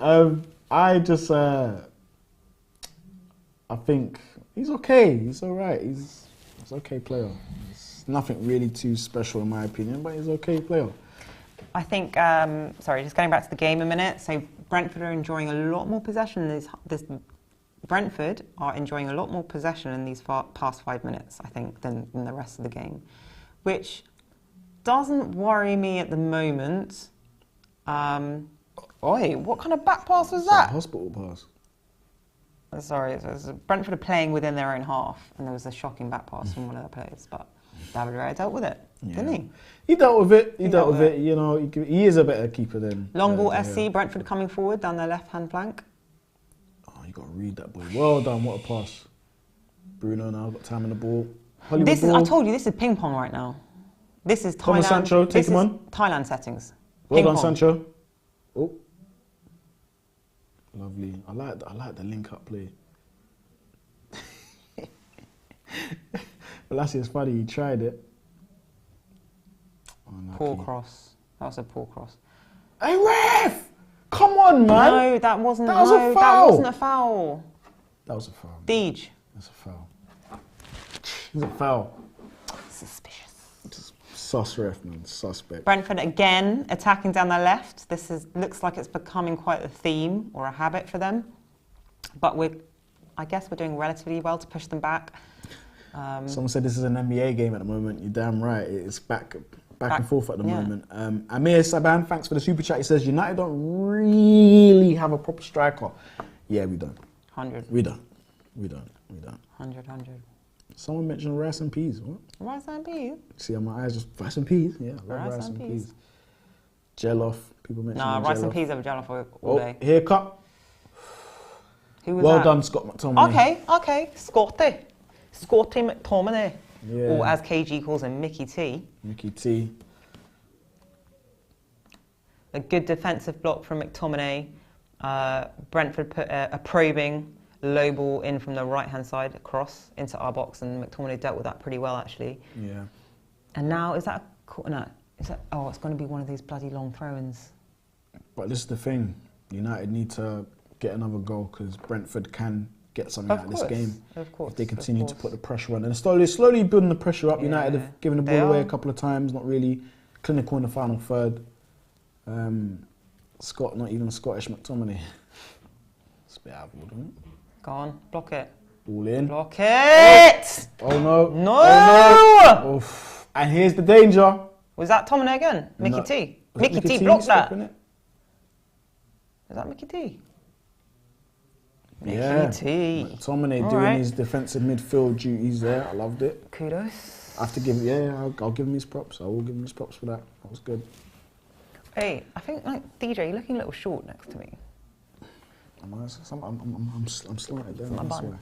I think he's okay. He's all right. He's an okay player. It's nothing really too special in my opinion, but he's an okay player. I think, sorry, just going back to the game a minute. So Brentford are enjoying a lot more possession Brentford are enjoying a lot more possession in these past 5 minutes, I think, than the rest of the game, which doesn't worry me at the moment. What kind of back pass was that? Hospital pass. Sorry, it was Brentford are playing within their own half, and there was a shocking back pass from one of their players, but David Raya dealt with it, didn't he? He dealt with it. He dealt with it. You know, he is a better keeper than. Long ball SC, Brentford coming forward down their left-hand flank. Oh, you got to read that boy. Well done. What a pass. Bruno now got time in the ball. I told you, this is ping pong right now. This is Thailand. Come on, Sancho, take him on. Thailand settings. Well Ping done, pong. Sancho. Oh, lovely. I like the link-up play. Balassi is funny. He tried it. Unlucky. Poor cross. That was a poor cross. Hey, ref! Come on, man. No, that wasn't. That was a That foul. wasn't a foul. That was a foul. Deej. That's a foul. It's a foul. Suspicious. Just sus ref, man. Suspect. Brentford again attacking down their left. Looks like it's becoming quite a theme or a habit for them. But I guess we're doing relatively well to push them back. Someone said this is an NBA game at the moment. You're damn right. It's back and forth at the moment. Amir Saban, thanks for the super chat. He says United don't really have a proper striker. Yeah, we don't. 100. We don't. 100. Someone mentioned rice and peas. What? Rice and peas? See how my eyes just rice and peas. Yeah, I love rice and peas. Jell-off. People mention Nah, rice and peas over jollof all day. Haircut. Who was Well that? done, Scott McTominay. Okay. Scotty McTominay. Yeah. Or as KG calls him, Mickey T. Mickey T. A good defensive block from McTominay. Brentford put a probing low ball in from the right-hand side across into our box, and McTominay dealt with that pretty well, actually. Yeah. And now, is that a corner? It's going to be one of these bloody long throw-ins. But this is the thing. United need to get another goal because Brentford can get something out of this game. Of course. If they continue to put the pressure on. And slowly building the pressure up. Yeah, United have given the they ball away are. a couple of times, not really clinical in the final third. Scott, not even Scottish McTominay. It's a bit out of order, isn't it? Go on, block it. Ball in. Block it! Oh no. No! Oh, no. Oof. And here's the danger. Was that Tominay again? Mickey No. T? Was it Mickey T T blocked that. stopping it? Is that Mickey T? Yeah. Mickey T. McTominay All doing right. his defensive midfield duties there. I loved it. Kudos. I have to give, I'll give him his props. I will give him his props for that. That was good. Hey, I think, DJ, you're looking a little short next to me. I'm slanted down. my That's bun. why.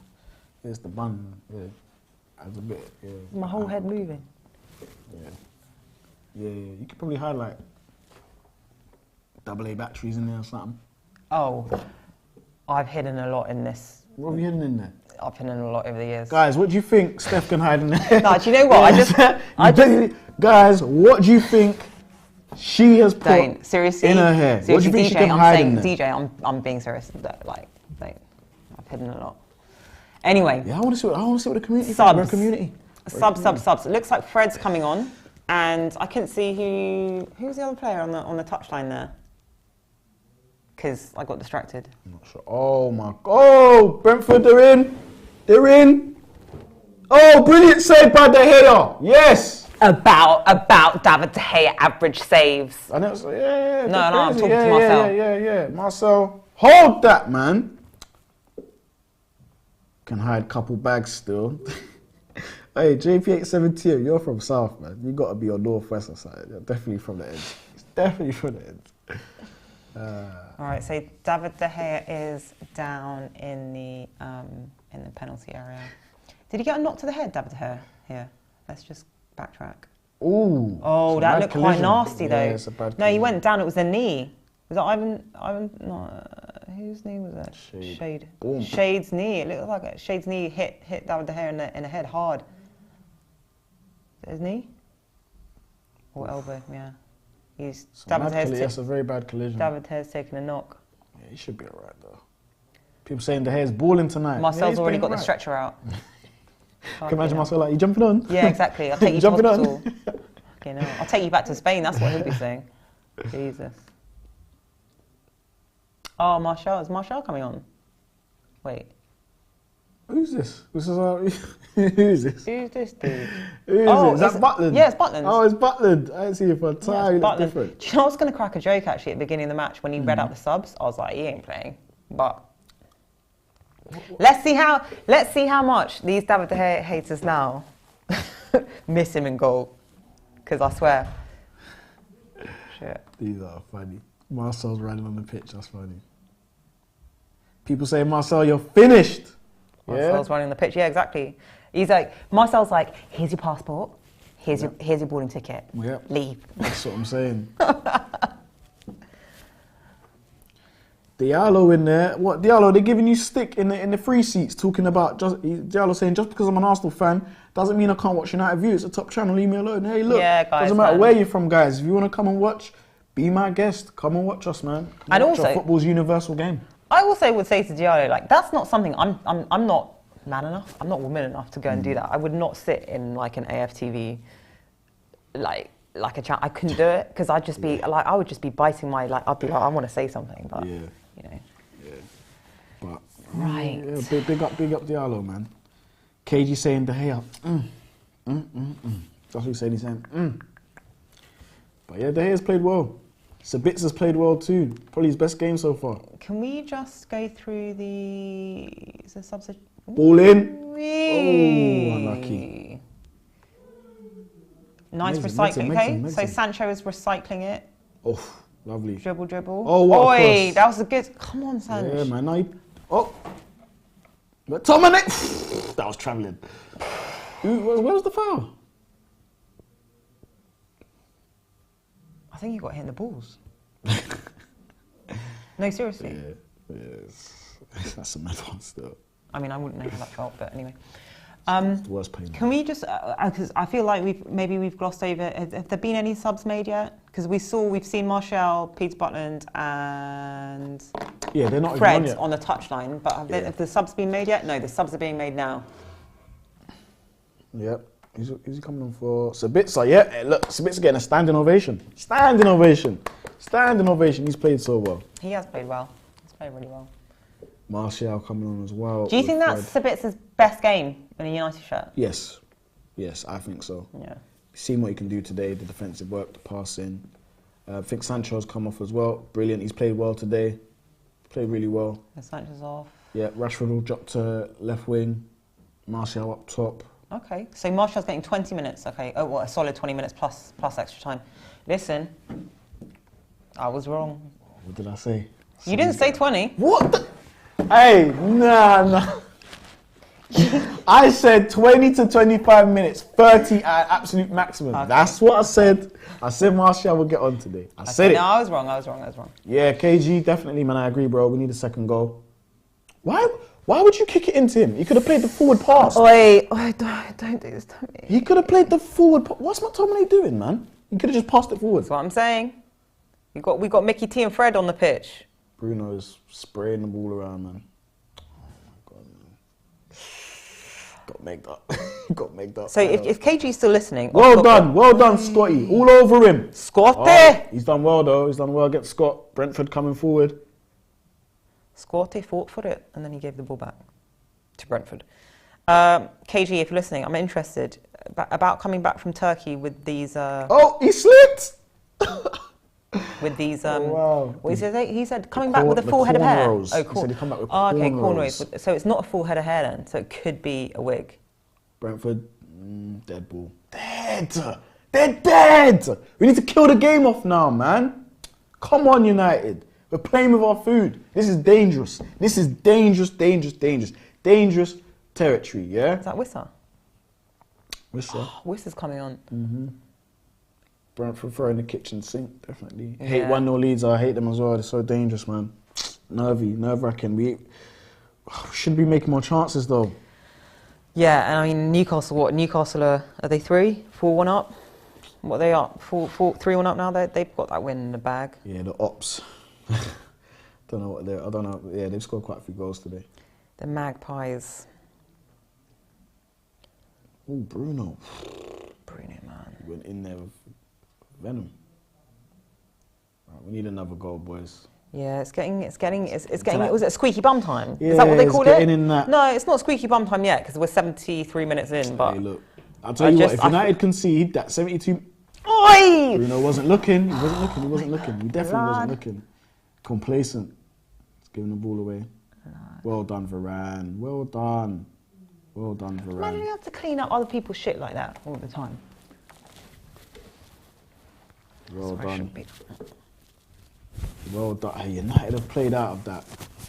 It's the bun. Yeah. Adds a bit. Yeah. My whole head moving. Yeah. You could probably highlight AA batteries in there or something. Oh, I've hidden a lot in this. What have you hidden in there? I've hidden a lot over the years. Guys, what do you think Steph can hide in there? No, do you know what? Guys, what do you think she has put seriously in her hair? Seriously, What do you think DJ, she can I'm hide saying, in there? DJ, I'm being serious. Like, I've hidden a lot. Anyway. Yeah, I want to see what the community Subs. thinks. Community. Subs. It looks like Fred's coming on, and I couldn't see who's the other player on the touchline there. Because I got distracted. I'm not sure. Oh my! Oh, Brentford, they're in. They're in. Oh, brilliant save by De Gea. Yes. About David De Gea average saves. I know. So, yeah. No, I'm talking yeah, to Marcel. Yeah. Marcel, hold that, man. Can hide a couple bags still. Hey, JP817, you're from South, man. You got to be on Northwest or something. You're definitely from the end. It's definitely from the end. All right, so David De Gea is down in the penalty area. Did he get a knock to the head, David De Gea? Here, let's just backtrack. Ooh. Oh, that looked quite nasty, though. Yeah, it's a bad no, he collision. went down. It was a knee. Was that Ivan? No, whose knee was that? Shade. Boom. Shade's knee. It looked like Shade's knee hit David De Gea in the head hard. Is it his knee? Or elbow? Yeah. That's a very bad collision. David De Gea's taking a knock. Yeah, he should be alright though. People saying De Gea's balling tonight. Marcel's already got the stretcher out. Can you imagine Marcel like, you jumping on? Yeah, exactly. I'll take you to jumping hospital. on? You know, I'll take you back to Spain. That's what he'll be saying. Jesus. Oh, Martial. Is Martial coming on? Wait. Who's this? Who is this? Who's this dude? Who is it? Is that Butland? Yeah, it's Butland. Oh, it's Butland. I didn't see it for a time. Yeah, It's different. Do you know what's going to crack a joke actually at the beginning of the match when he read out the subs? I was like, he ain't playing. But let's see how much these David De Gea haters now miss him in goal. Because I swear. Shit. These are funny. Marcel's running on the pitch. That's funny. People say, Marcel, you're finished. Marcel's running the pitch. Yeah, exactly. He's like, Marcel's like, here's your passport. Here's your boarding ticket. Yep. Leave. That's what I'm saying. Diallo in there. What, Diallo, they're giving you stick in the free seats talking about, Diallo saying, just because I'm an Arsenal fan, doesn't mean I can't watch United View. It's a top channel, leave me alone. Hey, look, yeah, guys, doesn't matter where you're from, guys. If you want to come and watch, be my guest. Come and watch us, man. And watch also, football's universal game. I also would say to Diallo, like, that's not something, I'm not man enough, I'm not woman enough to go and do that. I would not sit in like an AFTV, like a chat. I couldn't do it because I'd just be like, I would just be biting my, like, I'd be like, I want to say something, but you know. Yeah. But right. Yeah, big up Diallo, man. KG saying De Gea. That's what he's saying. He's saying. But yeah, De Gea's played well. Sabitz has played well too. Probably his best game so far. Can we just go through the substitute? Ball in. Oh, unlucky. Nice recycling. Okay, so Sancho is recycling it. Oh, lovely. Dribble. Oh, what a Oi, cross. that was a good. Come on, Sancho. Yeah, man. Now oh, but Dominic. That was travelling. Where was the foul? I think you got hit in the balls. No, seriously. Yeah, that's a mad one still. I mean, I wouldn't know how that felt, but anyway. The worst pain. Can we just, because I feel like we've glossed over, have there been any subs made yet? Because we've seen Martial, Peter Butland and they're not Fred yet. on the touchline, but have the subs been made yet? No, the subs are being made now. Yep. Who's he coming on for? Sabitzer, yeah. Hey, look, Sabitzer getting a standing ovation. Standing ovation. He's played so well. He has played well. He's played really well. Martial coming on as well. Do you think that's Sabitzer's best game in a United shirt? Yes, I think so. Yeah. Seen what he can do today, the defensive work, the passing. I think Sancho's come off as well. Brilliant. He's played well today. Played really well. And Sancho's off. Yeah, Rashford will drop to left wing. Martial up top. Okay, so Martial's getting 20 minutes. Okay, oh, what, a solid 20 minutes plus extra time. Listen, I was wrong. What did I say? You didn't say 20. What? Hey, nah. I said 20 to 25 minutes, 30 at absolute maximum. Okay. That's what I said. I said Martial will get on today. I said it. No, I was wrong. Yeah, KG, definitely, man. I agree, bro. We need a second goal. Why would you kick it into him? He could have played the forward pass. Wait, don't do this to me. He could have played the forward pass. What's McTominay doing, man? He could have just passed it forward. That's what I'm saying. We got Mickey T and Fred on the pitch. Bruno's spraying the ball around, man. Got megged up. Got megged up. So if KG's still listening... Well done, Scotty. All over him. Scotty! Oh, he's done well, though. He's done well against Scott. Brentford coming forward. Scotty fought for it, and then he gave the ball back to Brentford. KG, if you're listening, I'm interested about coming back from Turkey with these... Oh, he slipped! with these... wow. What he said coming back with a full head of hair. Cornrows. Oh, cool. He said he'd come back with okay, cornrows. cornrows. So it's not a full head of hair then, so it could be a wig. Brentford, dead ball. Dead! They're dead! We need to kill the game off now, man. Come on, United. We're playing with our food. This is dangerous. This is dangerous territory, yeah? Is that Wissa? Wissa. Oh, Wissa's coming on. Brentford throwing the kitchen sink, definitely. Yeah. Hate 1-0 leads, I hate them as well. They're so dangerous, man. Nerve-wracking. We should be making more chances, though. Yeah, and I mean, Newcastle, Newcastle are they 4-1 up? What are they up? 3-1 up now? They've got that win in the bag. Yeah, the Ops. Don't know what they're... I don't know. Yeah, they've scored quite a few goals today. The Magpies. Oh, Bruno. Man. He went in there with venom. Right, we need another goal, boys. Yeah, it's getting. Was it squeaky bum time? Yeah, Is that what they called it? getting in that. No, it's not squeaky bum time yet because we're 73 minutes in. But Hey, look, I'll tell you what. If United concede that 72, Oi! Bruno wasn't looking. He wasn't looking. He definitely wasn't looking. Complacent. He's giving the ball away. Well done, Varane. Well done, Varane. Imagine you have to clean up other people's shit like that all the time. Well done. Well done. Hey, United have played out of that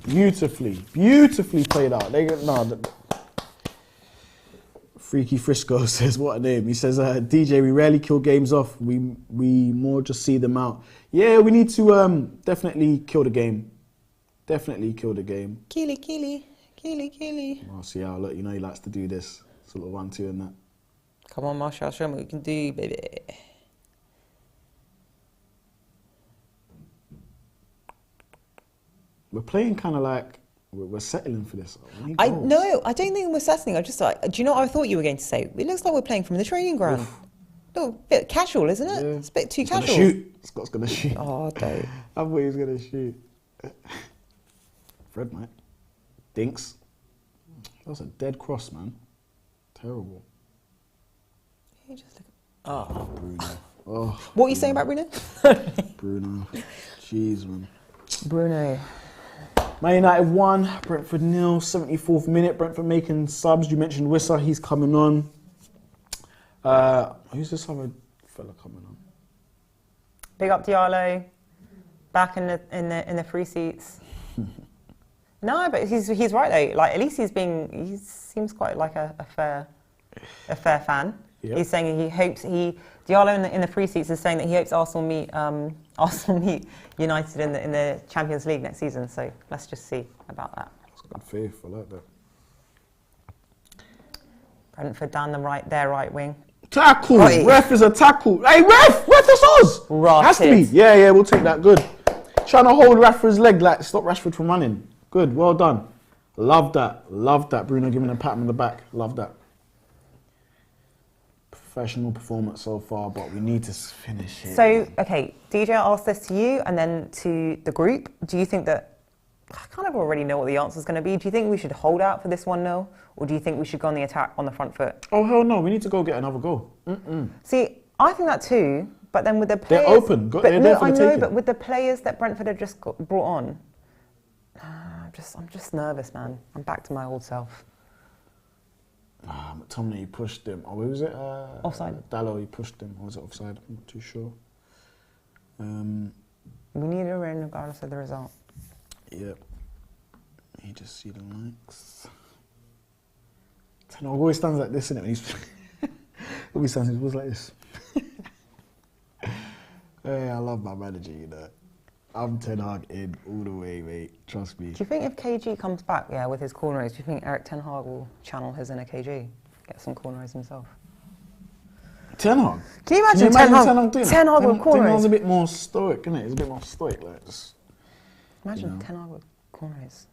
beautifully played out. Freaky Frisco says, what a name. He says, DJ, we rarely kill games off. We more just see them out. Yeah, we need to definitely kill the game. Killy. Martial, look, you know he likes to do this. It's a little 1-2 and that. Come on, Martial, show me what you can do, baby. We're playing kind of like we're settling for this. No, I don't think we're settling. I just like, do you know what I thought you were going to say? It looks like we're playing from the training ground. No, a bit casual, isn't it? Yeah. It's a bit too Gonna casual. shoot. Scott's gonna shoot. Oh, don't. I thought he was gonna shoot. Fred, mate. Dinks. That was a dead cross, man. Terrible. You just look. Oh. Bruno. Oh. What are you saying about Bruno? Bruno. Jeez, man. Bruno. Man United 1, Brentford 0, 74th minute. Brentford making subs. You mentioned Wissa, he's coming on. Who's this other fella coming on? Big up Diallo. Back in the free seats. No, but he's right though. Like at least he seems quite like a fair fan. Yep. He's saying Diallo in the free seats is saying that he hopes Arsenal meet United in the Champions League next season. So let's just see about that. That's good faith. I like that. Brentford down their right wing. Tackle! Oi. Ref is a tackle. Hey, ref! Ref, that's us! Rotted. Has to be. Yeah, we'll take that. Good. Trying to hold Rashford's leg, like, stop Rashford from running. Good, well done. Love that. Bruno giving a pat on the back. Love that. Professional performance so far, but we need to finish it. So, okay, DJ, I'll ask this to you and then to the group. Do you think that, I kind of already know what the answer is going to be. Do you think we should hold out for this 1-0? Or do you think we should go on the attack on the front foot? Oh, hell no. We need to go get another goal. See, I think that too, but then with the players... They're open. They're there for the taking. But with the players that Brentford have just brought on, I'm just nervous, man. I'm back to my old self. McTominay, he pushed him. Oh, who was it? Offside. Dallo, he pushed him. Or was it offside? I'm not too sure. We need a win regardless of the result. Yep. You just see the likes. Ten Hag always stands like this, innit? He's always stands like this. Hey, I love my manager, you know. I'm Ten Hag in all the way, mate. Trust me. Do you think if KG comes back, with his corners, do you think Eric Ten Hag will channel his inner KG? Get some corners himself? Ten Hag? Can you imagine Ten Hag doing Ten Hag with corners? Ten Hag's a bit more stoic, isn't it? He's a bit more stoic, like just... Imagine Ten Hag with corners.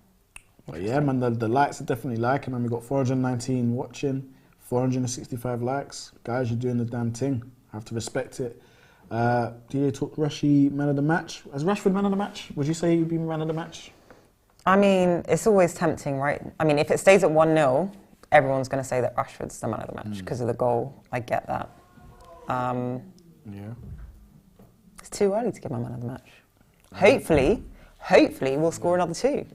But yeah, man, the likes are definitely liking, man. We got 419 watching, 465 likes. Guys, you're doing the damn thing. I have to respect it. DJ took Rushy man of the match. As Rashford man of the match, would you say he'd be man of the match? I mean, it's always tempting, right? I mean, if it stays at 1-0, everyone's going to say that Rashford's the man of the match because of the goal. I get that. Yeah. It's too early to give my man of the match. Hopefully we'll score another 2.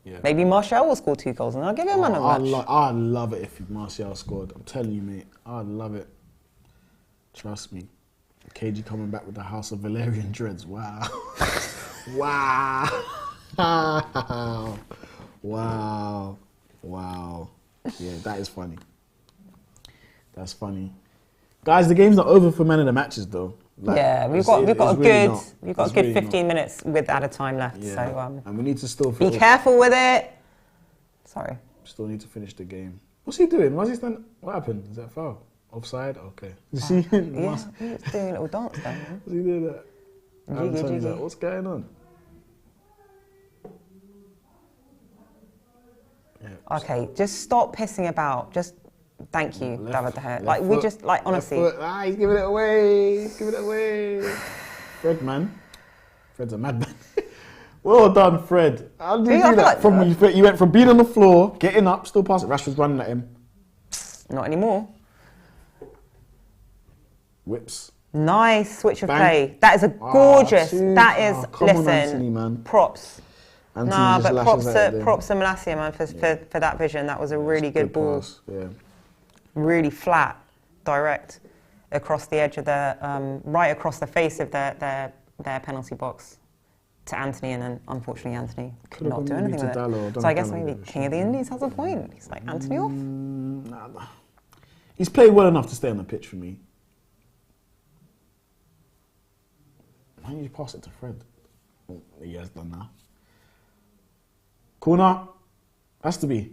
Yeah. Maybe Martial will score 2 goals and I'll give him man of the match. I'd love it if Martial scored. I'm telling you, mate. I'd love it. Trust me. KG coming back with the House of Valerian Dreads. Wow. Wow. Wow. Wow. Yeah, that is funny. That's funny. Guys, the game's not over for men of the matches though. Like, yeah, we've got a good 15 not. minutes with added time left. Yeah. So and we need to still be careful with it. Sorry. Still need to finish the game. What's he doing? What's he standing? What happened? Is that foul? Offside? Okay. You see? Yeah, he's doing a little dance there. Man. What's he doing that? Anthony's like, what's going on? Yeah. Okay, just stop pissing about. Just thank you, David De Gea. Like we just honestly. He's giving it away. He's giving it away. Fred, man. Fred's a madman. Well done, Fred. How did you do that? Like you went from being on the floor, getting up, still passing. Rashford's running at him. Not anymore. Whips. Nice switch of Bang. play. That is a gorgeous. That is come on, listen. Anthony, man. Props. Anthony Nah, just but lashes props to Malacia, man, for that vision. That was a really good ball. Pass. Yeah. Really flat, direct, across the edge of the, right across the face of their penalty box to Anthony, and then unfortunately Anthony could not do anything with it. So I guess maybe King of the Indies has a point. He's like, Anthony off? Nah. He's played well enough to stay on the pitch for me. Why don't you pass it to Fred? Oh, he has done now. Corner. Has to be.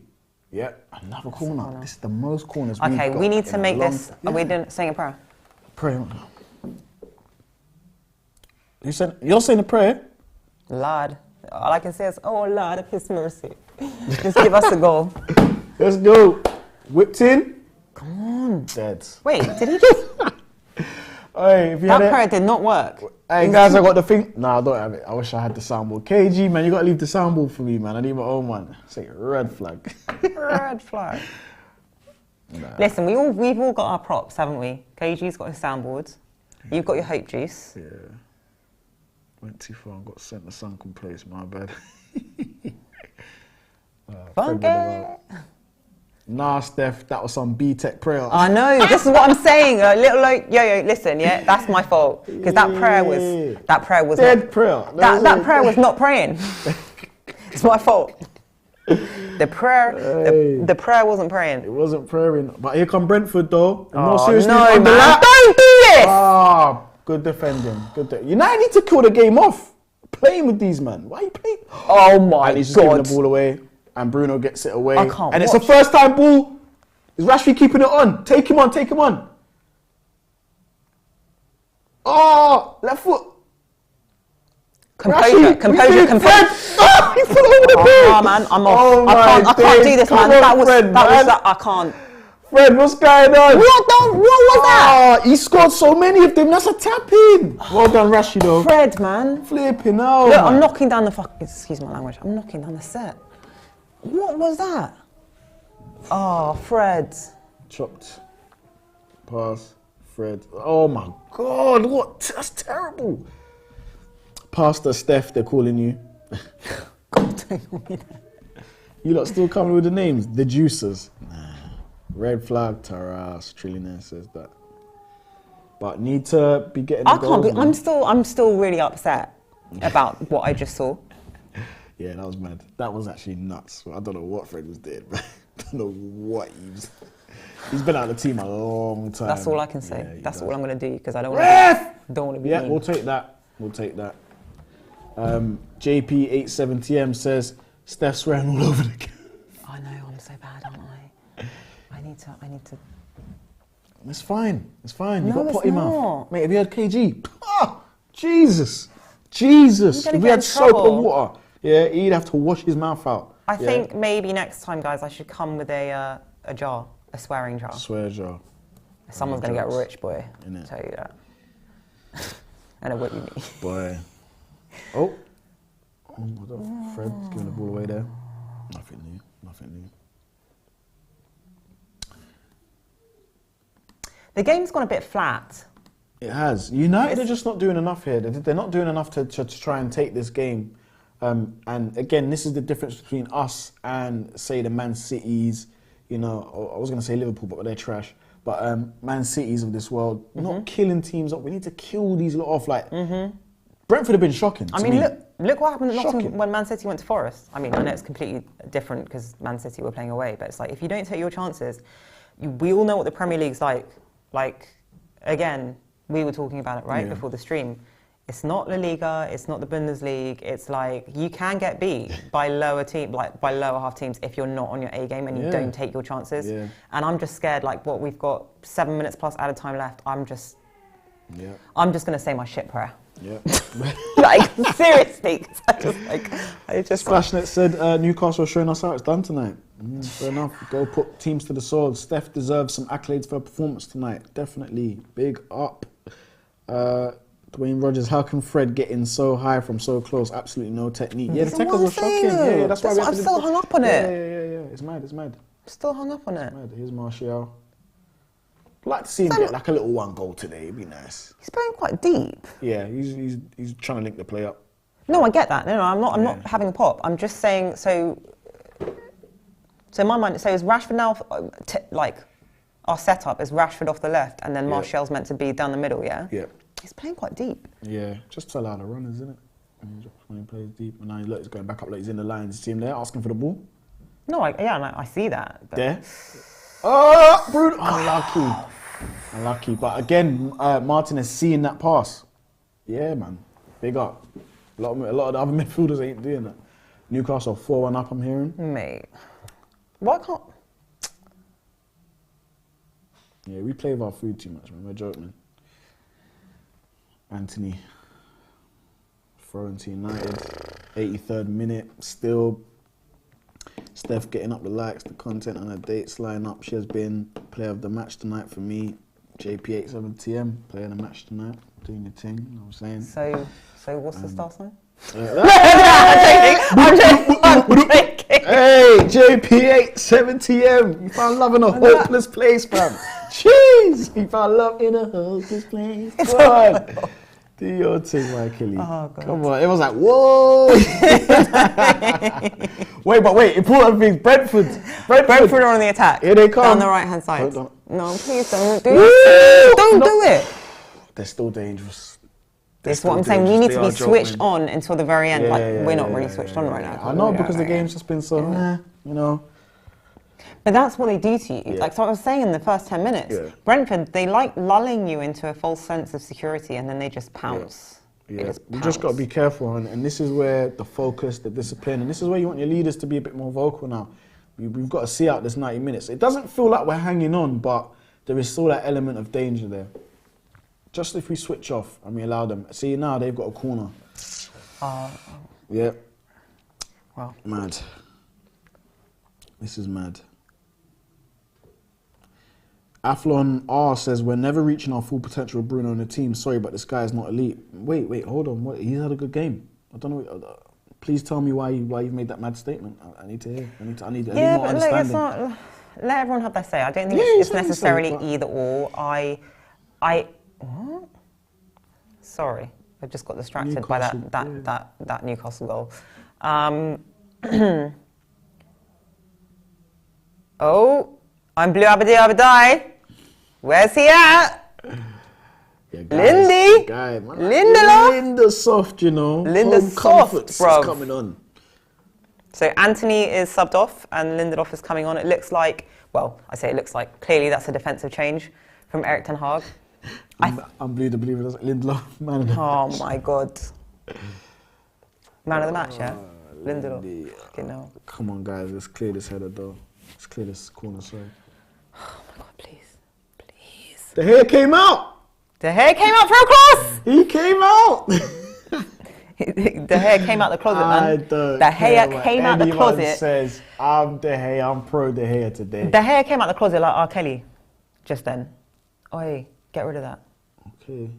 Yeah, another corner. This is the most corners we've got. Okay, we need to make this. Yeah. Are we saying a prayer? Pray. You're saying a prayer? Lord. All I can say is, oh Lord of His mercy. Just give us a goal. Let's go. Whipped in. Come on. Dead. Wait, did he just... Hey, if you that had prayer did not work. Hey guys, I got the thing. Nah, I don't have it. I wish I had the soundboard. KG, man, you gotta leave the soundboard for me, man. I need my own one. Say red flag. Red flag. Nah. Listen, we've all got our props, haven't we? KG's got his soundboard. You've got your hope juice. Yeah. Went too far and got sent to sunken place, my bad. Funky. Nah, Steph, that was some B-Tech prayer. I know, this is what I'm saying. A little like, yo, listen, yeah, that's my fault. Because that prayer was dead prayer. That prayer was not praying. It's my fault. The prayer wasn't praying. It wasn't praying. But here come Brentford though. Oh, no, seriously, no, man. Don't do this! Ah, good defending. United need to kill the game off. Playing with these man. Why are you playing? Oh my and he's just God. giving the ball away. And Bruno gets it away. I can't and it's a first time ball. Is Rashford keeping it on? Take him on. Oh, left foot. Composure. Oh, he fell over the ball. Oh man, I'm off. I can't do this, man. I can't. Fred, what's going on? What was that? He scored so many of them. That's a tap-in. Well done, Rashi, though. Fred, man. Flipping out. Look, I'm knocking down the fucking... Excuse my language. I'm knocking down the set. What was that? Oh, Fred. Chopped. Pass. Fred. Oh, my God. What? That's terrible. Pastor Steph, they're calling you. God, don't call me that. You lot still coming with the names? The Juicers. Nah. Red flag, Taras, Trillionaire says that. But need to be getting the goals, man. I'm still really upset about what I just saw. Yeah, that was mad. That was actually nuts. I don't know what Fred was doing, but don't know what he's been out of the team a long time. That's all I can say. Yeah, That's all I'm going to do because I don't want to be Yeah, mean. we'll take that. We'll take that. JP87TM says Steph swearing all over the game. I know, I'm so bad, aren't I? I need to. It's fine. It's fine. You No, got it's potty not. mouth. Mate, have you had KG? Ah, Jesus. Jesus. You're gonna If we get had in soap trouble. and water, yeah, he'd have to wash his mouth out. I think maybe next time, guys, I should come with a jar, a swearing jar. Swear jar. Someone's going to get rich, boy. Innit? I'll tell you that. I know what you mean. Boy. Oh, what's up? Fred's giving the ball away there. Nothing new. Nothing new. The game's gone a bit flat. It has. United are just not doing enough here. They're not doing enough to try and take this game. And again, this is the difference between us and, say, the Man Cities. You know, I was going to say Liverpool, but they're trash. But Man Cities of this world, not killing teams up. We need to kill these lot off. Like, Brentford have been shocking. I mean, look what happened at Shocking. Nottingham when Man City went to Forest. I mean, I know it's completely different because Man City were playing away, but it's like, if you don't take your chances, we all know what the Premier League's like. Like, again, we were talking about it, right, before the stream. It's not La Liga, it's not the Bundesliga. It's like, you can get beat by lower half teams if you're not on your A game and you don't take your chances. Yeah. And I'm just scared, like, we've got 7 minutes plus added time left. I'm just going to say my shit prayer. Yeah. Like, seriously. Splashnet said Newcastle are showing us how it's done tonight. Fair enough. Go put teams to the sword. Steph deserves some accolades for her performance tonight. Definitely. Big up. Dwayne Rogers, how can Fred get in so high from so close? Absolutely no technique. Yeah, the tackles were shocking. Yeah, that's why I'm still hung up on it. Yeah. It's mad. Still hung up on it. Mad. Here's Martial. I'd like to see him get like a little one goal today. It'd be nice. He's playing quite deep. Yeah, he's trying to link the play up. No, I get that. No, I'm not having a pop. I'm just saying. So in my mind, so is Rashford now like our setup is Rashford off the left, and then Martial's meant to be down the middle. Yeah. Yeah. He's playing quite deep. Yeah, just to allow the runners, isn't it? When he plays deep, and now he's going back up like he's in the lines. See him there asking for the ball. No, I see that. But There. Oh, Bruno! Unlucky. But again, Martin is seeing that pass. Yeah, man. Big up. A lot of the other midfielders ain't doing that. Newcastle 4-1 up, I'm hearing. Mate, why can't? Yeah, we play with our food too much, man. We're joking, man. Anthony. Throwing to United. 83rd minute. Still. Steph getting up the likes, the content and her dates line up. She has been player of the match tonight for me. JP87TM, player of the match tonight. Doing your thing, you know what I'm saying? So what's the star sign? I'm joking. Hey, JP87TM, you found love in a hopeless place, fam. Jeez, you found love in a hopeless place. Come on. Do your thing, my Achilles. Oh, God. Come on. It was like, whoa. wait. Important thing. Brentford Brentford are on the attack. Here they come. Down the right-hand side. Hold on. No, please don't do it. Don't do it. They're still dangerous. This is what I'm saying. We need to be switched on until the very end. We're not really switched on right now. I know, because the game's just been so, you know. But that's what they do to you. Yeah. Like, so I was saying in the first 10 minutes, Brentford, they like lulling you into a false sense of security, and then they just pounce. Yeah, you just got to be careful, and this is where the focus, the discipline, and this is where you want your leaders to be a bit more vocal now. We've got to see out this 90 minutes. It doesn't feel like we're hanging on, but there is still that element of danger there. Just if we switch off and we allow them. See, now they've got a corner. Yeah. Wow. Mad. This is mad. Athlon R says, we're never reaching our full potential with Bruno in the team. Sorry, but this guy is not elite. Wait, hold on. What? He's had a good game. I don't know. Please tell me why you've made that mad statement. I need to hear. I need more but understanding. look, it's not. Let everyone have their say. I don't think it's necessarily either or. What? Sorry, I just got distracted by that Newcastle goal. Oh, I'm Blue Abadi Abadai. Where's he at? Yeah, Lindy. Linda soft, you know. Linda Home soft, comforts bro. is coming on. So Anthony is subbed off and Lindelof is coming on. It looks like, well, I say it looks like, clearly that's a defensive change from Erik ten Hag. Unbelievable, Lindelof, man. Oh my God. Man of the match, yeah? Lindelof. Fucking hell. Come on, guys, let's clear this header, though. Let's clear this corner, sorry. Oh my God, please. Please. The hair came out! The hair came out for a cross! He came out! The hair came out the closet, man. I don't The hair care what came out the anyone closet. says, I'm the hair, I'm pro the hair today. The hair came out the closet like R. Kelly just then. Oi, get rid of that. Okay,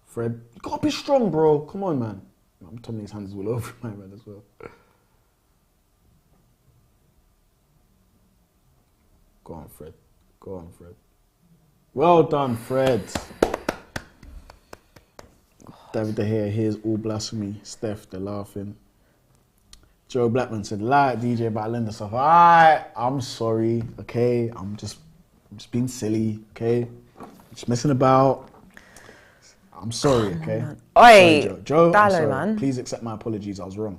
Fred, you gotta be strong, bro. Come on, man. I'm telling his hands all over my man as well. Go on, Fred. Go on, Fred. Well done, Fred. David De Gea hears all blasphemy. Steph, they're laughing. Joe Blackman said, lie DJ about Linda stuff. Alright, I'm sorry, okay? I'm just being silly, okay? Just messing about. I'm sorry, okay? Oi, Sorry, Joe, I'm Dallo, sorry. man. Please accept my apologies, I was wrong.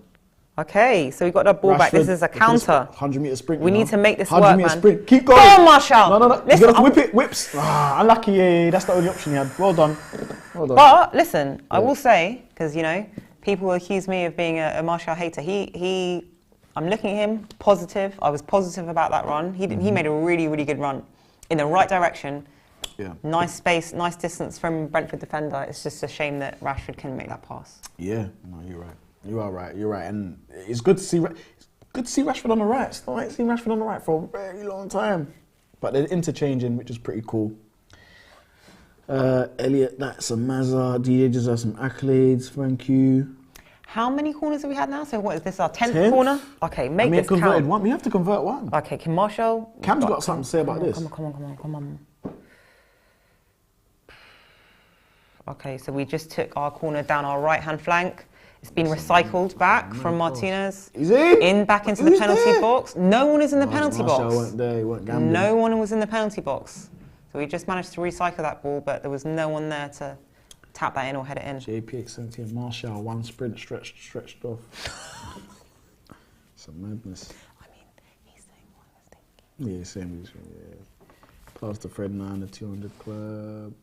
Okay, so we got the ball back. This Rashford, is a counter. 100-meter sprint. We you need know? to make this 100 work, meter man. sprint. Keep going. Go on, Marshall. No. Listen, you gotta whip it. Whips. Ah, unlucky. Yeah, that's the only option he had. Well done. Well done. But listen, I will say, because you know, people accuse me of being a Marshall hater. I'm looking at him positive. I was positive about that run. He made a really, really good run in the right direction. Yeah. Nice space, nice distance from Brentford defender. It's just a shame that Rashford couldn't make that pass. Yeah. No, you're right. You are right. You're right. And it's good to see. Rashford on the right. It's not like seeing Rashford on the right for a very long time. But they're interchanging, which is pretty cool. Elliot, that's a Mazza. DJ deserves some accolades. Thank you. How many corners have we had now? So what is this, our 10th 10th? corner? Okay, make this converted count. one. We have to convert one. Okay, can Marshall... Cam's got something to say about this. Come on. Okay, so we just took our corner down our right-hand flank. It's been recycled back from Martinez. Is he? Back into the penalty box. No one is in the penalty Marshall box. weren't there. He weren't gambling. No one was in the penalty box. So we just managed to recycle that ball, but there was no one there to tap that in or head it in. JPX 17, Marshall, one sprint stretched off. Some madness. I mean, he's saying what I was thinking. Yeah, same. Yeah. Plaster Fred 9, the 200 club.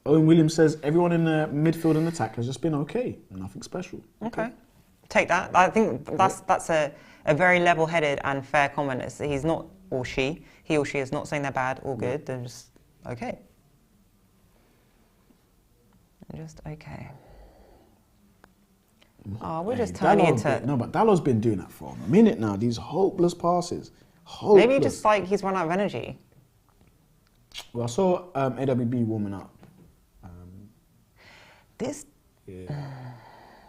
Owen Williams says everyone in the midfield and attack has just been okay. Nothing special. Okay. Take that. I think that's a very level-headed and fair comment. He's not, or she, he or she is not saying they're bad or good. They're just okay. Just okay. Oh, we're just turning into... No, but Dallo's been doing that for a minute now. These hopeless passes. Hopeless. Maybe just like he's run out of energy. Well, I saw AWB warming up. This... Yeah.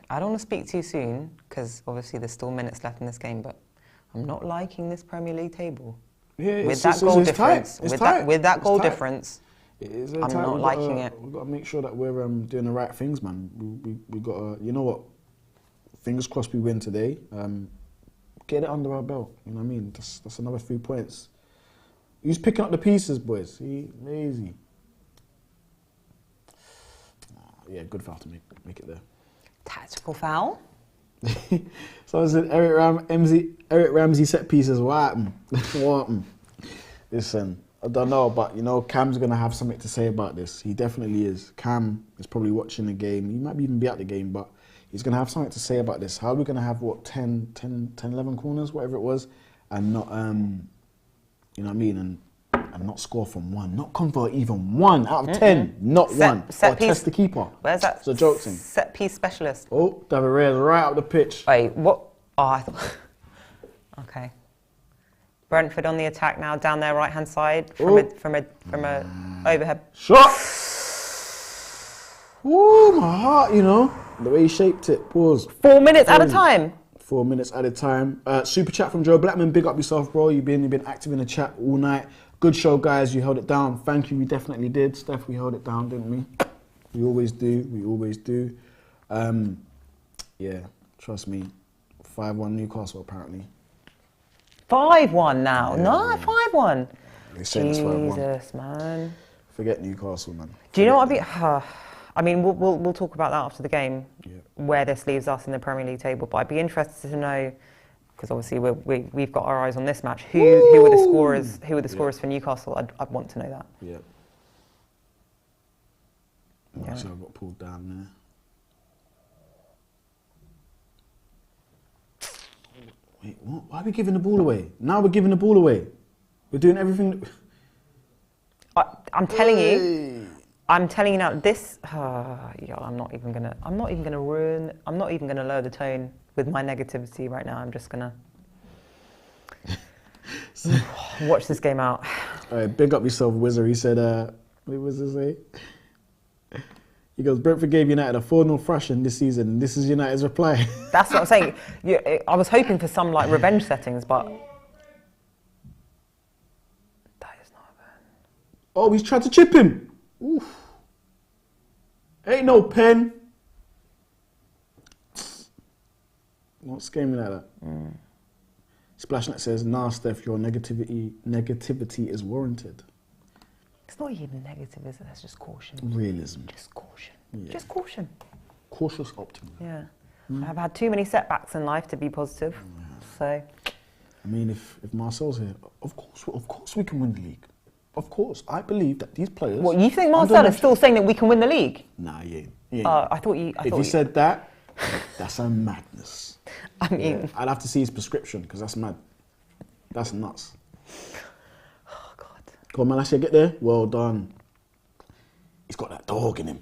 I don't want to speak too soon, because obviously there's still minutes left in this game, but I'm not liking this Premier League table. Yeah, with that goal difference. With that goal difference. I'm not liking it. We've got to make sure that we're doing the right things, man. We got to, you know what? Fingers crossed we win today. Get it under our belt. You know what I mean? That's another 3 points. Who's picking up the pieces, boys? Lazy. Yeah, good foul to make it there. Tactical foul. Someone said Eric Ramsey set pieces. What happened? Listen, I don't know, but you know, Cam's gonna have something to say about this. He definitely is. Cam is probably watching the game. He might even be at the game, but he's gonna have something to say about this. How are we gonna have 10, 11 corners, whatever it was, and not you know what I mean, and not score from one, not convert even 1 out of 10, not one. Set or piece. Test the keeper. Where's that? It's a joke thing. Set piece specialist. Oh, David Reyes right up the pitch. Wait, what? Oh, I thought. Okay. Brentford on the attack now, down their right-hand side from a overhead. Shot. Ooh, my heart, you know, the way he shaped it. Pause. 4 minutes at a time. 4 minutes at a time. Super chat from Joe Blackman. Big up yourself, bro. You've been active in the chat all night. Good show, guys. You held it down. Thank you. We definitely did. Steph, we held it down, didn't we? We always do. Yeah, trust me. 5-1 Newcastle, apparently. 5-1 now. Yeah, No, yeah. 5-1. They said it's 5-1. Jesus, man. Forget Newcastle, man. Do you know what Forget I I mean, we'll talk about that after the game, Yeah. where this leaves us in the Premier League table. But I'd be interested to know, because obviously we've got our eyes on this match. Who were the scorers? Who were the scorers for Newcastle? I'd want to know that. Yeah. Yeah. So I got pulled down there. Wait, what? Why are we giving the ball away? Now we're giving the ball away. We're doing everything. I'm telling you. I'm telling you now. This. Yeah, I'm not even gonna lower the tone with my negativity right now. I'm just gonna watch this game out. All right, big up yourself, Wizard. He said, what was it say? He goes, Brentford gave United a 4-0 thrashing this season, and this is United's reply. That's what I'm saying. I was hoping for some like revenge settings, but that is not a pen. Oh, he's tried to chip him. Oof. Ain't no pen. Not screaming like that. Splashnet says, nah, Steph, your negativity is warranted. It's not even negative, is it? That's just caution. Realism. Just caution. Yeah. Just caution. Cautious optimism. Yeah. I've had too many setbacks in life to be positive. So. I mean, if Marcel's here, of course we can win the league. Of course. I believe that these players... What, you think Marcel is still saying that we can win the league? Nah, yeah. I thought you... If he said that, that's a madness. I mean... Yeah, I'd have to see his prescription, because that's mad. That's nuts. Oh, God. Come on, Malacia, get there. Well done. He's got that dog in him.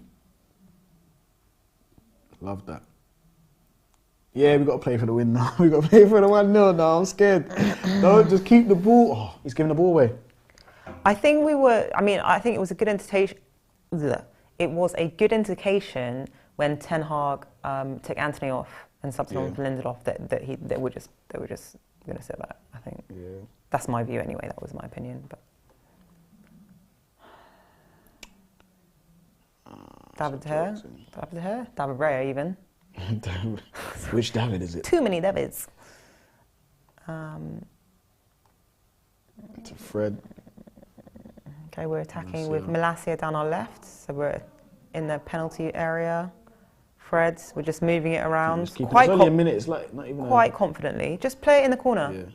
Love that. Yeah, we got to play for the win now. We got to play for the 1-0 now. I'm scared. Don't just keep the ball. Oh, he's giving the ball away. I think it was a good indication. It was a good indication when Ten Hag took Anthony off and subbed on Lindelof that they were just going to sit back. I think that's my view anyway. That was my opinion. But David Raya even. Which David is it? Too many Davids. To Fred. Okay, we're attacking with Malacia down our left, so we're in the penalty area. Fred, we're just moving it around. It's only a minute. It's like not even quite confidently. Just play it in the corner. Yeah.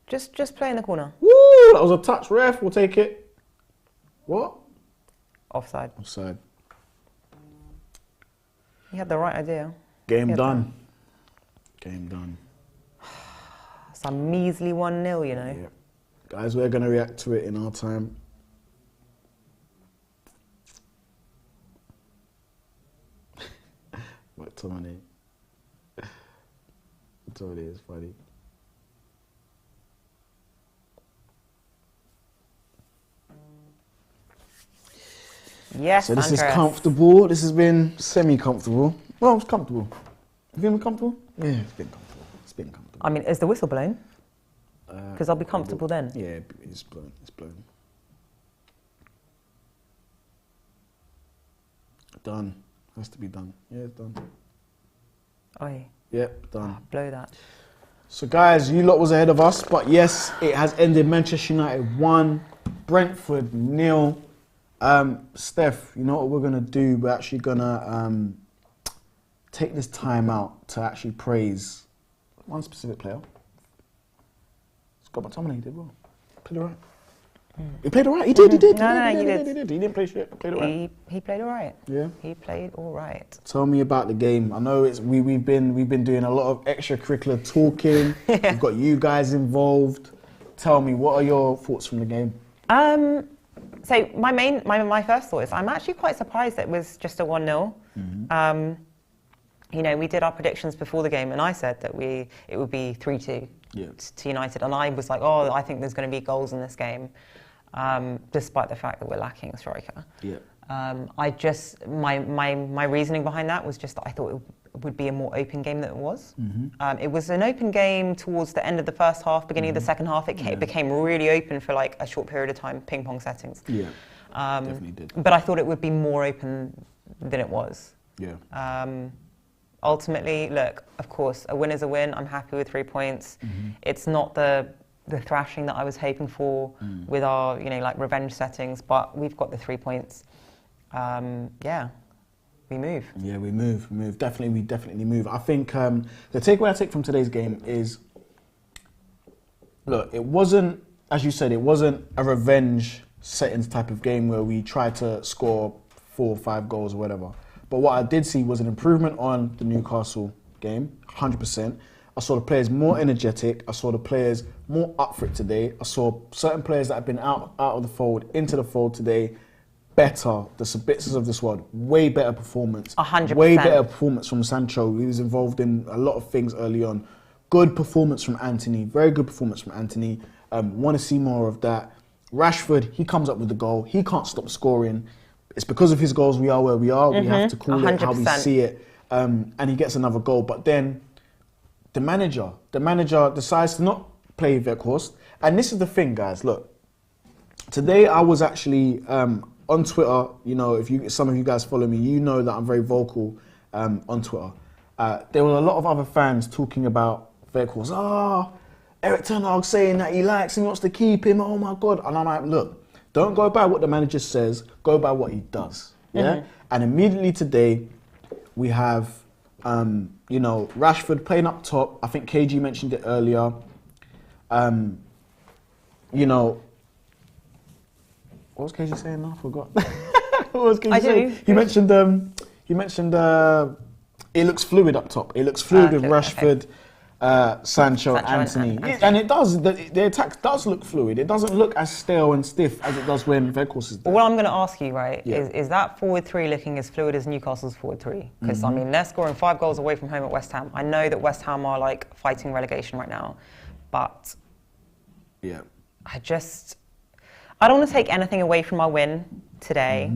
Just play in the corner. Woo! That was a touch, ref. We'll take it. What? Offside. Offside. You had the right idea. Game done. Game done. It's a measly 1-0, you know. Yeah. Guys, we're going to react to it in our time. What Tony? Tony is funny. Yes, so this Andres. is comfortable. This has been semi-comfortable. Well, it's comfortable. Have you been comfortable? Yeah, it's been comfortable. It's been comfortable. I mean, is the whistle blown? Because I'll be comfortable then. Yeah, it's blown. It's blown. Done. Has to be done. Yeah, it's done. Oi. Yep, done. Blow that. So guys, you lot was ahead of us, but yes, it has ended. Manchester United 1, Brentford 0. Steph, you know what we're gonna do? We're actually gonna take this time out to actually praise one specific player. Scott McTominay did well. Played alright. He played alright. He did. He did. No, he he did. did. He didn't play shit. He played alright. He played alright. Yeah. He played alright. Tell me about the game. I know it's we've been doing a lot of extracurricular talking. We've got you guys involved. Tell me, what are your thoughts from the game? So my first thought is I'm actually quite surprised that it was just a 1-0. Mm-hmm. You know, we did our predictions before the game, and I said that it would be 3-2 to United, and I was like, oh, I think there's going to be goals in this game, despite the fact that we're lacking a striker. Yeah. My reasoning behind that was just that I thought it would be a more open game than it was. Mm-hmm. It was an open game towards the end of the first half, beginning of the second half. It became really open for like a short period of time, ping pong settings. Yeah, definitely did. But I thought it would be more open than it was. Yeah. Ultimately, look, of course, a win is a win. I'm happy with 3 points. Mm-hmm. It's not the thrashing that I was hoping for with our, like revenge settings, but we've got the 3 points. yeah, we move. Yeah, we move. We definitely move. I think the takeaway I take from today's game is, look, it wasn't, as you said, it wasn't a revenge settings type of game where we tried to score 4 or 5 goals or whatever. But what I did see was an improvement on the Newcastle game, 100%. I saw the players more energetic. I saw the players more up for it today. I saw certain players that have been out of the fold, into the fold today, better. The Sabitzers of this world, way better performance. 100%. Way better performance from Sancho. He was involved in a lot of things early on. Good performance from Anthony. Very good performance from Anthony. Want to see more of that. Rashford, he comes up with the goal. He can't stop scoring. It's because of his goals we are where we are. We have to call 100%. It how we see it. And he gets another goal. But then the manager decides to not play Weghorst. And this is the thing, guys. Look, today I was actually on Twitter. You know, if some of you guys follow me, you know that I'm very vocal on Twitter. There were a lot of other fans talking about Weghorst. Erik ten Hag saying that he likes him, wants to keep him. Oh my God! And I'm like, look, don't go by what the manager says. Go by what he does. Yeah. And immediately today, we have, you know, Rashford playing up top. I think KG mentioned it earlier. You know, what was KG saying now? I forgot. What was KG saying? He mentioned it looks fluid up top. It looks fluid with Rashford, Sancho, Anthony. And it does. The attack does look fluid. It doesn't look as stale and stiff as it does when Weghorst is there. What I'm going to ask you, right, is that forward 3 looking as fluid as Newcastle's forward 3? Because, I mean, they're scoring 5 goals away from home at West Ham. I know that West Ham are, like, fighting relegation right now. But I don't want to take anything away from our win today.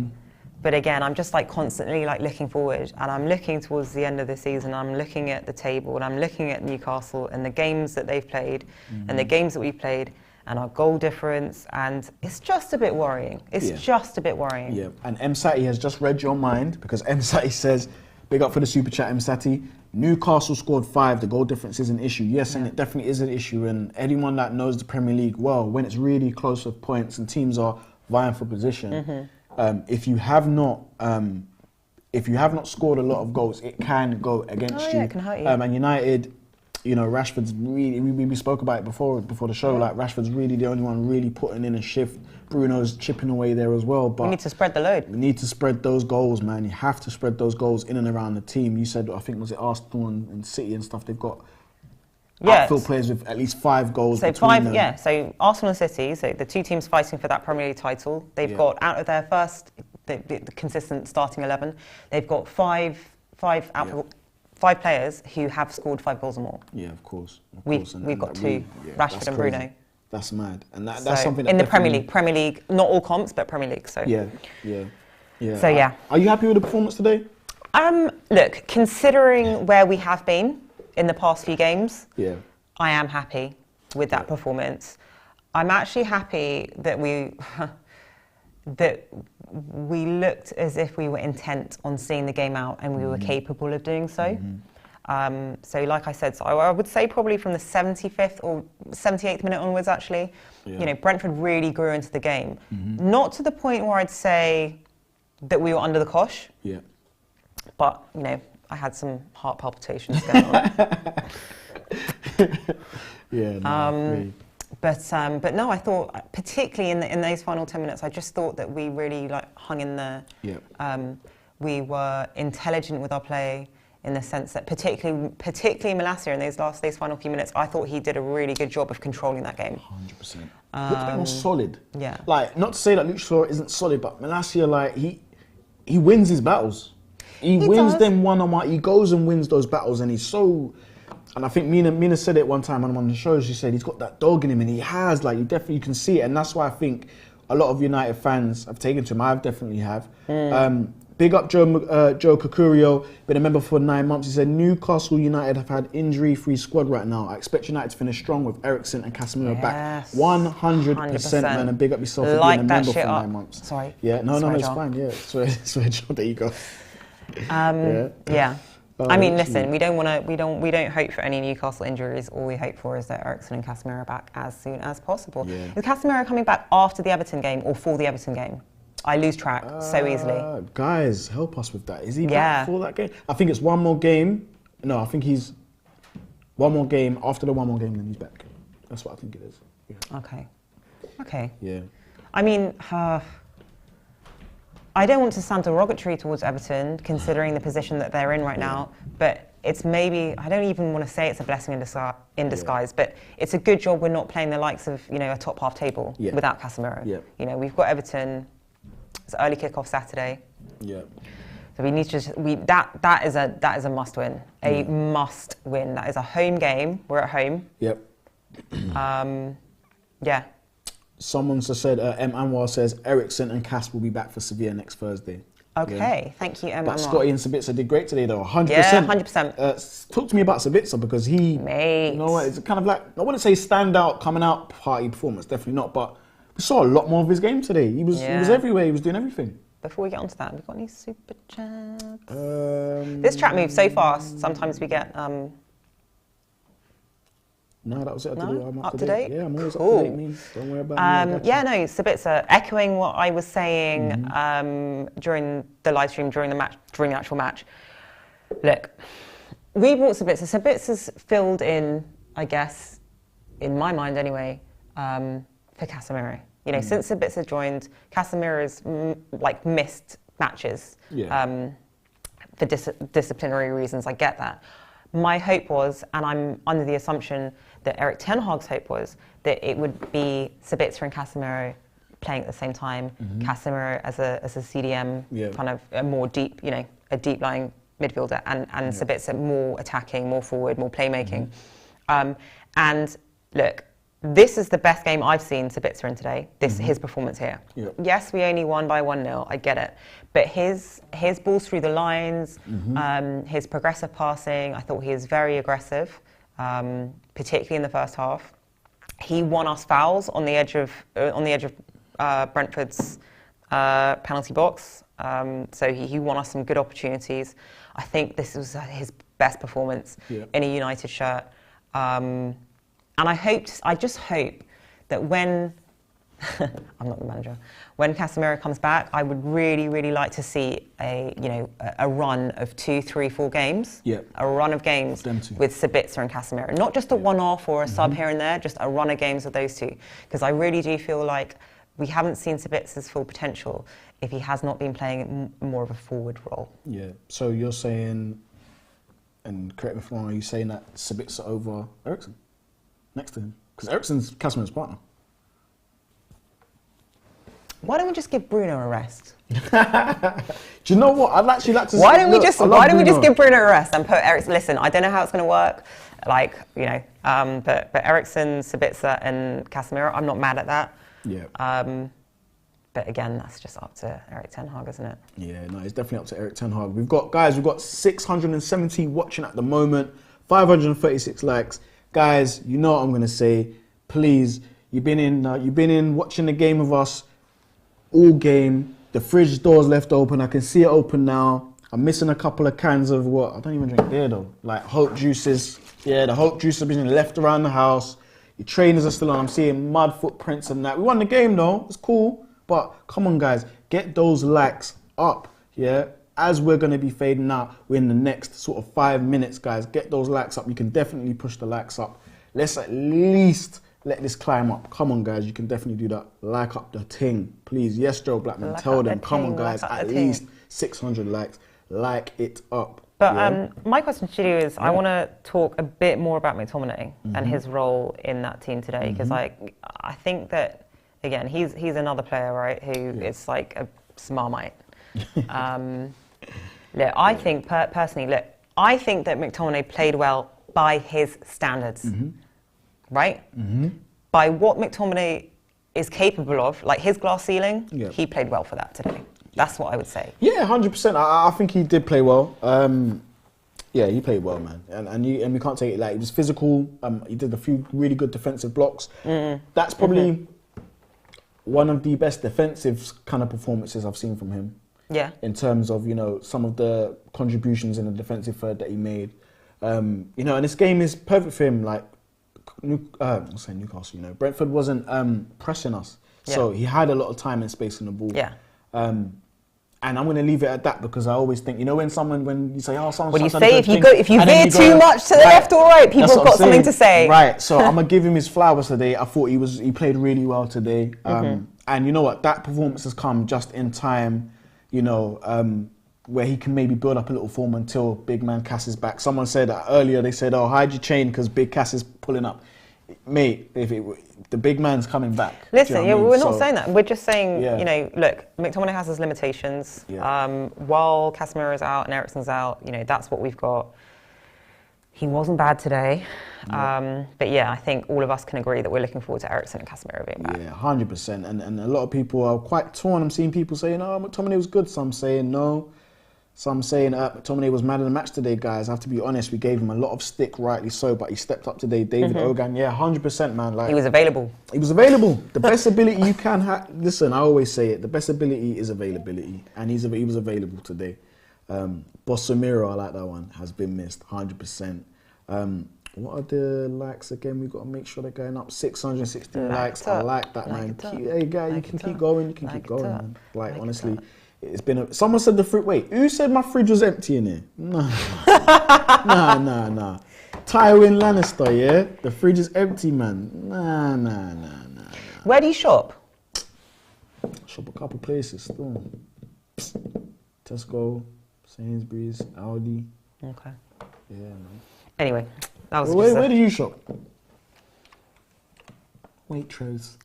But again, I'm just like constantly like looking forward, and I'm looking towards the end of the season. I'm looking at the table, and I'm looking at Newcastle and the games that they've played, and the games that we've played, and our goal difference, and it's just a bit worrying. It's just a bit worrying. Yeah, and M Sati has just read your mind, because M Sati says, big up for the super chat, M Sati. Newcastle scored 5. The goal difference is an issue. Yes, and it definitely is an issue. And anyone that knows the Premier League well, when it's really close with points and teams are vying for position. If you have not scored a lot of goals, it can go against you. It can hurt you. And United, you know, Rashford's really. We spoke about it before the show. Like Rashford's really the only one really putting in a shift. Bruno's chipping away there as well. But we need to spread the load. We need to spread those goals, man. You have to spread those goals in and around the team. You said, I think was it Arsenal and City and stuff. They've got outfield players with at least 5 goals. So between them. So Arsenal and City, so the 2 teams fighting for that Premier League title, they've got out of their first the consistent starting 11, they've got five players who have scored 5 goals or more. Yeah, of course. We've got 2, Rashford and Bruno. That's mad, and that's something that in the Premier League, not all comps, but Premier League. So yeah. So yeah. Are you happy with the performance today? Look, considering where we have been in the past few games, I am happy with that performance. I'm actually happy that we looked as if we were intent on seeing the game out, and we were capable of doing so. So like I said, I would say probably from the 75th or 78th minute onwards, actually, you know, Brentford really grew into the game. Not to the point where I'd say that we were under the cosh, but, you know, I had some heart palpitations going on. But no, I thought, particularly in those final 10 minutes, I just thought that we really like hung in there. We were intelligent with our play, in the sense that particularly Malacia in those final few minutes, I thought he did a really good job of controlling that game. 100%. Looked a bit more solid. Yeah. Like, not to say that Luke Shaw isn't solid, but Malacia, like, he wins his battles. He wins them one-on-one. He goes and wins those battles, and he's so... And I think Mina said it one time on one of the shows. She said he's got that dog in him, and he has, like, you can see it. And that's why I think a lot of United fans have taken to him. I definitely have. Big up Joe Cocurio, been a member for 9 months. He said, Newcastle United have had injury-free squad right now. I expect United to finish strong with Eriksen and Casemiro back. 100%, man. And big up yourself for being a member for 9 months. Sorry. Yeah, no, it's fine. Yeah, swear, John, there you go. I mean, listen, we don't hope for any Newcastle injuries. All we hope for is that Eriksen and Casemiro are back as soon as possible. Is Casemiro coming back after the Everton game or for the Everton game? I lose track so easily. Guys, help us with that. Is he Yeah. back for that game? I think it's one more game. No, I think he's one more game. After the one more game, then he's back. That's what I think it is. Yeah. Okay. Yeah. I mean, I don't want to sound derogatory towards Everton, considering the position that they're in right now, but it's maybe, I don't even want to say it's a blessing in disguise, but it's a good job we're not playing the likes of, you know, a top half table without Casemiro. Yeah. You know, we've got Everton, it's early kick-off Saturday. Yeah. So we need to just, that is a must win, a must win. That is a home game, we're at home. Yep. Yeah. Someone just said, M. Anwar says, Ericsson and Cass will be back for Sevilla next Thursday. Okay, thank you, But Anwar. Scotty and Sabitzer did great today, though. 100%. Yeah, 100%. Talk to me about Sabitzer, because he, Mate. you know what, it's kind of like, I wouldn't say standout coming out party performance, definitely not, but we saw a lot more of his game today. He was everywhere, he was doing everything. Before we get onto that, have we got any super chats? This chat moves so fast, sometimes we get... No, that was it. I'm up to date? Yeah, I'm always Cool. up to date, me. Don't worry about me. Yeah, no, Sabitzer, echoing what I was saying during the live stream, during the actual match. Look, we brought Sabitzer. Sabitzer's filled in, I guess, in my mind anyway, for Casemiro. You know, since Sabitzer joined, Casemiro's missed matches for disciplinary reasons. I get that. My hope was, and I'm under the assumption that Erik ten Hag's hope was, that it would be Sabitzer and Casemiro playing at the same time. Casemiro as a CDM, kind of a more deep, you know, a deep lying midfielder, and Sabitzer more attacking, more forward, more playmaking. And look, this is the best game I've seen Sabitzer in today. His performance here. Yes, we only won by 1-0. I get it, but his balls through the lines, his progressive passing. I thought he was very aggressive, particularly in the first half. He won us fouls on the edge of Brentford's penalty box. So he won us some good opportunities. I think this was his best performance in a United shirt. And I just hope that when, I'm not the manager, when Casemiro comes back, I would really, really like to see a run of 2, 3, 4 games. A run of games with Sabitzer and Casemiro. Not just a one-off or a sub here and there, just a run of games with those two. Because I really do feel like we haven't seen Sabitzer's full potential if he has not been playing more of a forward role. Yeah, so you're saying, and correct me if I'm wrong, are you saying that Sabitzer over Ericsson? Next to him, because Ericsson's Casemiro's partner. Why don't we just give Bruno a rest? Do you know what? I'd actually like to. Why don't we just give Bruno a rest and put Ericsson? Listen, I don't know how it's going to work, but Ericsson, Sabitzer, and Casemiro, I'm not mad at that. Yeah. But again, that's just up to Erik ten Hag, isn't it? Yeah, no, it's definitely up to Erik ten Hag. We've got 670 watching at the moment, 536 likes. Guys, you know what I'm gonna say. Please, you've been in watching the game with us all game. The fridge door's left open. I can see it open now. I'm missing a couple of cans of what? I don't even drink beer though. Like Hope juices. Yeah, the Hope juices have been left around the house. Your trainers are still on. I'm seeing mud footprints and that. We won the game though. It's cool. But come on, guys, get those likes up. Yeah. As we're going to be fading out, we're in the next sort of 5 minutes, guys. Get those likes up. You can definitely push the likes up. Let's at least let this climb up. Come on, guys. You can definitely do that. Like up the ting, please. Yes, Joe Blackman. Tell them. Come on, guys. At least 600 likes. Like it up. But my question to you is, I want to talk a bit more about McTominay and his role in that team today, because I think that, again, he's another player, right, who is like a Marmite. Look, I think personally, I think that McTominay played well by his standards, right? By what McTominay is capable of, like his glass ceiling, he played well for that today. That's what I would say. Yeah, 100%. I think he did play well. Yeah, he played well, man. And we can't take it like he was physical. He did a few really good defensive blocks. That's probably one of the best defensive kind of performances I've seen from him. Yeah. In terms of, some of the contributions in the defensive third that he made. And this game is perfect for him. Like, I'll say Newcastle, Brentford wasn't pressing us. So he had a lot of time and space in the ball. Yeah. And I'm going to leave it at that because I always think, you know, when you say, oh, someone's What do you done say? a If good you thing, go, if you and then veer you too go, much to the left or right, people that's have what got I'm something to saying. say. Right, so I'm going to give him his flowers today. I thought he played really well today. And you know what? That performance has come just in time, you know, where he can maybe build up a little form until big man Cass is back. Someone said earlier, they said, oh, hide your chain because big Cass is pulling up. Mate, the big man's coming back. Listen, you know we're not saying that. We're just saying, Yeah. you know, look, McTominay has his limitations. Yeah. While Casemiro is out and Eriksen's out, you know, that's what we've got. He wasn't bad today. But yeah, I think all of us can agree that we're looking forward to Eriksen and Casemiro being back. Yeah, 100%. And a lot of people are quite torn. I'm seeing people saying, oh, McTominay was good. Some saying no. Some saying McTominay was man of the match today, guys. I have to be honest, we gave him a lot of stick, rightly so, but he stepped up today. David Ogan, yeah, 100%, man. Like, He was available. He was available. The best ability you can have. Listen, I always say it. The best ability is availability, and he was available today. Bossamiro, I like that one. Has been missed, 100%. What are the likes again? We've got to make sure they're going up. 616 likes. I like that, man. Hey, guy, you can keep going. You can keep going, man. Like, honestly. It's been someone said the fridge. Wait, who said my fridge was empty in here? Nah. Nah. Tywin Lannister, yeah? The fridge is empty, man. Nah. Where do you shop? Shop a couple places still. Tesco, Sainsbury's, Aldi. Okay. Yeah, man. Anyway, that was Where do you shop? Waitrose.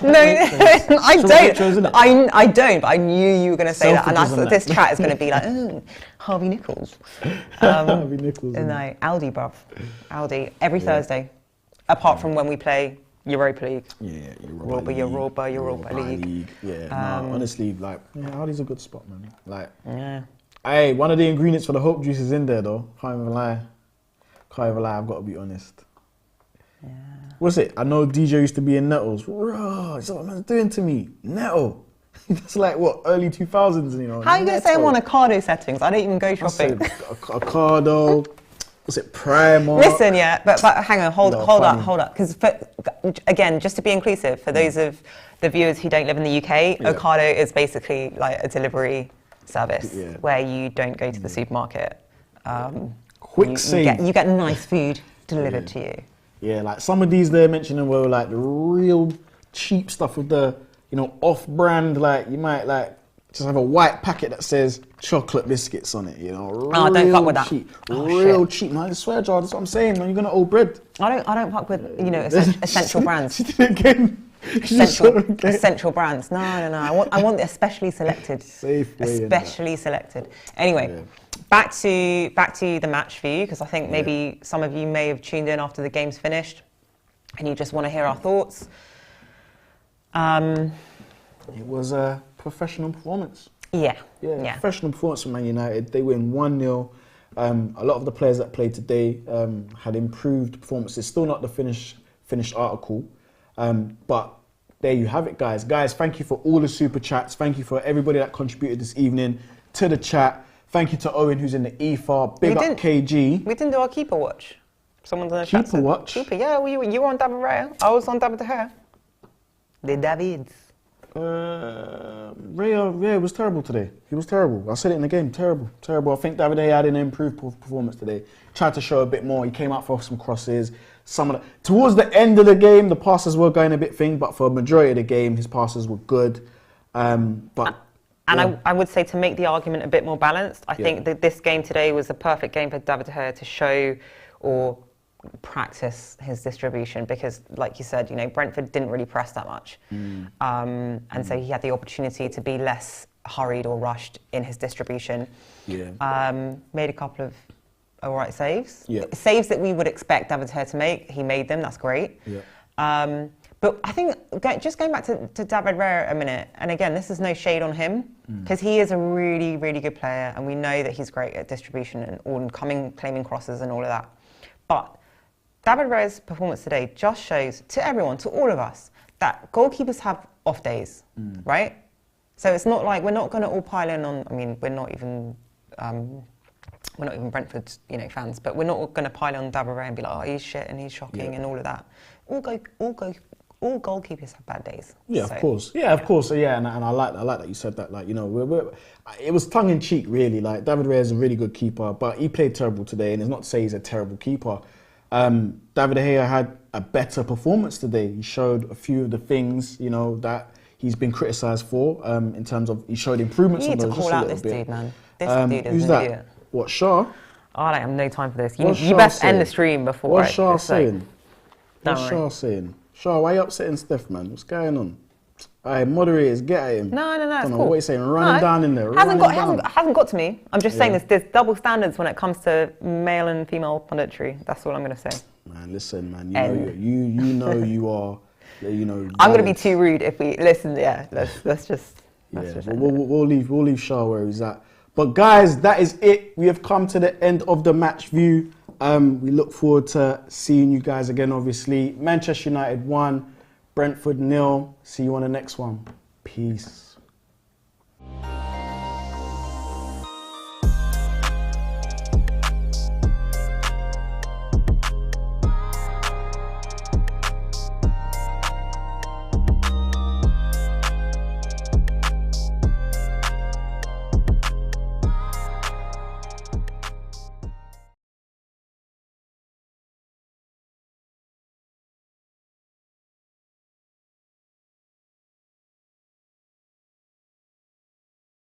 No, I don't. I don't, but I knew you were going to say that. And this chat is going to be like, oh, Harvey Nichols. Harvey Nichols. No, Aldi, bruv. Aldi. Every Thursday. Apart from when we play Europa League. Yeah, Europa League. Yeah, no, honestly, like, Aldi's a good spot, man. Like, yeah. Hey, one of the ingredients for the hope juice is in there, though. Can't even lie, I've got to be honest. Yeah. What's it? I know DJ used to be in Nettles. Raw, that's what man's doing to me. Nettle. That's like, what, early 2000s, you know? How are you going to say I'm on Ocado settings? I don't even go shopping. Ocado. What's it? Primark. Listen, yeah, but hang on, hold up. Because, again, just to be inclusive, for those of the viewers who don't live in the UK, Ocado is basically like a delivery service where you don't go to the supermarket. Quick save. You get nice food delivered to you. Yeah, like some of these they're mentioning were like the real cheap stuff with the, you know, off-brand, like you might like just have a white packet that says chocolate biscuits on it, you know. Oh, don't fuck with that. Cheap. Real cheap, man. I swear, Jar, that's what I'm saying, man. You're gonna owe bread. I don't fuck with, you know, essential brands. She did it again. Essential brands. No. I want the especially selected. Safe way. Especially selected. Anyway, back to the match for you, because I think maybe some of you may have tuned in after the game's finished, and you just want to hear our thoughts. It was a professional performance. Yeah. Professional performance from Man United. They win 1-0. A lot of the players that played today had improved performances. Still not the finished article. But there you have it, guys. Guys, thank you for all the super chats. Thank you for everybody that contributed this evening to the chat. Thank you to Owen, who's in the EFA. Big up KG. We didn't do our keeper watch. Someone's in the chat. Keeper watch? Keeper, yeah. You were on David Raya. I was on David De Gea. The Davids. Raya was terrible today. He was terrible. I said it in the game. Terrible. I think David De Gea had an improved performance today. Tried to show a bit more. He came out for some crosses. Towards the end of the game, the passes were going a bit thing, but for a majority of the game, his passes were good. I would say, to make the argument a bit more balanced, I think that this game today was a perfect game for David De Gea to show or practice his distribution, because, like you said, you know, Brentford didn't really press that much, and so he had the opportunity to be less hurried or rushed in his distribution. Made a couple of all right saves. Saves that we would expect David De Gea to make. He made them. That's great. But I think, just going back to David Raya a minute, and again, this is no shade on him, because he is a really, really good player, and we know that he's great at distribution and claiming crosses and all of that. But David Raya's performance today just shows to everyone, to all of us, that goalkeepers have off days, right? So it's not like we're not going to all pile in on. I mean, we're not even Brentford, you know, fans, but we're not going to pile on David Raya and be like, oh, he's shit and he's shocking and all of that. All all goalkeepers have bad days. Yeah, So, of course. Yeah, of course. Yeah, and I like that you said that. Like, you know, it was tongue in cheek, really. Like, David Raya is a really good keeper, but he played terrible today, and it's not to say he's a terrible keeper. David Gea had a better performance today. He showed a few of the things, you know, that he's been criticised for. In terms of, he showed improvements you on need to those call just a out little this bit. dude, man. This dude is Who's an that? idiot. What, Shaw? I don't have no time for this. What's You Shaw best end saying? the stream before What's I Shaw just say. saying? What's Don't Shaw worry. saying? Shaw, why you upsetting Steph, man? What's going on? Alright, moderators, get at him. No, Don't it's know cool. what he's saying. Run him down in there. Hasn't Run him down. hasn't got to me. I'm just saying Yeah. there's double standards when it comes to male and female punditry. That's all I'm going to say. Man, listen, man. End. You know you are. You know. I'm going to be valid. too rude if we listen. Yeah, let's just. Yeah, just we'll leave Shaw where he's at. But guys, that is it. We have come to the end of the match view. We look forward to seeing you guys again. Obviously, Manchester United 1, Brentford 0. See you on the next one. Peace.